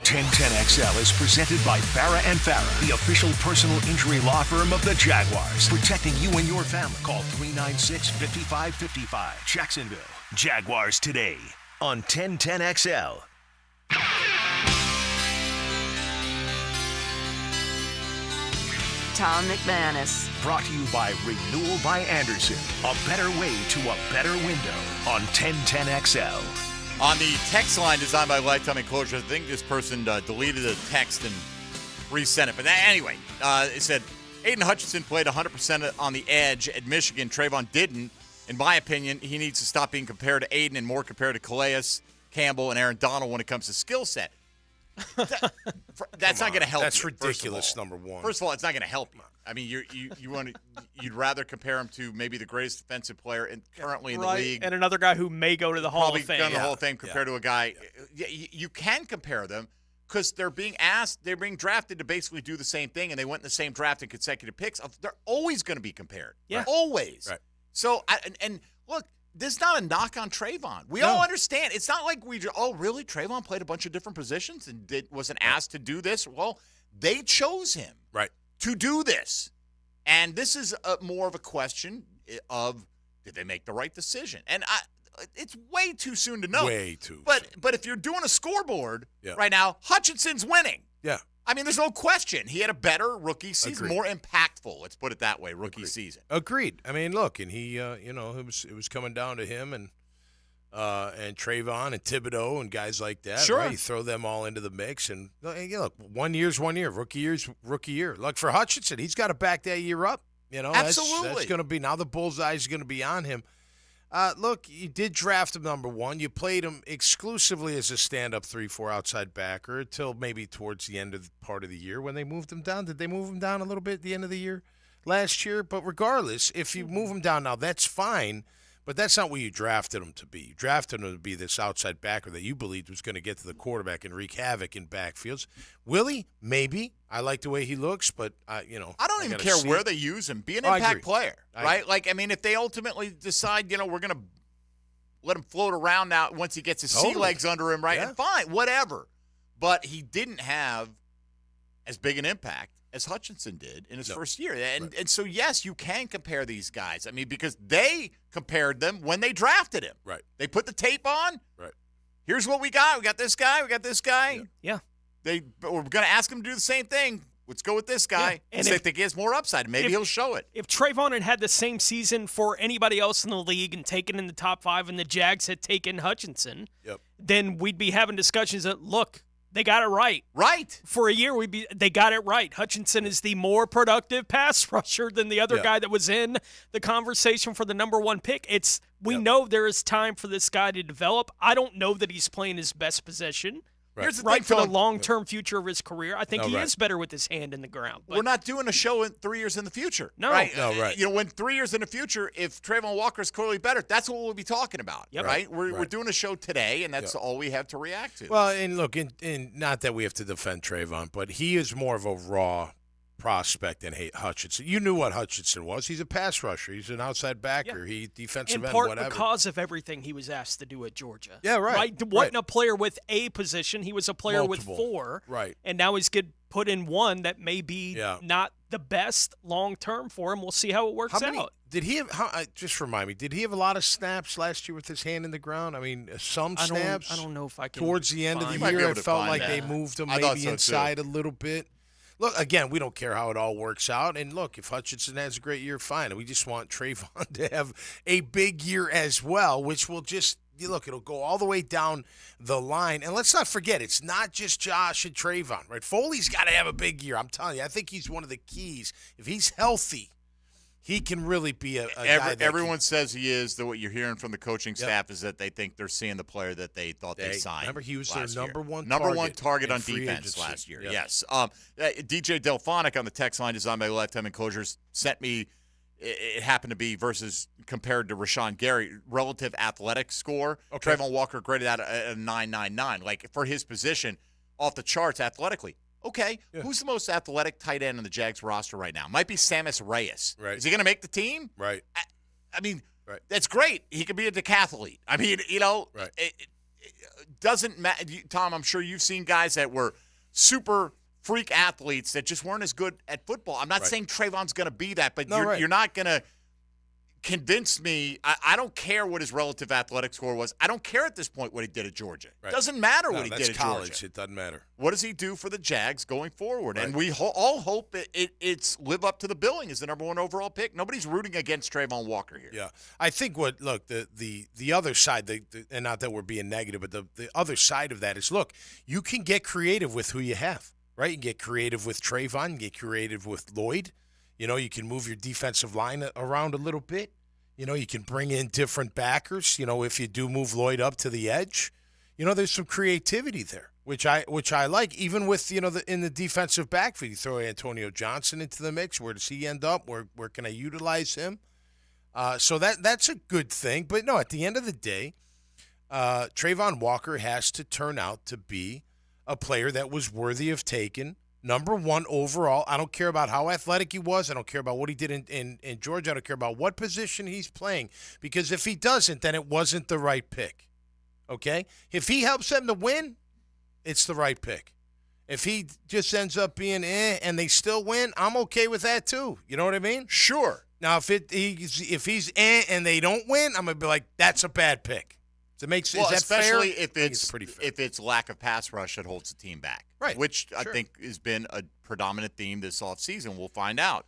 1010XL is presented by Farah & Farah, the official personal injury law firm of the Jaguars. Protecting you and your family. Call 396-5555. Jacksonville. Jaguars today on 1010XL. Tom McManus. Brought to you by Renewal by Anderson. A better way to a better window on 1010XL. On the text line designed by Lifetime Enclosures, I think this person deleted a text and resent it. But anyway, it said, Aiden Hutchinson played 100% on the edge at Michigan. Trayvon didn't. In my opinion, he needs to stop being compared to Aiden and more compared to Calais, Campbell, and Aaron Donald when it comes to skill set. That's not going to help. That's you, ridiculous. Number one. First of all, it's not going to help you. I mean, you'd rather compare him to maybe the greatest defensive player currently in the league, and another guy who may go to the Hall of Fame. Probably go to the Hall of Fame compared to a guy. You can compare them because they're being drafted to basically do the same thing, and they went in the same draft in consecutive picks. They're always going to be compared. Yeah, always. Right. So and look. This is not a knock on Trayvon. We all understand. It's not like really? Trayvon played a bunch of different positions and wasn't asked to do this? Well, they chose him to do this. And this is more of a question of, did they make the right decision? And it's way too soon to know. Way too But if you're doing a scoreboard right now, Hutchinson's winning. Yeah. I mean, there's no question. He had a better rookie season, more impactful. Let's put it that way. Rookie season. Agreed. I mean, look, and he, it was coming down to him and Trayvon and Thibodeau and guys like that. Sure. Right? You throw them all into the mix, and look, 1 year's 1 year. Rookie year's rookie year. Look, for Hutchinson, he's got to back that year up. Absolutely. That's going to be now the bullseye is going to be on him. Look, you did draft him number one. You played him exclusively as a stand-up 3-4 outside backer until maybe towards the end of the part of the year when they moved him down. Did they move him down a little bit at the end of the year last year? But regardless, if you move him down now, that's fine. But that's not what you drafted him to be. You drafted him to be this outside backer that you believed was going to get to the quarterback and wreak havoc in backfields. Will he? Maybe. I like the way he looks, but, I don't even care where they use him. Be an impact player, right? Like, I mean, if they ultimately decide, we're going to let him float around now once he gets his sea legs under him, right? Yeah. And fine, whatever. But he didn't have as big an impact as Hutchinson did in his first year. And so, yes, you can compare these guys. I mean, because they compared them when they drafted him. Right. They put the tape on. Right. Here's what we got. We got this guy. We got this guy. Yeah. We're going to ask him to do the same thing. Let's go with this guy. Yeah. And if they think he has more upside, maybe he'll show it. If Trayvon had the same season for anybody else in the league and taken in the top 5 and the Jags had taken Hutchinson, then we'd be having discussions that, look, they got it right. Right. For a year, they got it right. Hutchinson is the more productive pass rusher than the other guy that was in the conversation for the number 1 pick. We know there is time for this guy to develop. I don't know that he's playing his best position. Right. Here's the thing, for Tom, the long-term future of his career. I think he is better with his hand in the ground. We're not doing a show in 3 years in the future. No. Right? No, right. When 3 years in the future, if Trayvon Walker's clearly better, that's what we'll be talking about. Yep. Right? We're doing a show today, and that's all we have to react to. Well, and look, not that we have to defend Trayvon, but he is more of a raw prospect than Hutchinson. You knew what Hutchinson was. He's a pass rusher. He's an outside backer. He defensive end, whatever. In part because of everything he was asked to do at Georgia. Yeah, right. Wasn't a player with a position. He was a player Multiple. with 4. Right. And now he's getting put in one that may be not the best long term for him. We'll see how it works out. Did he have? Just remind me. Did he have a lot of snaps last year with his hand in the ground? I mean, some snaps. I don't know if I can. Towards the end of the year, it felt like they moved him maybe inside a little bit. Look, again, we don't care how it all works out. And look, if Hutchinson has a great year, fine. We just want Trayvon to have a big year as well, which will just, it'll go all the way down the line. And let's not forget, it's not just Josh and Trayvon, right? Foley's got to have a big year. I'm telling you, I think he's one of the keys. If he's healthy, he can really be a guy that everyone says he is. What you're hearing from the coaching staff is that they think they're seeing the player that they thought they signed. Remember, he was their number one target on free defense agency. last year. Yep. Yes. DJ Delphonic on the text line, designed by Lifetime Enclosures, sent me. It happened to be versus compared to Rashawn Gary, relative athletic score. Okay. Trayvon Walker graded out a 9.99. Like for his position, off the charts athletically. Okay, who's the most athletic tight end on the Jags roster right now? Might be Sammis Reyes. Right. Is he going to make the team? Right. I mean, that's great. He could be a decathlete. I mean, it doesn't matter. Tom, I'm sure you've seen guys that were super freak athletes that just weren't as good at football. I'm not saying Trayvon's going to be that, but you're not going to convince me. I don't care what his relative athletic score was. I don't care at this point what he did at Georgia. Right. Doesn't matter No, what he that's did at college. Georgia. It doesn't matter. What does he do for the Jags going forward? Right. And we all hope it's live up to the billing as the number 1 overall pick. Nobody's rooting against Trayvon Walker here. Yeah, I think the other side, and not that we're being negative, but the other side of that is, look, you can get creative with who you have, right? You can get creative with Trayvon, you get creative with Lloyd. You can move your defensive line around a little bit. You can bring in different backers. If you do move Lloyd up to the edge, there's some creativity there, which I like. Even with in the defensive backfield, you throw Antonio Johnson into the mix. Where does he end up? Where can I utilize him? So that's a good thing. But no, at the end of the day, Trayvon Walker has to turn out to be a player that was worthy of taking number 1 overall. I don't care about how athletic he was. I don't care about what he did in Georgia. I don't care about what position he's playing. Because if he doesn't, then it wasn't the right pick. Okay? If he helps them to win, it's the right pick. If he just ends up being and they still win, I'm okay with that too. You know what I mean? Sure. Now, if he's and they don't win, I'm going to be like, that's a bad pick. Is that especially fair? if it's lack of pass rush that holds the team back, right? Which I think has been a predominant theme this offseason. We'll find out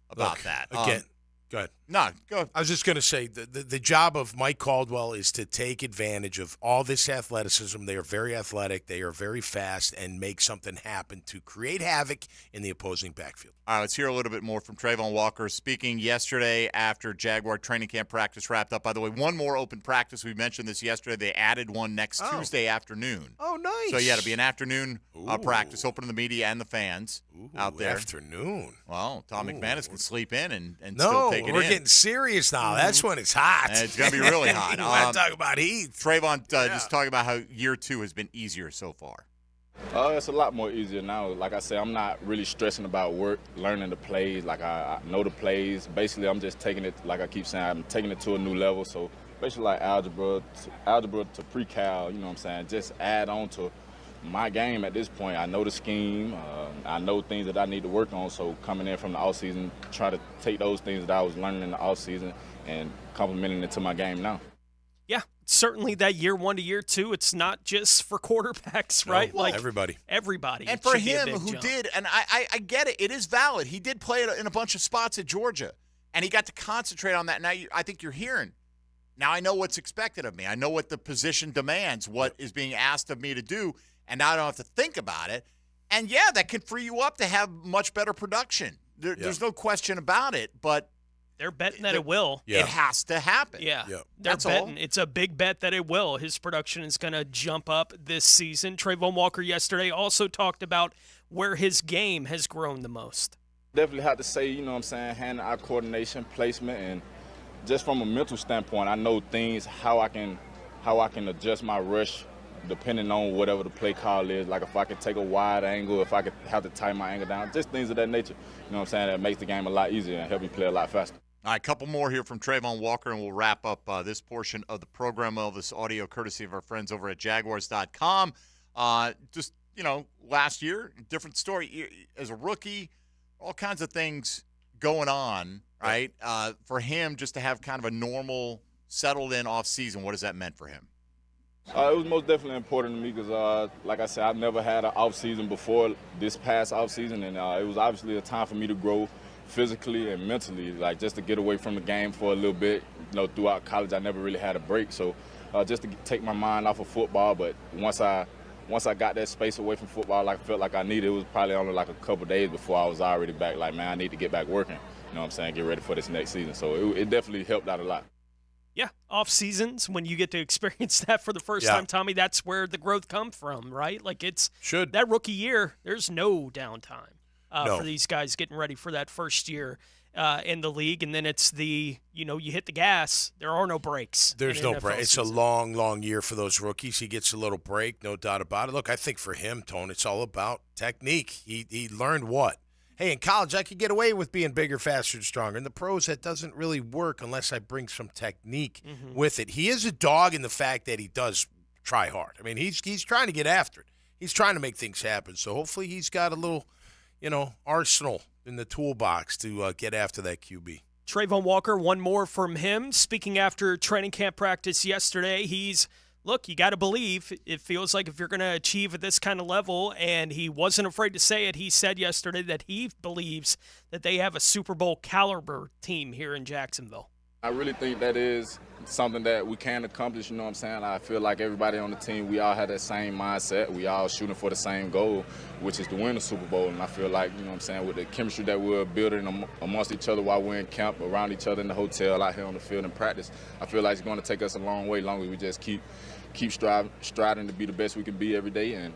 about that. Again, go ahead. No, go ahead. I was just going to say the job of Mike Caldwell is to take advantage of all this athleticism. They are very athletic. They are very fast, and make something happen to create havoc in the opposing backfield. All right, let's hear a little bit more from Trayvon Walker speaking yesterday after Jaguar training camp practice wrapped up. By the way, one more open practice. We mentioned this yesterday. They added one next Tuesday afternoon. Oh, nice. So, yeah, it'll be an afternoon practice, open to the media and the fans out there. Afternoon. Well, Tom McManus can sleep in and still take it in. We're getting serious now. That's when it's hot. And it's going to be really hot. You want to talk about heat. Trayvon, just talking about how year 2 has been easier so far. It's a lot more easier now. Like I said, I'm not really stressing about work, learning the plays. Like I know the plays. Basically, I'm just taking it, like I keep saying, I'm taking it to a new level. So basically like algebra to pre-cal, you know what I'm saying, just add on to my game at this point. I know the scheme. I know things that I need to work on. So coming in from the offseason, try to take those things that I was learning in the offseason and complementing it to my game now. Yeah, certainly that year 1 to year 2, it's not just for quarterbacks, right? Well, everybody. And for him, who did, and I get it, it is valid. He did play in a bunch of spots at Georgia, and he got to concentrate on that. Now, I think you're hearing, now I know what's expected of me. I know what the position demands, what is being asked of me to do, and now I don't have to think about it. And, yeah, that can free you up to have much better production. There's no question about it, but they're betting that it will. It has to happen. Yeah. Yep. They're That's betting. all. It's a big bet that it will. His production is going to jump up this season. Trayvon Walker yesterday also talked about where his game has grown the most. Definitely have to say, you know what I'm saying, hand-eye coordination, placement, and just from a mental standpoint, I know things, how I can adjust my rush depending on whatever the play call is, like if I could take a wide angle, if I could have to tighten my angle down, just things of that nature. You know what I'm saying? That makes the game a lot easier and help me play a lot faster. All right, a couple more here from Trayvon Walker, and we'll wrap up this portion of the program. All this audio courtesy of our friends over at Jaguars.com. Just, last year, different story. As a rookie, all kinds of things going on, right? For him, just to have kind of a normal, settled-in off-season, what has that meant for him? It was most definitely important to me because, like I said, I've never had an off-season before this past off-season, and it was obviously a time for me to grow physically and mentally, like just to get away from the game for a little bit. Throughout college, I never really had a break, so just to take my mind off of football. But once I got that space away from football, like I felt like I needed, it was probably only like a couple days before I was already back. Like, man, I need to get back working. You know what I'm saying? Get ready for this next season. So it definitely helped out a lot. Yeah, off seasons, when you get to experience that for the first time, Tommy, that's where the growth comes from, right? Like that rookie year, there's no downtime for these guys getting ready for that first year in the league. And then it's you hit the gas, there are no breaks. There's no break. It's a long, long year for those rookies. He gets a little break, no doubt about it. Look, I think for him, Tone, it's all about technique. He learned what? Hey, in college, I could get away with being bigger, faster, and stronger. In the pros, that doesn't really work unless I bring some technique with it. He is a dog in the fact that he does try hard. I mean, he's trying to get after it. He's trying to make things happen. So hopefully he's got a little, arsenal in the toolbox to get after that QB. Trayvon Walker, one more from him. Speaking after training camp practice yesterday, you got to believe. It feels like if you're going to achieve at this kind of level, and he wasn't afraid to say it, he said yesterday that he believes that they have a Super Bowl caliber team here in Jacksonville. I really think that is something that we can accomplish, you know what I'm saying? I feel like everybody on the team, we all have that same mindset. We all shooting for the same goal, which is to win the Super Bowl. And I feel like, you know what I'm saying, with the chemistry that we're building amongst each other while we're in camp, around each other in the hotel, out here on the field in practice, I feel like it's going to take us a long way, long as we just keep striving to be the best we can be every day and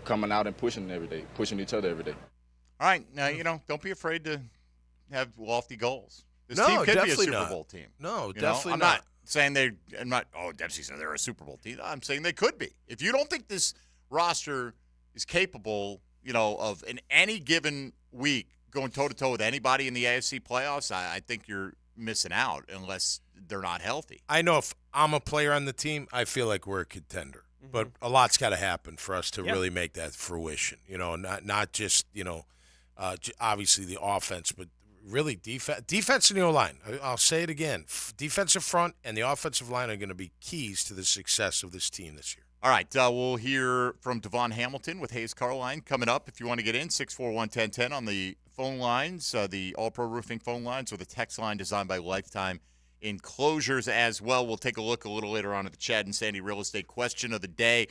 coming out and pushing every day, pushing each other every day. All right. Now, don't be afraid to have lofty goals. This No, team could be a definitely Super not. Bowl team. No, You know? definitely I'm not saying Dempsey said they're a Super Bowl team. I'm saying they could be. If you don't think this roster is capable, of in any given week going toe-to-toe with anybody in the AFC playoffs, I think you're missing out unless they're not healthy. I know if I'm a player on the team, I feel like we're a contender. But a lot's got to happen for us to really make that fruition. Not just, obviously the offense, but really defense and the O-line. I'll say it again. Defensive front and the offensive line are going to be keys to the success of this team this year. All right, we'll hear from Devon Hamilton with Hayes Carline coming up. If you want to get in, 641-1010 on the phone lines, the All-Pro Roofing phone lines, or the text line designed by Lifetime Enclosures as well. We'll take a look a little later on at the Chad and Sandy real estate question of the day.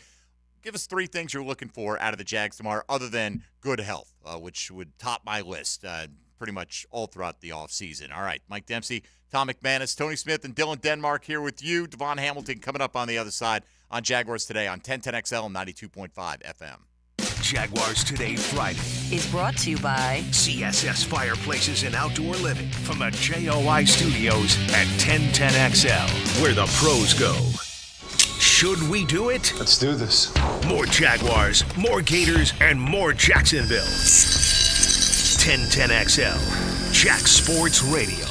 Give us 3 things you're looking for out of the Jags tomorrow other than good health, which would top my list pretty much all throughout the offseason. All right, Mike Dempsey, Tom McManus, Tony Smith, and Dylan Denmark here with you. Devon Hamilton coming up on the other side on Jaguars Today on 1010XL 92.5 FM. Jaguars Today Friday is brought to you by CSS Fireplaces and Outdoor Living from the JOI Studios at 1010XL, where the pros go. Should we do it? Let's do this. More Jaguars, more Gators, and more Jacksonville. 1010XL, Jack Sports Radio.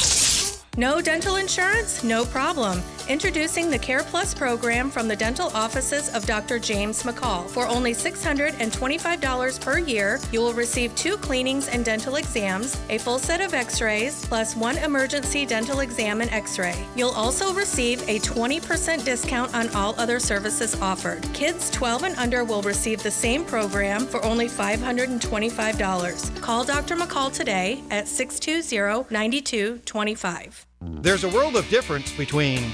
No dental insurance? No problem. Introducing the Care Plus program from the dental offices of Dr. James McCall. For only $625 per year, you will receive 2 cleanings and dental exams, a full set of x-rays, plus 1 emergency dental exam and x-ray. You'll also receive a 20% discount on all other services offered. Kids 12 and under will receive the same program for only $525. Call Dr. McCall today at 620-9225. There's a world of difference between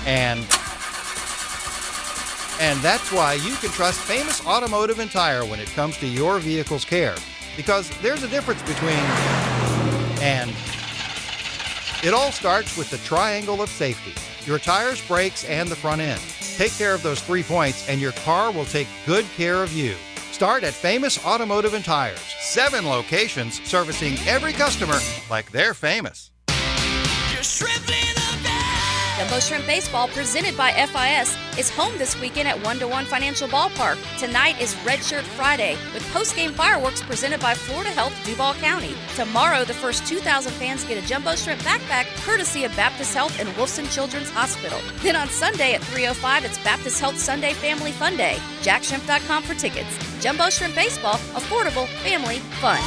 and that's why you can trust Famous Automotive and Tire when it comes to your vehicle's care. Because there's a difference between and. It all starts with the triangle of safety. Your tires, brakes, and the front end. Take care of those 3 points and your car will take good care of you. Start at Famous Automotive and Tires. 7 locations servicing every customer like they're famous. You're stripping the bed. Jumbo Shrimp Baseball, presented by FIS, is home this weekend at 1-to-1 Financial Ballpark. Tonight is Red Shirt Friday, with post-game fireworks presented by Florida Health Duval County. Tomorrow, the first 2,000 fans get a Jumbo Shrimp backpack, courtesy of Baptist Health and Wilson Children's Hospital. Then on Sunday at 3:05, it's Baptist Health Sunday Family Fun Day. JackShrimp.com for tickets. Jumbo Shrimp Baseball, affordable, family, fun.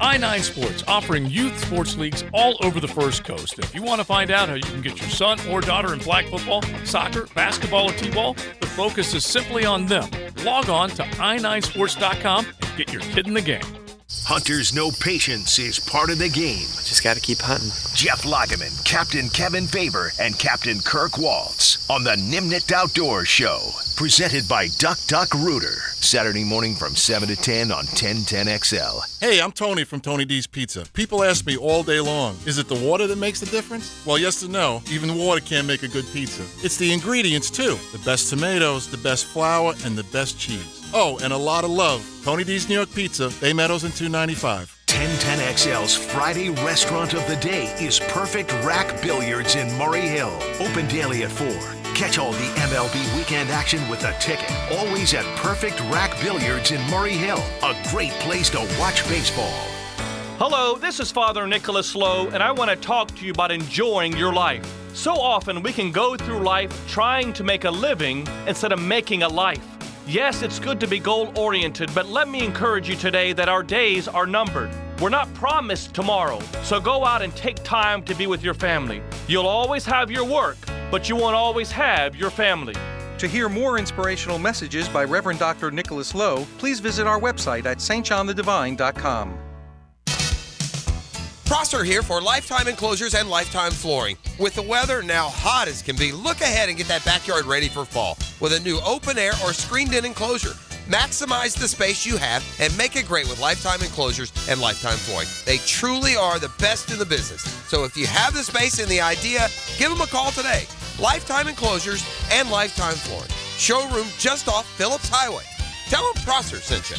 I-9 Sports, offering youth sports leagues all over the First Coast. And if you want to find out how you can get your son or daughter in flag football, soccer, basketball, or t-ball, the focus is simply on them. Log on to i9sports.com and get your kid in the game. Hunters know patience is part of the game. Just got to keep hunting. Jeff Lageman, Captain Kevin Favor, and Captain Kirk Waltz on the Nimnit Outdoors Show. Presented by Duck Duck Rooter. Saturday morning from 7 to 10 on 1010XL. Hey, I'm Tony from Tony D's Pizza. People ask me all day long, is it the water that makes the difference? Well, yes and no. Even water can't make a good pizza. It's the ingredients, too. The best tomatoes, the best flour, and the best cheese. Oh, and a lot of love. Tony D's New York Pizza, Bay Meadows and 295. 1010XL's Friday restaurant of the day is Perfect Rack Billiards in Murray Hill. Open daily at 4. Catch all the MLB weekend action with a ticket. Always at Perfect Rack Billiards in Murray Hill. A great place to watch baseball. Hello, this is Father Nicholas Lowe, and I want to talk to you about enjoying your life. So often we can go through life trying to make a living instead of making a life. Yes, it's good to be goal-oriented, but let me encourage you today that our days are numbered. We're not promised tomorrow, so go out and take time to be with your family. You'll always have your work, but you won't always have your family. To hear more inspirational messages by Reverend Dr. Nicholas Lowe, please visit our website at stjohnthedivine.com. Prosser here for Lifetime Enclosures and Lifetime Flooring. With the weather now hot as can be, look ahead and get that backyard ready for fall with a new open-air or screened-in enclosure. Maximize the space you have and make it great with Lifetime Enclosures and Lifetime Flooring. They truly are the best in the business. So if you have the space and the idea, give them a call today. Lifetime Enclosures and Lifetime Flooring. Showroom just off Phillips Highway. Tell them Prosser sent you.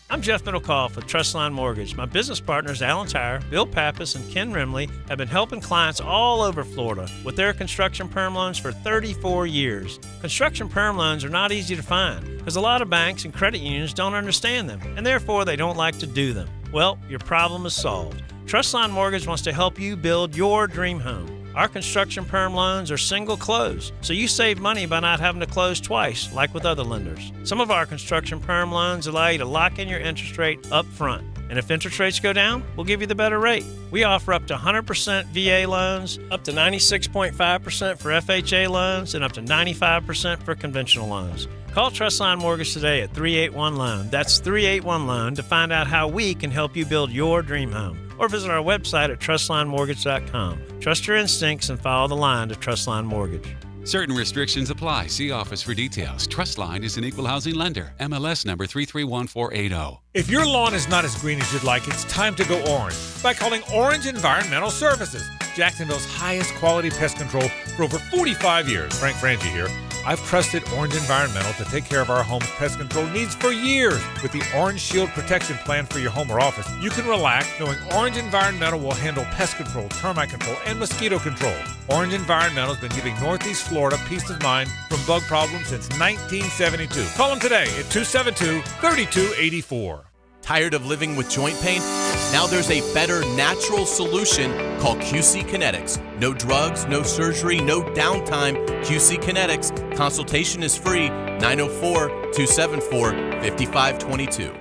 I'm Jeff Middlecoff with Trustline Mortgage. My business partners, Alan Tyre, Bill Pappas, and Ken Rimley, have been helping clients all over Florida with their construction perm loans for 34 years. Construction perm loans are not easy to find because a lot of banks and credit unions don't understand them, and therefore they don't like to do them. Well, your problem is solved. Trustline Mortgage wants to help you build your dream home. Our construction perm loans are single close, so you save money by not having to close twice, like with other lenders. Some of our construction perm loans allow you to lock in your interest rate up front. And if interest rates go down, we'll give you the better rate. We offer up to 100% VA loans, up to 96.5% for FHA loans, and up to 95% for conventional loans. Call Trustline Mortgage today at 381-LOAN. That's 381-LOAN to find out how we can help you build your dream home. Or visit our website at trustlinemortgage.com. Trust your instincts and follow the line to Trustline Mortgage. Certain restrictions apply. See office for details. Trustline is an equal housing lender. MLS number 331480. If your lawn is not as green as you'd like, it's time to go orange by calling Orange Environmental Services, Jacksonville's highest quality pest control for over 45 years. Frank Frangie here. I've trusted Orange Environmental to take care of our home's pest control needs for years. With the Orange Shield Protection Plan for your home or office, you can relax knowing Orange Environmental will handle pest control, termite control, and mosquito control. Orange Environmental has been giving Northeast Florida peace of mind from bug problems since 1972. Call them today at 272-3284. Tired of living with joint pain? Now there's a better natural solution called QC Kinetics. No drugs, no surgery, no downtime. QC Kinetics. Consultation is free. 904-274-5522.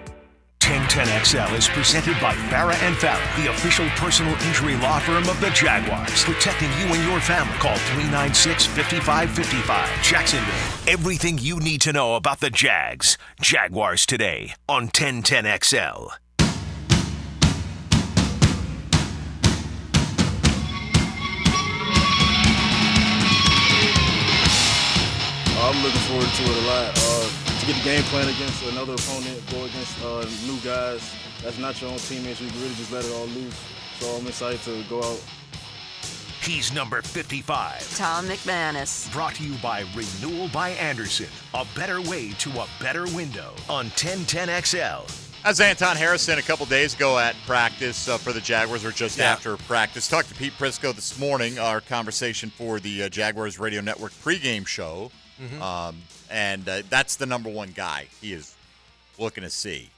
1010XL is presented by Farah & Farah, the official personal injury law firm of the Jaguars. Protecting you and your family. Call 396-5555. Jacksonville. Everything you need to know about the Jags. Jaguars today on 1010XL. I'm looking forward to it a lot. To get the game plan against another opponent, go against new guys. That's not your own teammates. You can really just let it all loose. So I'm excited to go out. He's number 55. Tom McManus. Brought to you by Renewal by Anderson. A better way to a better window on 1010XL. As Anton Harrison a couple days ago at practice for the Jaguars, or just after practice. Talked to Pete Prisco this morning, our conversation for the Jaguars Radio Network pregame show. And that's the number one guy he is looking to see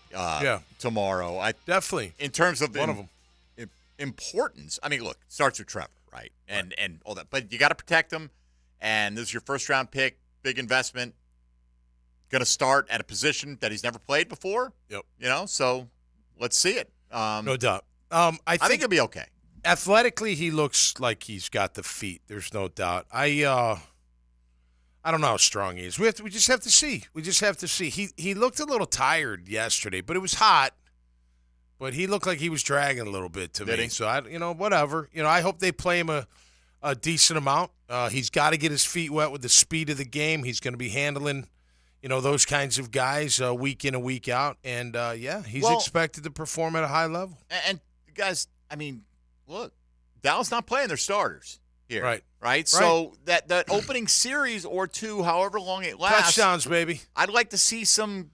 tomorrow. Definitely. In terms of one of them. Importance, I mean, look, it starts with Trevor, right? And all that. But you got to protect him. And this is your first-round pick, big investment. Going to start at a position that he's never played before. Yep. So let's see it. No doubt. I think he'll be okay. Athletically, he looks like he's got the feet. There's no doubt. I don't know how strong he is. We just have to see. We just have to see. He looked a little tired yesterday, but it was hot. But he looked like he was dragging a little bit to me. So whatever. I hope they play him a decent amount. He's got to get his feet wet with the speed of the game. He's going to be handling those kinds of guys week in and week out. And, he's expected to perform at a high level. And guys, I mean, look, Dallas not playing their starters here. Right? So that opening series or two, however long it lasts. Touchdowns, baby. I'd like to see some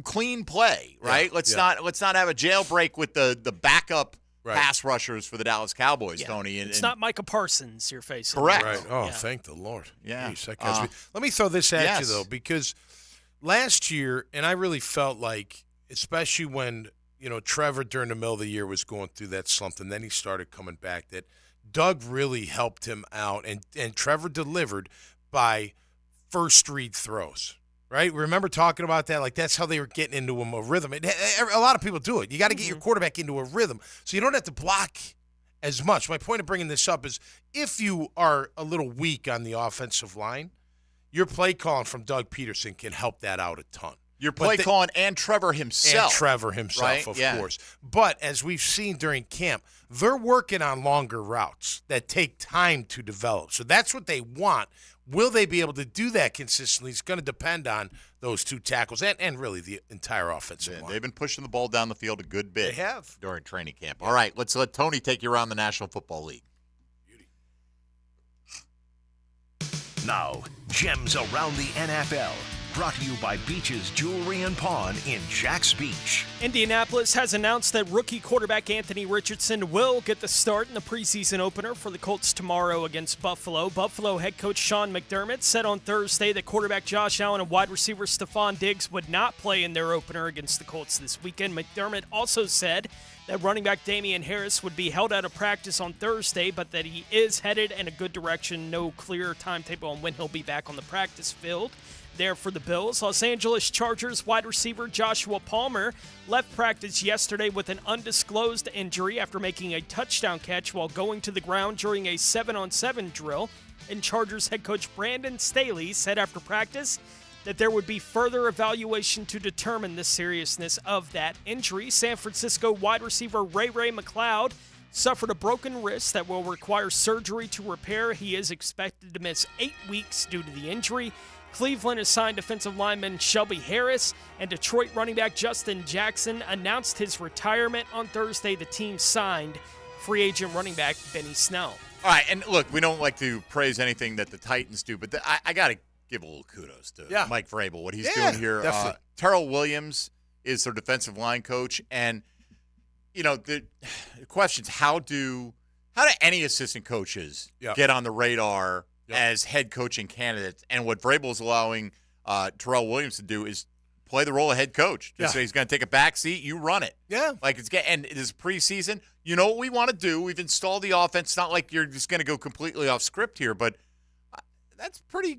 clean play, right? Yeah, let's not have a jailbreak with the backup pass rushers for the Dallas Cowboys, Tony. It's not Micah Parsons you're facing. Correct. Right. Oh, thank the Lord. Yeah. Jeez, let me throw this at you, though, because last year, and I really felt like, especially when, Trevor during the middle of the year was going through that slump, and then he started coming back, that Doug really helped him out, and Trevor delivered by first read throws. Right? Remember talking about that? Like, that's how they were getting into a rhythm. A lot of people do it. You got to get your quarterback into a rhythm so you don't have to block as much. My point of bringing this up is if you are a little weak on the offensive line, your play calling from Doug Peterson can help that out a ton. Your play calling and Trevor himself. Right? Of course. But as we've seen during camp, they're working on longer routes that take time to develop. So that's what they want. Will they be able to do that consistently? It's going to depend on those two tackles and really the entire offensive line. They've been pushing the ball down the field a good bit. They have. During training camp. All right, let's let Tony take you around the National Football League. Now, Gems Around the NFL. Brought to you by Beach's Jewelry and Pawn in Jax Beach. Indianapolis has announced that rookie quarterback Anthony Richardson will get the start in the preseason opener for the Colts tomorrow against Buffalo. Buffalo head coach Sean McDermott said on Thursday that quarterback Josh Allen and wide receiver Stephon Diggs would not play in their opener against the Colts this weekend. McDermott also said that running back Damian Harris would be held out of practice on Thursday, but that he is headed in a good direction. No clear timetable on when he'll be back on the practice field. There for the Bills, Los Angeles Chargers wide receiver Joshua Palmer left practice yesterday with an undisclosed injury after making a touchdown catch while going to the ground during a 7-on-7 drill. And Chargers head coach Brandon Staley said after practice that there would be further evaluation to determine the seriousness of that injury. San Francisco wide receiver Ray McLeod suffered a broken wrist that will require surgery to repair. He is expected to miss 8 weeks due to the injury. Cleveland has signed defensive lineman Shelby Harris, and Detroit running back Justin Jackson announced his retirement on Thursday. The team signed free agent running back Benny Snell. All right, and look, we don't like to praise anything that the Titans do, but I got to give a little kudos to Mike Vrabel, what he's doing here. Terrell Williams is their defensive line coach, and the question's how do any assistant coaches get on the radar as head coaching candidates? And what Vrabel is allowing Terrell Williams to do is play the role of head coach. Just say he's going to take a back seat, you run it. Yeah. And it is preseason. You know what we want to do? We've installed the offense. It's not like you're just going to go completely off script here, but that's pretty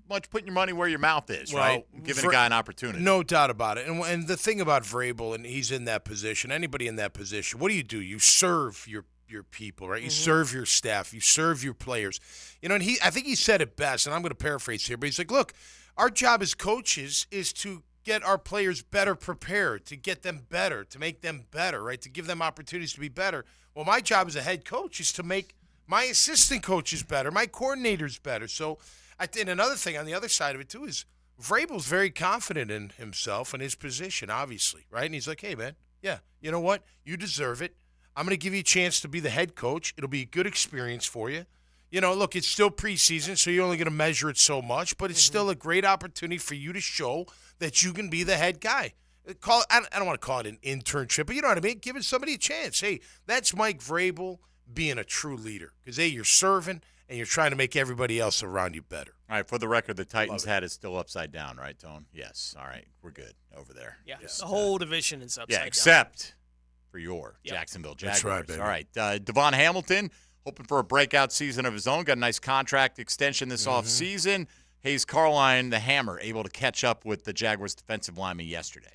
much putting your money where your mouth is, right? Giving a guy an opportunity. No doubt about it. And the thing about Vrabel, and he's in that position, anybody in that position, what do? You serve your people, right? You serve your staff. You serve your players. And I think he said it best, and I'm going to paraphrase here, but he's like, look, our job as coaches is to get our players better prepared, to get them better, to make them better, right? To give them opportunities to be better. Well, my job as a head coach is to make my assistant coaches better, my coordinators better. So, and another thing on the other side of it, too, is Vrabel's very confident in himself and his position, obviously, right? And he's like, hey, man, you know what? You deserve it. I'm going to give you a chance to be the head coach. It'll be a good experience for you. Look, it's still preseason, so you're only going to measure it so much, but it's still a great opportunity for you to show that you can be the head guy. I don't want to call it an internship, but you know what I mean? Giving somebody a chance. Hey, that's Mike Vrabel being a true leader. Because, hey, you're serving, and you're trying to make everybody else around you better. All right, for the record, the Titans' hat is still upside down, right, Tone? Yes. All right, we're good over there. Yeah, Just, the whole division is upside down. except for your Jacksonville Jaguars. That's right, baby. All right, Devon Hamilton, hoping for a breakout season of his own. Got a nice contract extension this offseason. Hayes Carline, the Hammer, able to catch up with the Jaguars defensive lineman yesterday.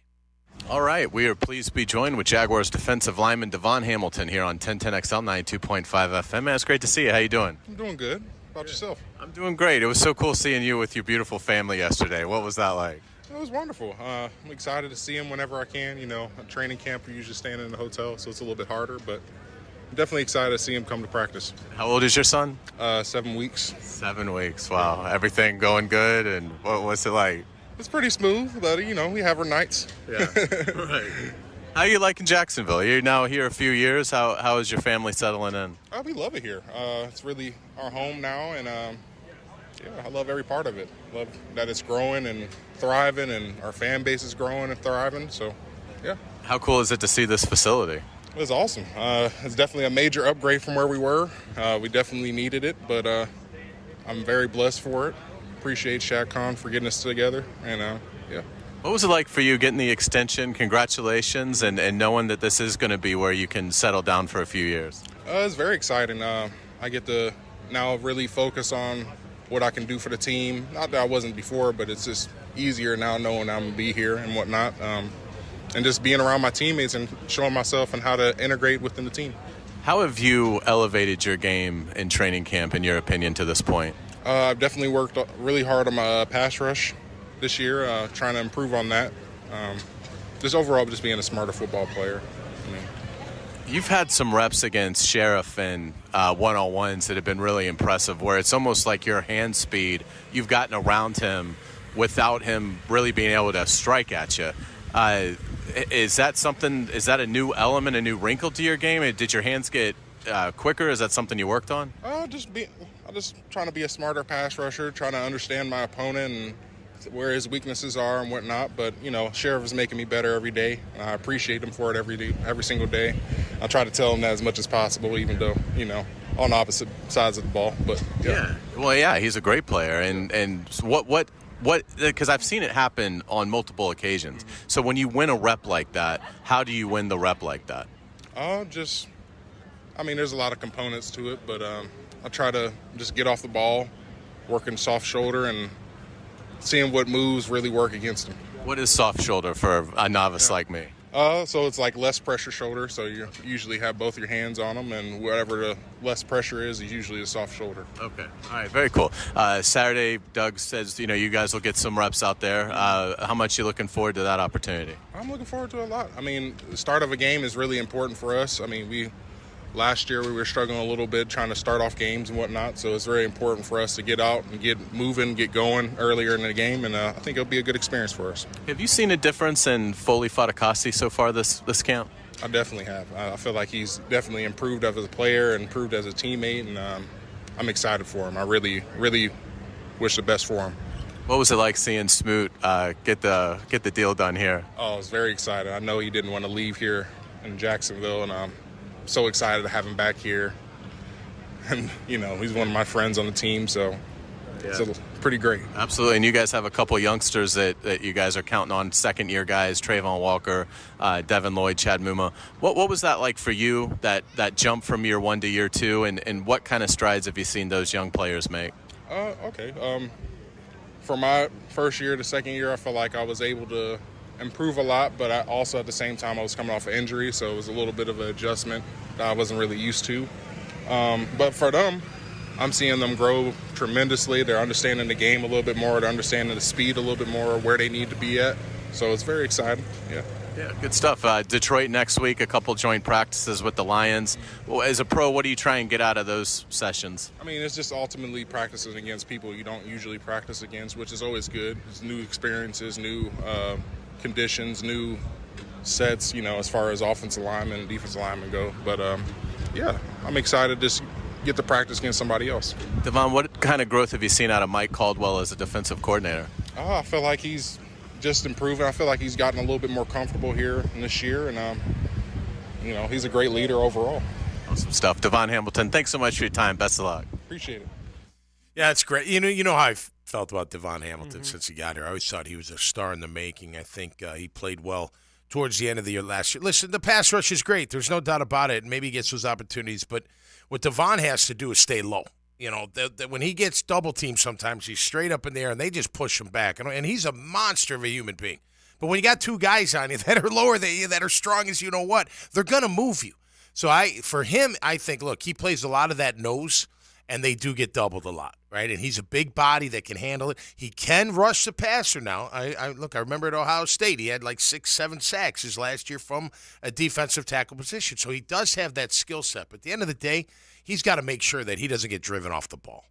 All right, we are pleased to be joined with Jaguars defensive lineman Devon Hamilton here on 1010XL 92.5 FM. Man, it's great to see you. How you doing? I'm doing good. How about yourself? I'm doing great. It was so cool seeing you with your beautiful family yesterday. What was that like? It was wonderful. I'm excited to see him whenever I can. You know, at training camp, we're usually staying in the hotel, so it's a little bit harder, but I'm definitely excited to see him come to practice. How old is your son? 7 weeks. 7 weeks. Wow. Everything going good? And what's it like? It's pretty smooth, but, you know, we have our nights. Yeah. Right. How are you liking Jacksonville? You're now here a few years. How is your family settling in? We love it here. It's really our home now, and I love every part of it. Love that it's growing and thriving, and our fan base is growing and thriving. So, yeah. How cool is it to see this facility? It was awesome. It's definitely a major upgrade from where we were. We definitely needed it, but I'm very blessed for it. Appreciate Shaq Khan for getting us together, and yeah. What was it like for you getting the extension? Congratulations, and knowing that this is going to be where you can settle down for a few years. It's very exciting. I get to now really focus on what I can do for the team. Not that I wasn't before, but it's just easier now knowing I'm going to be here and whatnot. And just being around my teammates and showing myself and how to integrate within the team. How have you elevated your game in training camp, in your opinion, to this point? I've definitely worked really hard on my pass rush this year, trying to improve on that. Just overall, just being a smarter football player. You've had some reps against Sheriff and one-on-ones that have been really impressive, where it's almost like your hand speed, you've gotten around him without him really being able to strike at you. Is that something? Is that a new element, a new wrinkle to your game? Did your hands get quicker? Is that something you worked on? I'm just trying to be a smarter pass rusher, trying to understand my opponent and where his weaknesses are and whatnot. But, you know, Sheriff is making me better every day. I appreciate him for it every single day. I try to tell him that as much as possible, even though, you know, on opposite sides of the ball. But yeah. Well, yeah, he's a great player. And what? Because I've seen it happen on multiple occasions. So when you win a rep like that, how do you win the rep like that? There's a lot of components to it, but I try to just get off the ball, working soft shoulder, and seeing what moves really work against him. What is soft shoulder for a novice like me? So it's like less pressure shoulder, so you usually have both your hands on them, and whatever the less pressure is usually a soft shoulder. Okay. All right, very cool. Saturday, Doug says, you guys will get some reps out there. How much are you looking forward to that opportunity? I'm looking forward to a lot. The start of a game is really important for us. Last year we were struggling a little bit trying to start off games and whatnot, so it's very important for us to get out and get moving, get going earlier in the game, and I think it'll be a good experience for us. Have you seen a difference in Foley Fatukasi so far this camp? I definitely have. I feel like he's definitely improved as a player, improved as a teammate, and I'm excited for him. I really, really wish the best for him. What was it like seeing Smoot get the deal done here? Oh, I was very excited. I know he didn't want to leave here in Jacksonville, and I'm so excited to have him back here. And, he's one of my friends on the team, so it's pretty great. Absolutely. And you guys have a couple youngsters that you guys are counting on, second-year guys, Trayvon Walker, Devin Lloyd, Chad Muma. What was that like for you, that jump from year one to year two, and what kind of strides have you seen those young players make? Okay. For my first year to second year, I felt like I was able to improve a lot, but I also at the same time I was coming off an injury, so it was a little bit of an adjustment that I wasn't really used to. But for them, I'm seeing them grow tremendously. They're understanding the game a little bit more. They're understanding the speed a little bit more, where they need to be at. So it's very exciting. Yeah, good stuff. Detroit next week, a couple joint practices with the Lions. Well, as a pro, what do you try and get out of those sessions? It's just ultimately practicing against people you don't usually practice against, which is always good. It's new experiences, new conditions, new sets, as far as offensive linemen and defensive linemen go. But, I'm excited to just get to practice against somebody else. Devon, what kind of growth have you seen out of Mike Caldwell as a defensive coordinator? I feel like he's just improving. I feel like he's gotten a little bit more comfortable here in this year, and he's a great leader overall. Awesome stuff. Devon Hamilton, thanks so much for your time. Best of luck. Appreciate it. Yeah, it's great. You know how I felt about Devon Hamilton since he got here. I always thought he was a star in the making. I think he played well towards the end of the year last year. Listen, the pass rush is great. There's no doubt about it. Maybe he gets those opportunities, but what Devon has to do is stay low. When he gets double teamed sometimes, he's straight up in the air, and they just push him back. And he's a monster of a human being. But when you got two guys on you that are lower than you, that are strong as you know what, they're going to move you. So for him, I think, look, he plays a lot of that nose, and they do get doubled a lot, right? And he's a big body that can handle it. He can rush the passer now. I remember at Ohio State, he had like 6-7 sacks his last year from a defensive tackle position. So he does have that skill set. But at the end of the day, he's got to make sure that he doesn't get driven off the ball.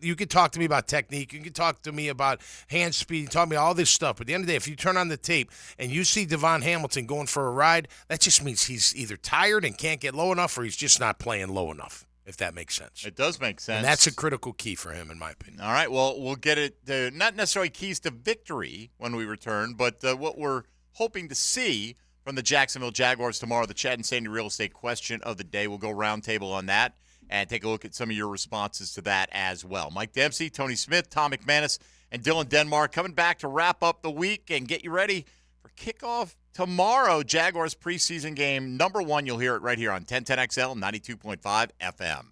You can talk to me about technique. You can talk to me about hand speed. You talk to me all this stuff. But at the end of the day, if you turn on the tape and you see Devon Hamilton going for a ride, that just means he's either tired and can't get low enough, or he's just not playing low enough, if that makes sense. It does make sense. And that's a critical key for him, in my opinion. All right, well, we'll get it, not necessarily keys to victory when we return, but what we're hoping to see from the Jacksonville Jaguars tomorrow, the Chad and Sandy real estate question of the day. We'll go roundtable on that and take a look at some of your responses to that as well. Mike Dempsey, Tony Smith, Tom McManus, and Dylan Denmark coming back to wrap up the week and get you ready for kickoff tomorrow. Jaguars preseason game number 1. You'll hear it right here on 1010XL 92.5 FM.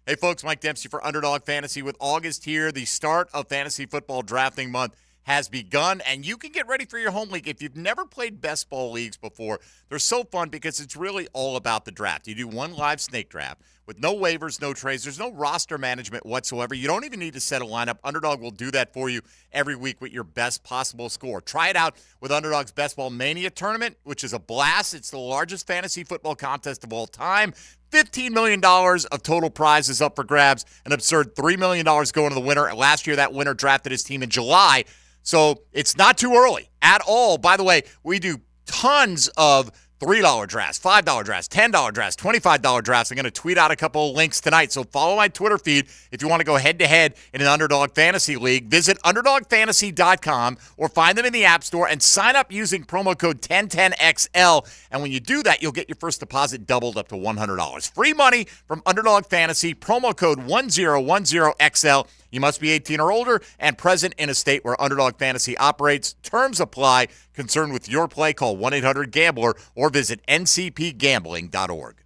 Hey, folks, Mike Dempsey for Underdog Fantasy. With August here, the start of fantasy football drafting month has begun, and you can get ready for your home league. If you've never played best ball leagues before, they're so fun because it's really all about the draft. You do one live snake draft with no waivers, no trades. There's no roster management whatsoever. You don't even need to set a lineup. Underdog will do that for you every week with your best possible score. Try it out with Underdog's Best Ball Mania tournament, which is a blast. It's the largest fantasy football contest of all time. $15 million of total prizes up for grabs. An absurd $3 million going to the winner. Last year, that winner drafted his team in July. So it's not too early at all. By the way, we do tons of $3 drafts, $5 drafts, $10 drafts, $25 drafts. I'm going to tweet out a couple of links tonight. So follow my Twitter feed if you want to go head-to-head in an Underdog Fantasy League. Visit UnderdogFantasy.com or find them in the App Store and sign up using promo code 1010XL. And when you do that, you'll get your first deposit doubled up to $100. Free money from Underdog Fantasy, promo code 1010XL. You must be 18 or older and present in a state where Underdog Fantasy operates. Terms apply. Concerned with your play, call 1-800-GAMBLER or visit ncpgambling.org.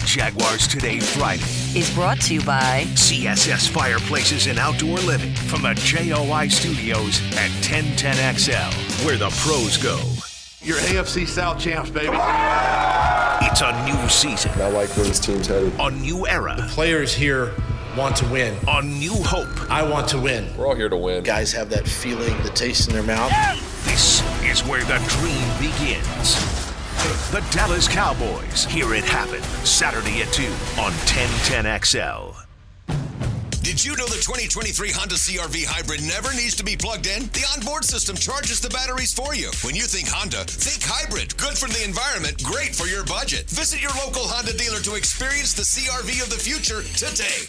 Jaguars Today Friday is brought to you by CSS Fireplaces and Outdoor Living from the JOI Studios at 1010XL, where the pros go. You're AFC South champs, baby. It's a new season. I like where this team's headed. A new era. The players here want to win. A new hope. I want to win. We're all here to win. Guys have that feeling, the taste in their mouth. This is where the dream begins. The Dallas Cowboys. Hear it happen Saturday at 2 on 1010XL. Did you know the 2023 Honda CR-V Hybrid never needs to be plugged in? The onboard system charges the batteries for you. When you think Honda, think hybrid. Good for the environment, great for your budget. Visit your local Honda dealer to experience the CR-V of the future today.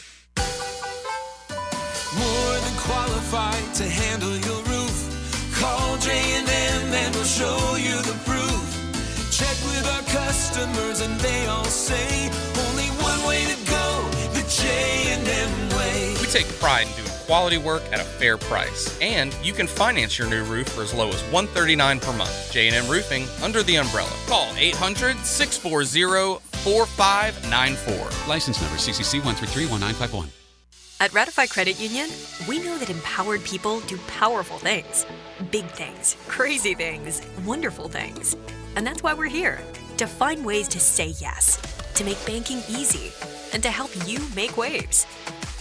More than qualified to handle your roof. Call J&M and we'll show you the proof. Check with our customers and they all say only one way to go, the J&M way. We take pride in doing quality work at a fair price, and you can finance your new roof for as low as $139 per month. J&M Roofing, under the umbrella. Call 800-640-4594. License number CCC 1331951. At Ratify Credit Union, we know that empowered people do powerful things. Big things, crazy things, wonderful things. And that's why we're here, to find ways to say yes, to make banking easy, and to help you make waves.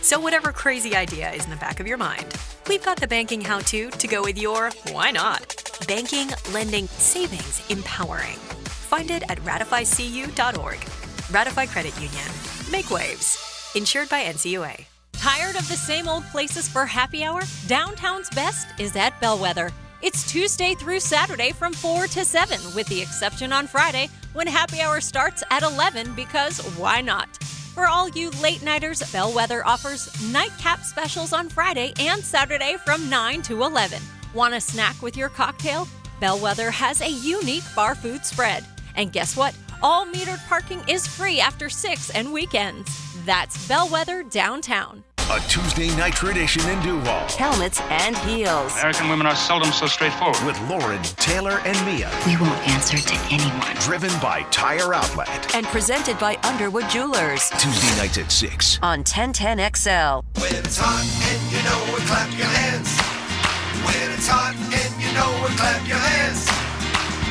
So whatever crazy idea is in the back of your mind, we've got the banking how-to to go with your why not. Banking, lending, savings, empowering. Find it at ratifycu.org. Ratify Credit Union. Make waves. Insured by NCUA. Tired of the same old places for happy hour? Downtown's best is at Bellwether. It's Tuesday through Saturday from 4 to 7, with the exception on Friday when happy hour starts at 11 because why not? For all you late-nighters, Bellwether offers nightcap specials on Friday and Saturday from 9 to 11. Want a snack with your cocktail? Bellwether has a unique bar food spread. And guess what? All metered parking is free after 6 and weekends. That's Bellwether downtown. A Tuesday night tradition in Duval. Helmets and heels. American women are seldom so straightforward. With Lauren, Taylor, and Mia. We won't answer to anyone. Driven by Tire Outlet. And presented by Underwood Jewelers. Tuesday nights at 6. On 1010XL. When it's hot and you know it, clap your hands. When it's hot and you know it, clap your hands.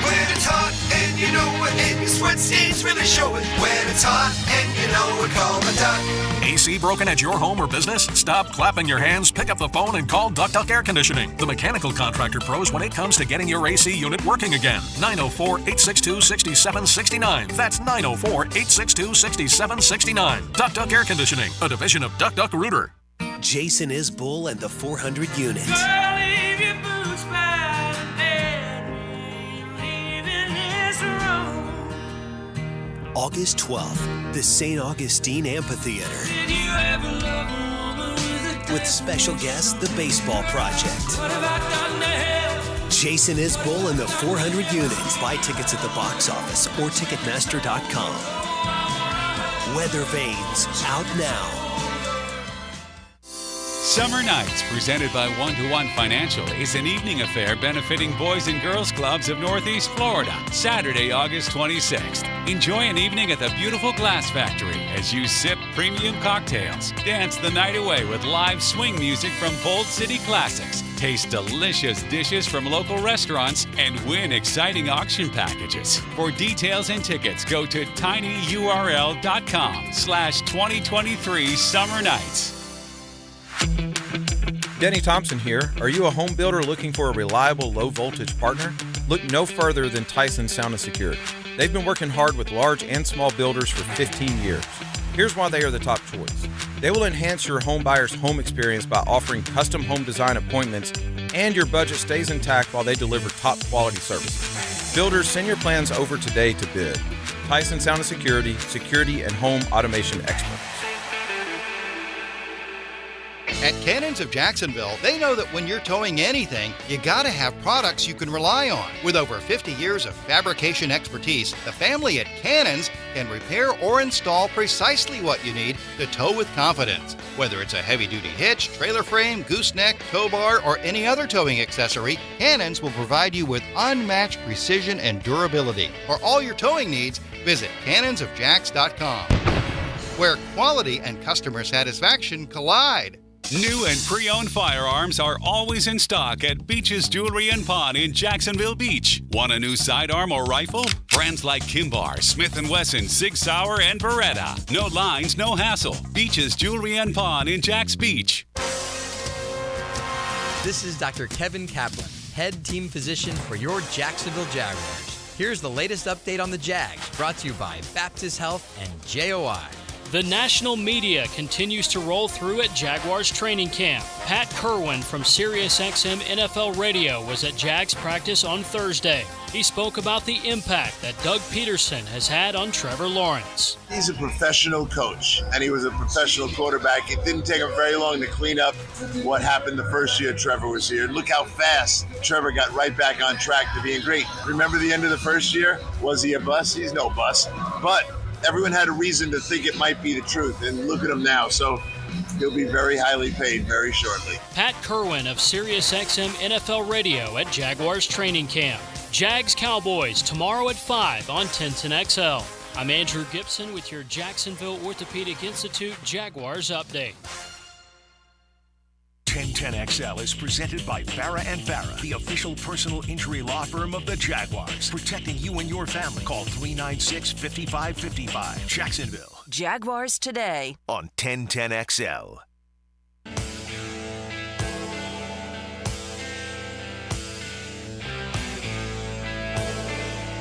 When it's hot and you know it, and your sweat stains really show it. When it's hot and you know it, call the Duck. AC broken at your home or business? Stop clapping your hands, pick up the phone, and call Duck Duck Air Conditioning, the mechanical contractor pros when it comes to getting your AC unit working again. 904-862-6769. That's 904-862-6769. Duck Duck Air Conditioning, a division of Duck Duck Rooter. Jason Isbell and the 400 Units. August 12th, the St. Augustine Amphitheater. With special guest, the Baseball Project. Jason Isbell and the 400 Units. Buy tickets at the box office or Ticketmaster.com. Weather Vanes, out now. Summer Nights, presented by One to One Financial, is an evening affair benefiting Boys and Girls Clubs of Northeast Florida. Saturday, August 26th. Enjoy an evening at the beautiful Glass Factory as you sip premium cocktails, dance the night away with live swing music from Bold City Classics, taste delicious dishes from local restaurants, and win exciting auction packages. For details and tickets, go to tinyurl.com/2023 Summer Nights. Denny Thompson here. Are you a home builder looking for a reliable low-voltage partner? Look no further than Tyson Sound and Security. They've been working hard with large and small builders for 15 years. Here's why they are the top choice. They will enhance your home buyer's home experience by offering custom home design appointments, and your budget stays intact while they deliver top quality services. Builders, send your plans over today to bid. Tyson Sound and Security, security and home automation experts. At Cannons of Jacksonville, they know that when you're towing anything, you gotta have products you can rely on. With over 50 years of fabrication expertise, the family at Cannons can repair or install precisely what you need to tow with confidence. Whether it's a heavy-duty hitch, trailer frame, gooseneck, tow bar, or any other towing accessory, Cannons will provide you with unmatched precision and durability. For all your towing needs, visit cannonsofjacks.com, where quality and customer satisfaction collide. New and pre-owned firearms are always in stock at Beach's Jewelry and Pawn in Jacksonville Beach. Want a new sidearm or rifle? Brands like Kimbar, Smith & Wesson, Sig Sauer, and Beretta. No lines, no hassle. Beach's Jewelry and Pawn in Jacks Beach. This is Dr. Kevin Kaplan, head team physician for your Jacksonville Jaguars. Here's the latest update on the Jags, brought to you by Baptist Health and JOI. The national media continues to roll through at Jaguars training camp. Pat Kerwin from SiriusXM NFL Radio was at Jags practice on Thursday. He spoke about the impact that Doug Peterson has had on Trevor Lawrence. He's a professional coach, and he was a professional quarterback. It didn't take him very long to clean up what happened the first year Trevor was here. Look how fast Trevor got right back on track to being great. Remember the end of the first year? Was he a bust? He's no bust. But everyone had a reason to think it might be the truth, and look at him now. So he'll be very highly paid very shortly. Pat Kerwin of SiriusXM NFL Radio at Jaguars training camp. Jags Cowboys tomorrow at 5 on 1010XL. I'm Andrew Gibson with your Jacksonville Orthopedic Institute Jaguars update. 1010XL is presented by Farah & Farah, the official personal injury law firm of the Jaguars. Protecting you and your family. Call 396-5555. Jacksonville. Jaguars today. On 1010XL.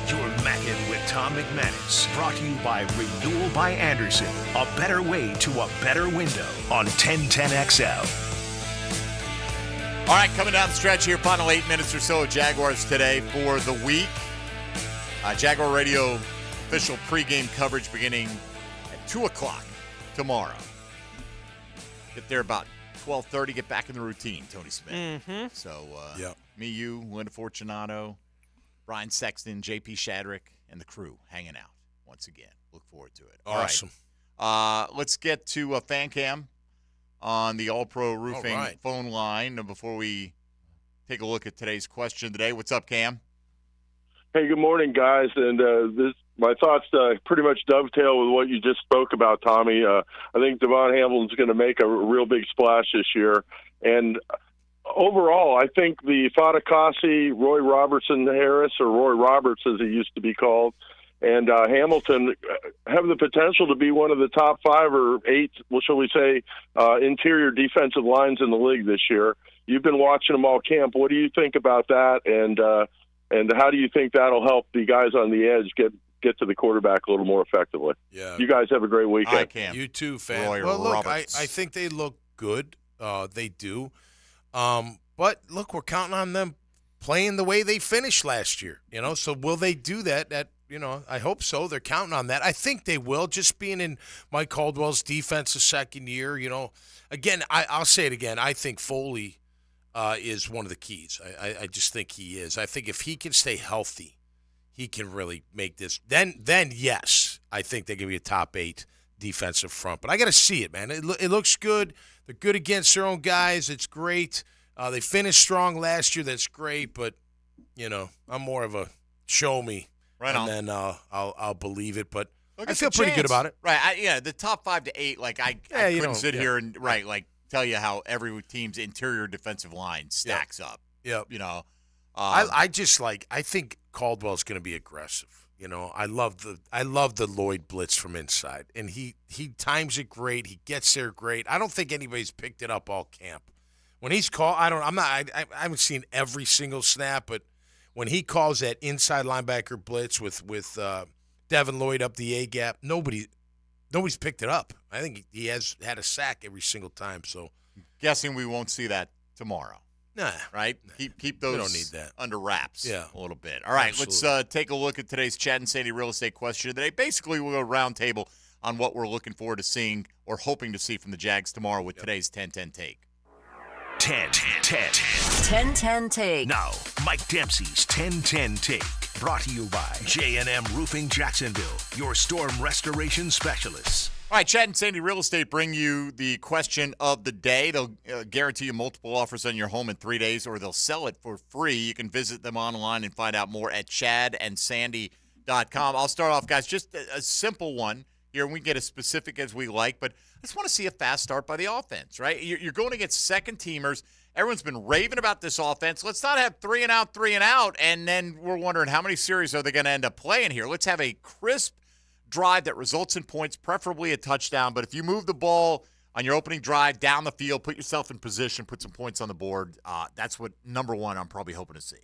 You're Mackin' with Tom McManus. Brought to you by Renewal by Anderson. A better way to a better window. On 1010XL. All right, coming down the stretch here, final 8 minutes or so of Jaguars today for the week. Jaguar Radio official pregame coverage beginning at 2 o'clock tomorrow. Get there about 12:30, get back in the routine, Tony Smith. Mm-hmm. So, me, you, Linda Fortunato, Brian Sexton, JP Shadrick, and the crew hanging out once again. Look forward to it. Awesome. All right. Let's get to Fan Cam on the All-Pro Roofing right. phone line before we take a look at today's question today. What's up, Cam? Hey, good morning, guys. And my thoughts pretty much dovetail with what you just spoke about, Tommy. I think Devon Hamilton's going to make a real big splash this year. And overall, I think the Fatukasi, Roy Robertson-Harris, or Roy Roberts as he used to be called, and Hamilton have the potential to be one of the top 5 or 8, well, shall we say, interior defensive lines in the league this year. You've been watching them all camp. What do you think about that? And how do you think that'll help the guys on the edge get to the quarterback a little more effectively? Yeah. You guys have a great weekend. I can. You too, fan. Roy Well, look, I Roberts. think they look good. They do. But, look, we're counting on them playing the way they finished last year. So will they do that? I hope so. They're counting on that. I think they will, just being in Mike Caldwell's defense the second year. Again, I'll say it again. I think Foley is one of the keys. I just think he is. I think if he can stay healthy, he can really make this. Then yes, I think they can be a top 8 defensive front. But I got to see it, man. It looks good. They're good against their own guys. It's great. They finished strong last year. That's great. But I'm more of a show me, Right on. and then I'll believe it. But Look, I it's feel a pretty good chance. about it. Right. The top 5 to 8, I you couldn't know, sit yeah. here and tell you how every team's interior defensive line stacks up. Yep. I I think Caldwell's going to be aggressive. I love the Lloyd blitz from inside, and he times it great. He gets there great. I don't think anybody's picked it up all camp. When he's called, I haven't seen every single snap, but when he calls that inside linebacker blitz with Devin Lloyd up the A gap, nobody's picked it up. I think he has had a sack every single time. So, guessing we won't see that tomorrow. Nah, right? Keep those we don't need that. under wraps Yeah. a little bit. All right, Absolutely. let's take a look at today's Chad and Sandy real estate question today. Basically, we'll go round table on what we're looking forward to seeing or hoping to see from the Jags tomorrow with today's 10-10 take. 10-10 take. Now, Mike Dempsey's 10-10 take. Brought to you by J&M Roofing Jacksonville, your storm restoration specialists. All right, Chad and Sandy Real Estate bring you the question of the day. They'll guarantee you multiple offers on your home in 3 days, or they'll sell it for free. You can visit them online and find out more at chadandsandy.com. I'll start off, guys, just a simple one here, and we can get as specific as we like, but I just want to see a fast start by the offense, right? You're going against second-teamers. Everyone's been raving about this offense. Let's not have 3 and out, and then we're wondering how many series are they going to end up playing here. Let's have a crisp drive that results in points, preferably a touchdown. But if you move the ball on your opening drive down the field, put yourself in position, put some points on the board, that's what, number one, I'm probably hoping to see.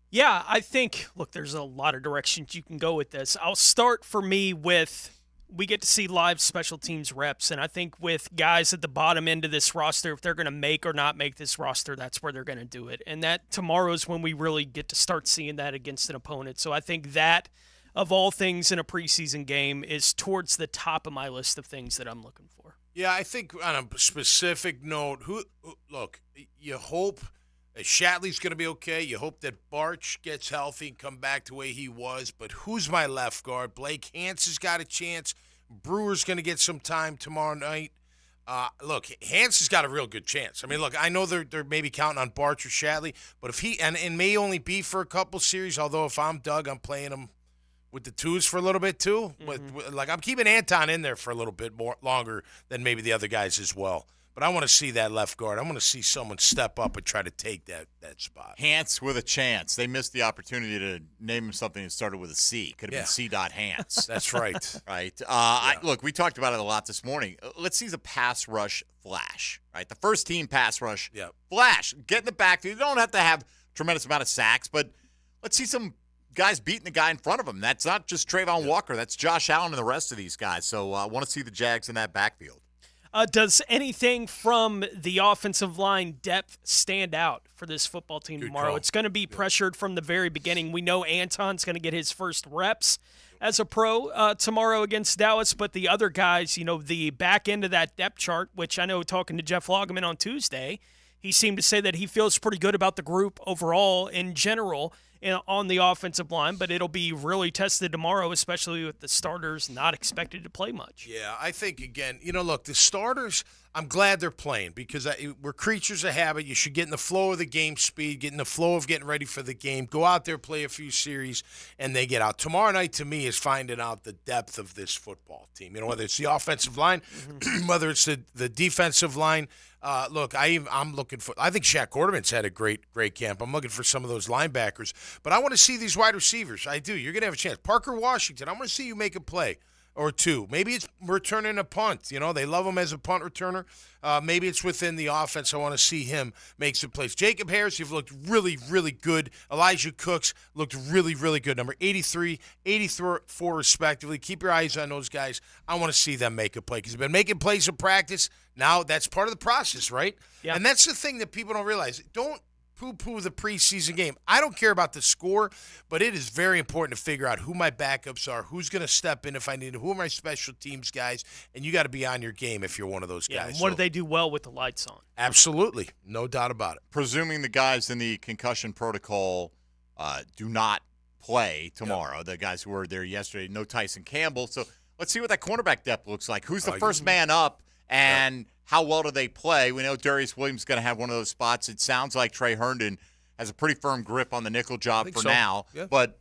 Yeah, I think, look, there's a lot of directions you can go with this. I'll start for me with we get to see live special teams reps, and I think with guys at the bottom end of this roster, if they're going to make or not make this roster, that's where they're going to do it. And that tomorrow's when we really get to start seeing that against an opponent. So I think that, of all things in a preseason game, is towards the top of my list of things that I'm looking for. Yeah, I think on a specific note, look, you hope that Shatley's going to be okay. You hope that Barch gets healthy and come back to the way he was. But who's my left guard? Blake Hance has got a chance. Brewer's going to get some time tomorrow night. Look, Hance has got a real good chance. I mean, look, I know they're maybe counting on Barch or Shatley, but if he and may only be for a couple series, although if I'm Doug, I'm playing him with the twos for a little bit too. Mm-hmm. I'm keeping Anton in there for a little bit more longer than maybe the other guys as well. But I want to see that left guard. I want to see someone step up and try to take that spot. Hance with a chance. They missed the opportunity to name him something that started with a C. Could have been C. Hance. That's right. Right. Look, we talked about it a lot this morning. Let's see the pass rush flash. Right. The first team pass rush flash. Get in the backfield. You don't have to have tremendous amount of sacks, but let's see some guys beating the guy in front of him. That's not just Trayvon Walker. That's Josh Allen and the rest of these guys. So I want to see the Jags in that backfield. Does anything from the offensive line depth stand out for this football team tomorrow? call. It's going to be pressured from the very beginning. We know Anton's going to get his first reps as a pro tomorrow against Dallas, but the other guys, the back end of that depth chart, which I know talking to Jeff Loggeman on Tuesday, he seemed to say that he feels pretty good about the group overall in general on the offensive line, but it'll be really tested tomorrow, especially with the starters not expected to play much. Yeah, I think, again, look, the starters, I'm glad they're playing because we're creatures of habit. You should get in the flow of the game speed, get in the flow of getting ready for the game, go out there, play a few series, and they get out. Tomorrow night, to me, is finding out the depth of this football team. Whether it's the offensive line, whether it's the defensive line. Look, I'm looking for – I think Shaq Quarterman's had a great camp. I'm looking for some of those linebackers. But I want to see these wide receivers. I do. You're going to have a chance. Parker Washington, I want to see you make a play or two. Maybe it's returning a punt. They love him as a punt returner. Maybe it's within the offense. I want to see him make some plays. Jacob Harris, you've looked really, really good. Elijah Cooks looked really, really good. Number 83, 84 respectively. Keep your eyes on those guys. I want to see them make a play because they've been making plays in practice. Now that's part of the process, right? Yeah. And that's the thing that people don't realize. Don't poo-poo the preseason game. I don't care about the score, but it is very important to figure out who my backups are, who's going to step in if I need, who are my special teams guys, and you got to be on your game if you're one of those guys. And what do they do well with the lights on? Absolutely. No doubt about it. Presuming the guys in the concussion protocol do not play tomorrow, the guys who were there yesterday, no Tyson Campbell. So let's see what that cornerback depth looks like. Who's the first man up? And how well do they play? We know Darius Williams is going to have one of those spots. It sounds like Trey Herndon has a pretty firm grip on the nickel job for now. Yeah. But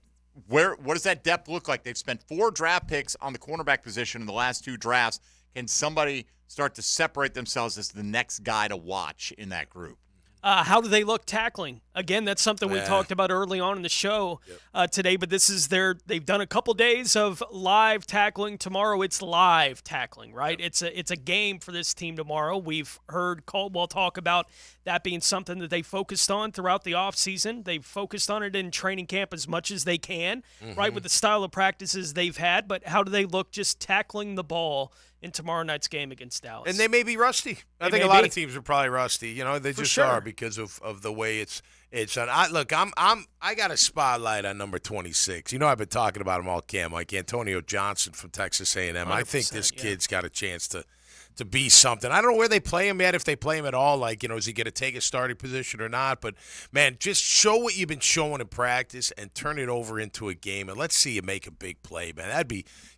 what does that depth look like? They've spent 4 draft picks on the cornerback position in the last 2 drafts. Can somebody start to separate themselves as the next guy to watch in that group? How do they look tackling? Again, that's something we talked about early on in the show today, but this is they've done a couple days of live tackling. Tomorrow it's live tackling, right? Yep. It's a game for this team tomorrow. We've heard Caldwell talk about that being something that they focused on throughout the offseason. They've focused on it in training camp as much as they can, right, with the style of practices they've had, but how do they look just tackling the ball in tomorrow night's game against Dallas? And they may be rusty. I think a lot of teams are probably rusty. They just are because of the way it's done. I got a spotlight on number 26. I've been talking about him all camp, like Antonio Johnson from Texas A&M. I think this kid's got a chance to be something. I don't know where they play him yet, if they play him at all. Is he going to take a starting position or not? But, man, just show what you've been showing in practice and turn it over into a game, and let's see you make a big play, man.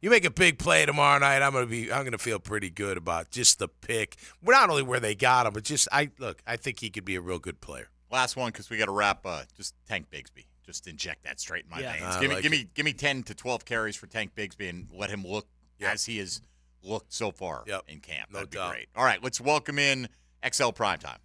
You make a big play tomorrow night, I'm going to feel pretty good about just the pick. Not only where they got him, but just I think he could be a real good player. Last one, because we got to wrap. Just Tank Bigsby. Just inject that straight in my veins. Give me 10 to 12 carries for Tank Bigsby and let him look as he has looked so far in camp. That'd be great. All right, let's welcome in XL Primetime.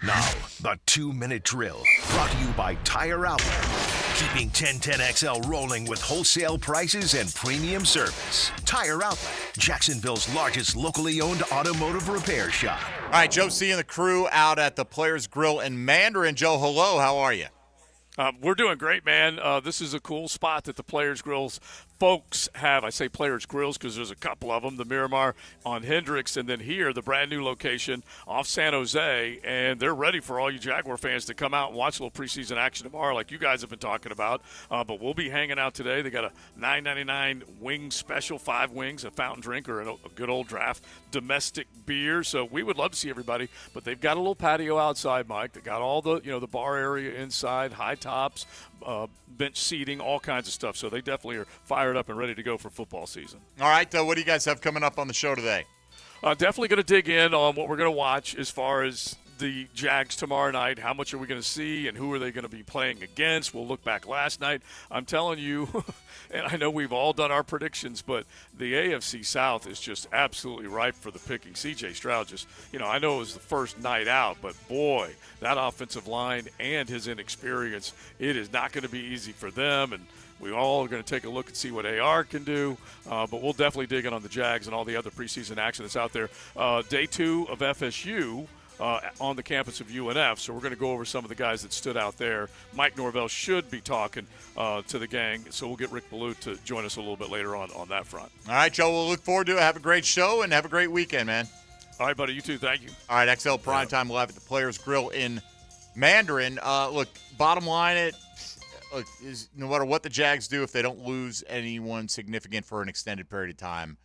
Now, the 2-minute drill, brought to you by Tire Outlet. Keeping 1010XL rolling with wholesale prices and premium service. Tire Outlet, Jacksonville's largest locally owned automotive repair shop. All right, Joe C. and the crew out at the Players Grill in Mandarin. Joe, hello. How are you? We're doing great, man. This is a cool spot that the Players Grills folks have. I say Players Grills because there's a couple of them, the Miramar on Hendricks, and then here, the brand new location off San Jose, and they're ready for all you Jaguar fans to come out and watch a little preseason action tomorrow like you guys have been talking about. But we'll be hanging out today. They got a $9.99 wing special, 5 wings, a fountain drink, or a good old draft domestic beer. So we would love to see everybody, but they've got a little patio outside, Mike. They got all the, the bar area inside, high tops, bench seating, all kinds of stuff. So they definitely are fired up and ready to go for football season. All right, what do you guys have coming up on the show today? Definitely going to dig in on what we're going to watch as far as the Jags tomorrow night. How much are we going to see, and who are they going to be playing against? We'll look back last night. I'm telling you, and I know we've all done our predictions, but the AFC South is just absolutely ripe for the picking. C.J. Stroud just, I know it was the first night out, but boy, that offensive line and his inexperience, it is not going to be easy for them, and we all are going to take a look and see what AR can do, but we'll definitely dig in on the Jags and all the other preseason action that's out there. Day 2 of FSU. On the campus of UNF, so we're going to go over some of the guys that stood out there. Mike Norvell should be talking to the gang, so we'll get Rick Ballou to join us a little bit later on that front. All right, Joe, we'll look forward to it. Have a great show, and have a great weekend, man. All right, buddy, you too. Thank you. All right, XL Primetime Live at the Players Grill in Mandarin. Look, bottom line, is no matter what the Jags do, if they don't lose anyone significant for an extended period of time,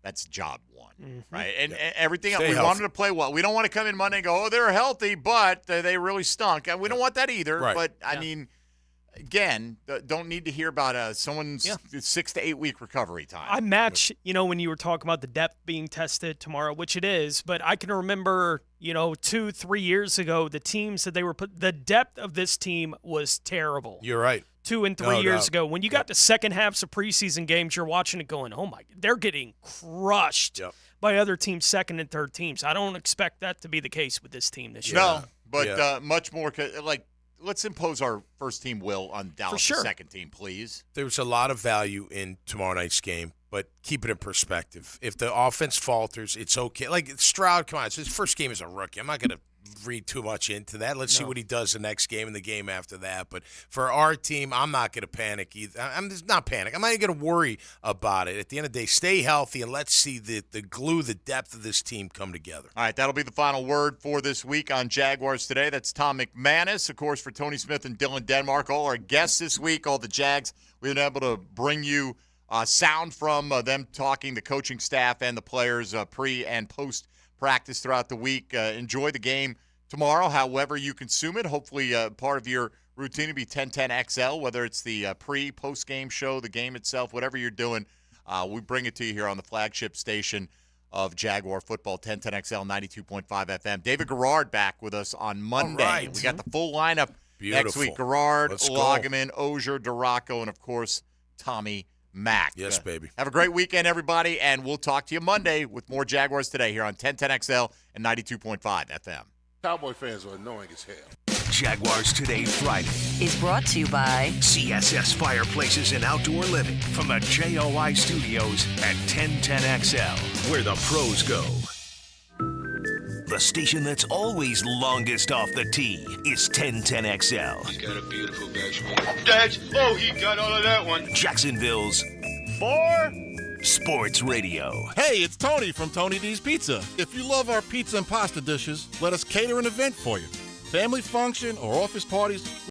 that's job one, right? And everything else, we wanted to play well. We don't want to come in Monday and go, oh, they're healthy, but they really stunk. And we don't want that either. Right. But, I mean, again, don't need to hear about someone's 6 to 8 week recovery time. I match, when you were talking about the depth being tested tomorrow, which it is, but I can remember, 2-3 years ago, the teams that they were the depth of this team was terrible. You're right. 2 and 3 years ago. When you got to second halves of preseason games, you're watching it going, oh my, they're getting crushed by other teams, second and third teams. I don't expect that to be the case with this team this year. No, but much more let's impose our first team will on Dallas' second team, please. There's a lot of value in tomorrow night's game, but keep it in perspective. If the offense falters, it's okay. Like Stroud, come on, it's his first game as a rookie. I'm not going to read too much into that. Let's see what he does the next game and the game after that. But for our team, I'm not going to panic either. I'm just not panic. I'm not even going to worry about it. At the end of the day, stay healthy and let's see the glue, the depth of this team come together. All right, that'll be the final word for this week on Jaguars Today. That's Tom McManus, of course, for Tony Smith and Dylan Denmark. All our guests this week, all the Jags. We've been able to bring you sound from them talking, the coaching staff and the players pre- and post-practice throughout the week. Enjoy the game tomorrow, however you consume it. Hopefully part of your routine will be 1010XL, whether it's the post-game show, the game itself, whatever you're doing. We bring it to you here on the flagship station of Jaguar football, 1010XL, 92.5 FM. David Garrard back with us on Monday. Right. We got the full lineup next week. Garrard, Loggeman, Ogier, Duraco, and, of course, Tommy Mack. Yes, baby. Have a great weekend, everybody, and we'll talk to you Monday with more Jaguars Today here on 1010XL and 92.5 FM. Cowboy fans are annoying as hell. Jaguars Today Friday is brought to you by CSS Fireplaces and Outdoor Living from the JOI Studios at 1010XL, where the pros go. The station that's always longest off the tee is 1010XL. He's got a beautiful badge. Oh, he got all of that one. Jacksonville's Sports Radio. Hey, it's Tony from Tony D's Pizza. If you love our pizza and pasta dishes, let us cater an event for you. Family function or office parties,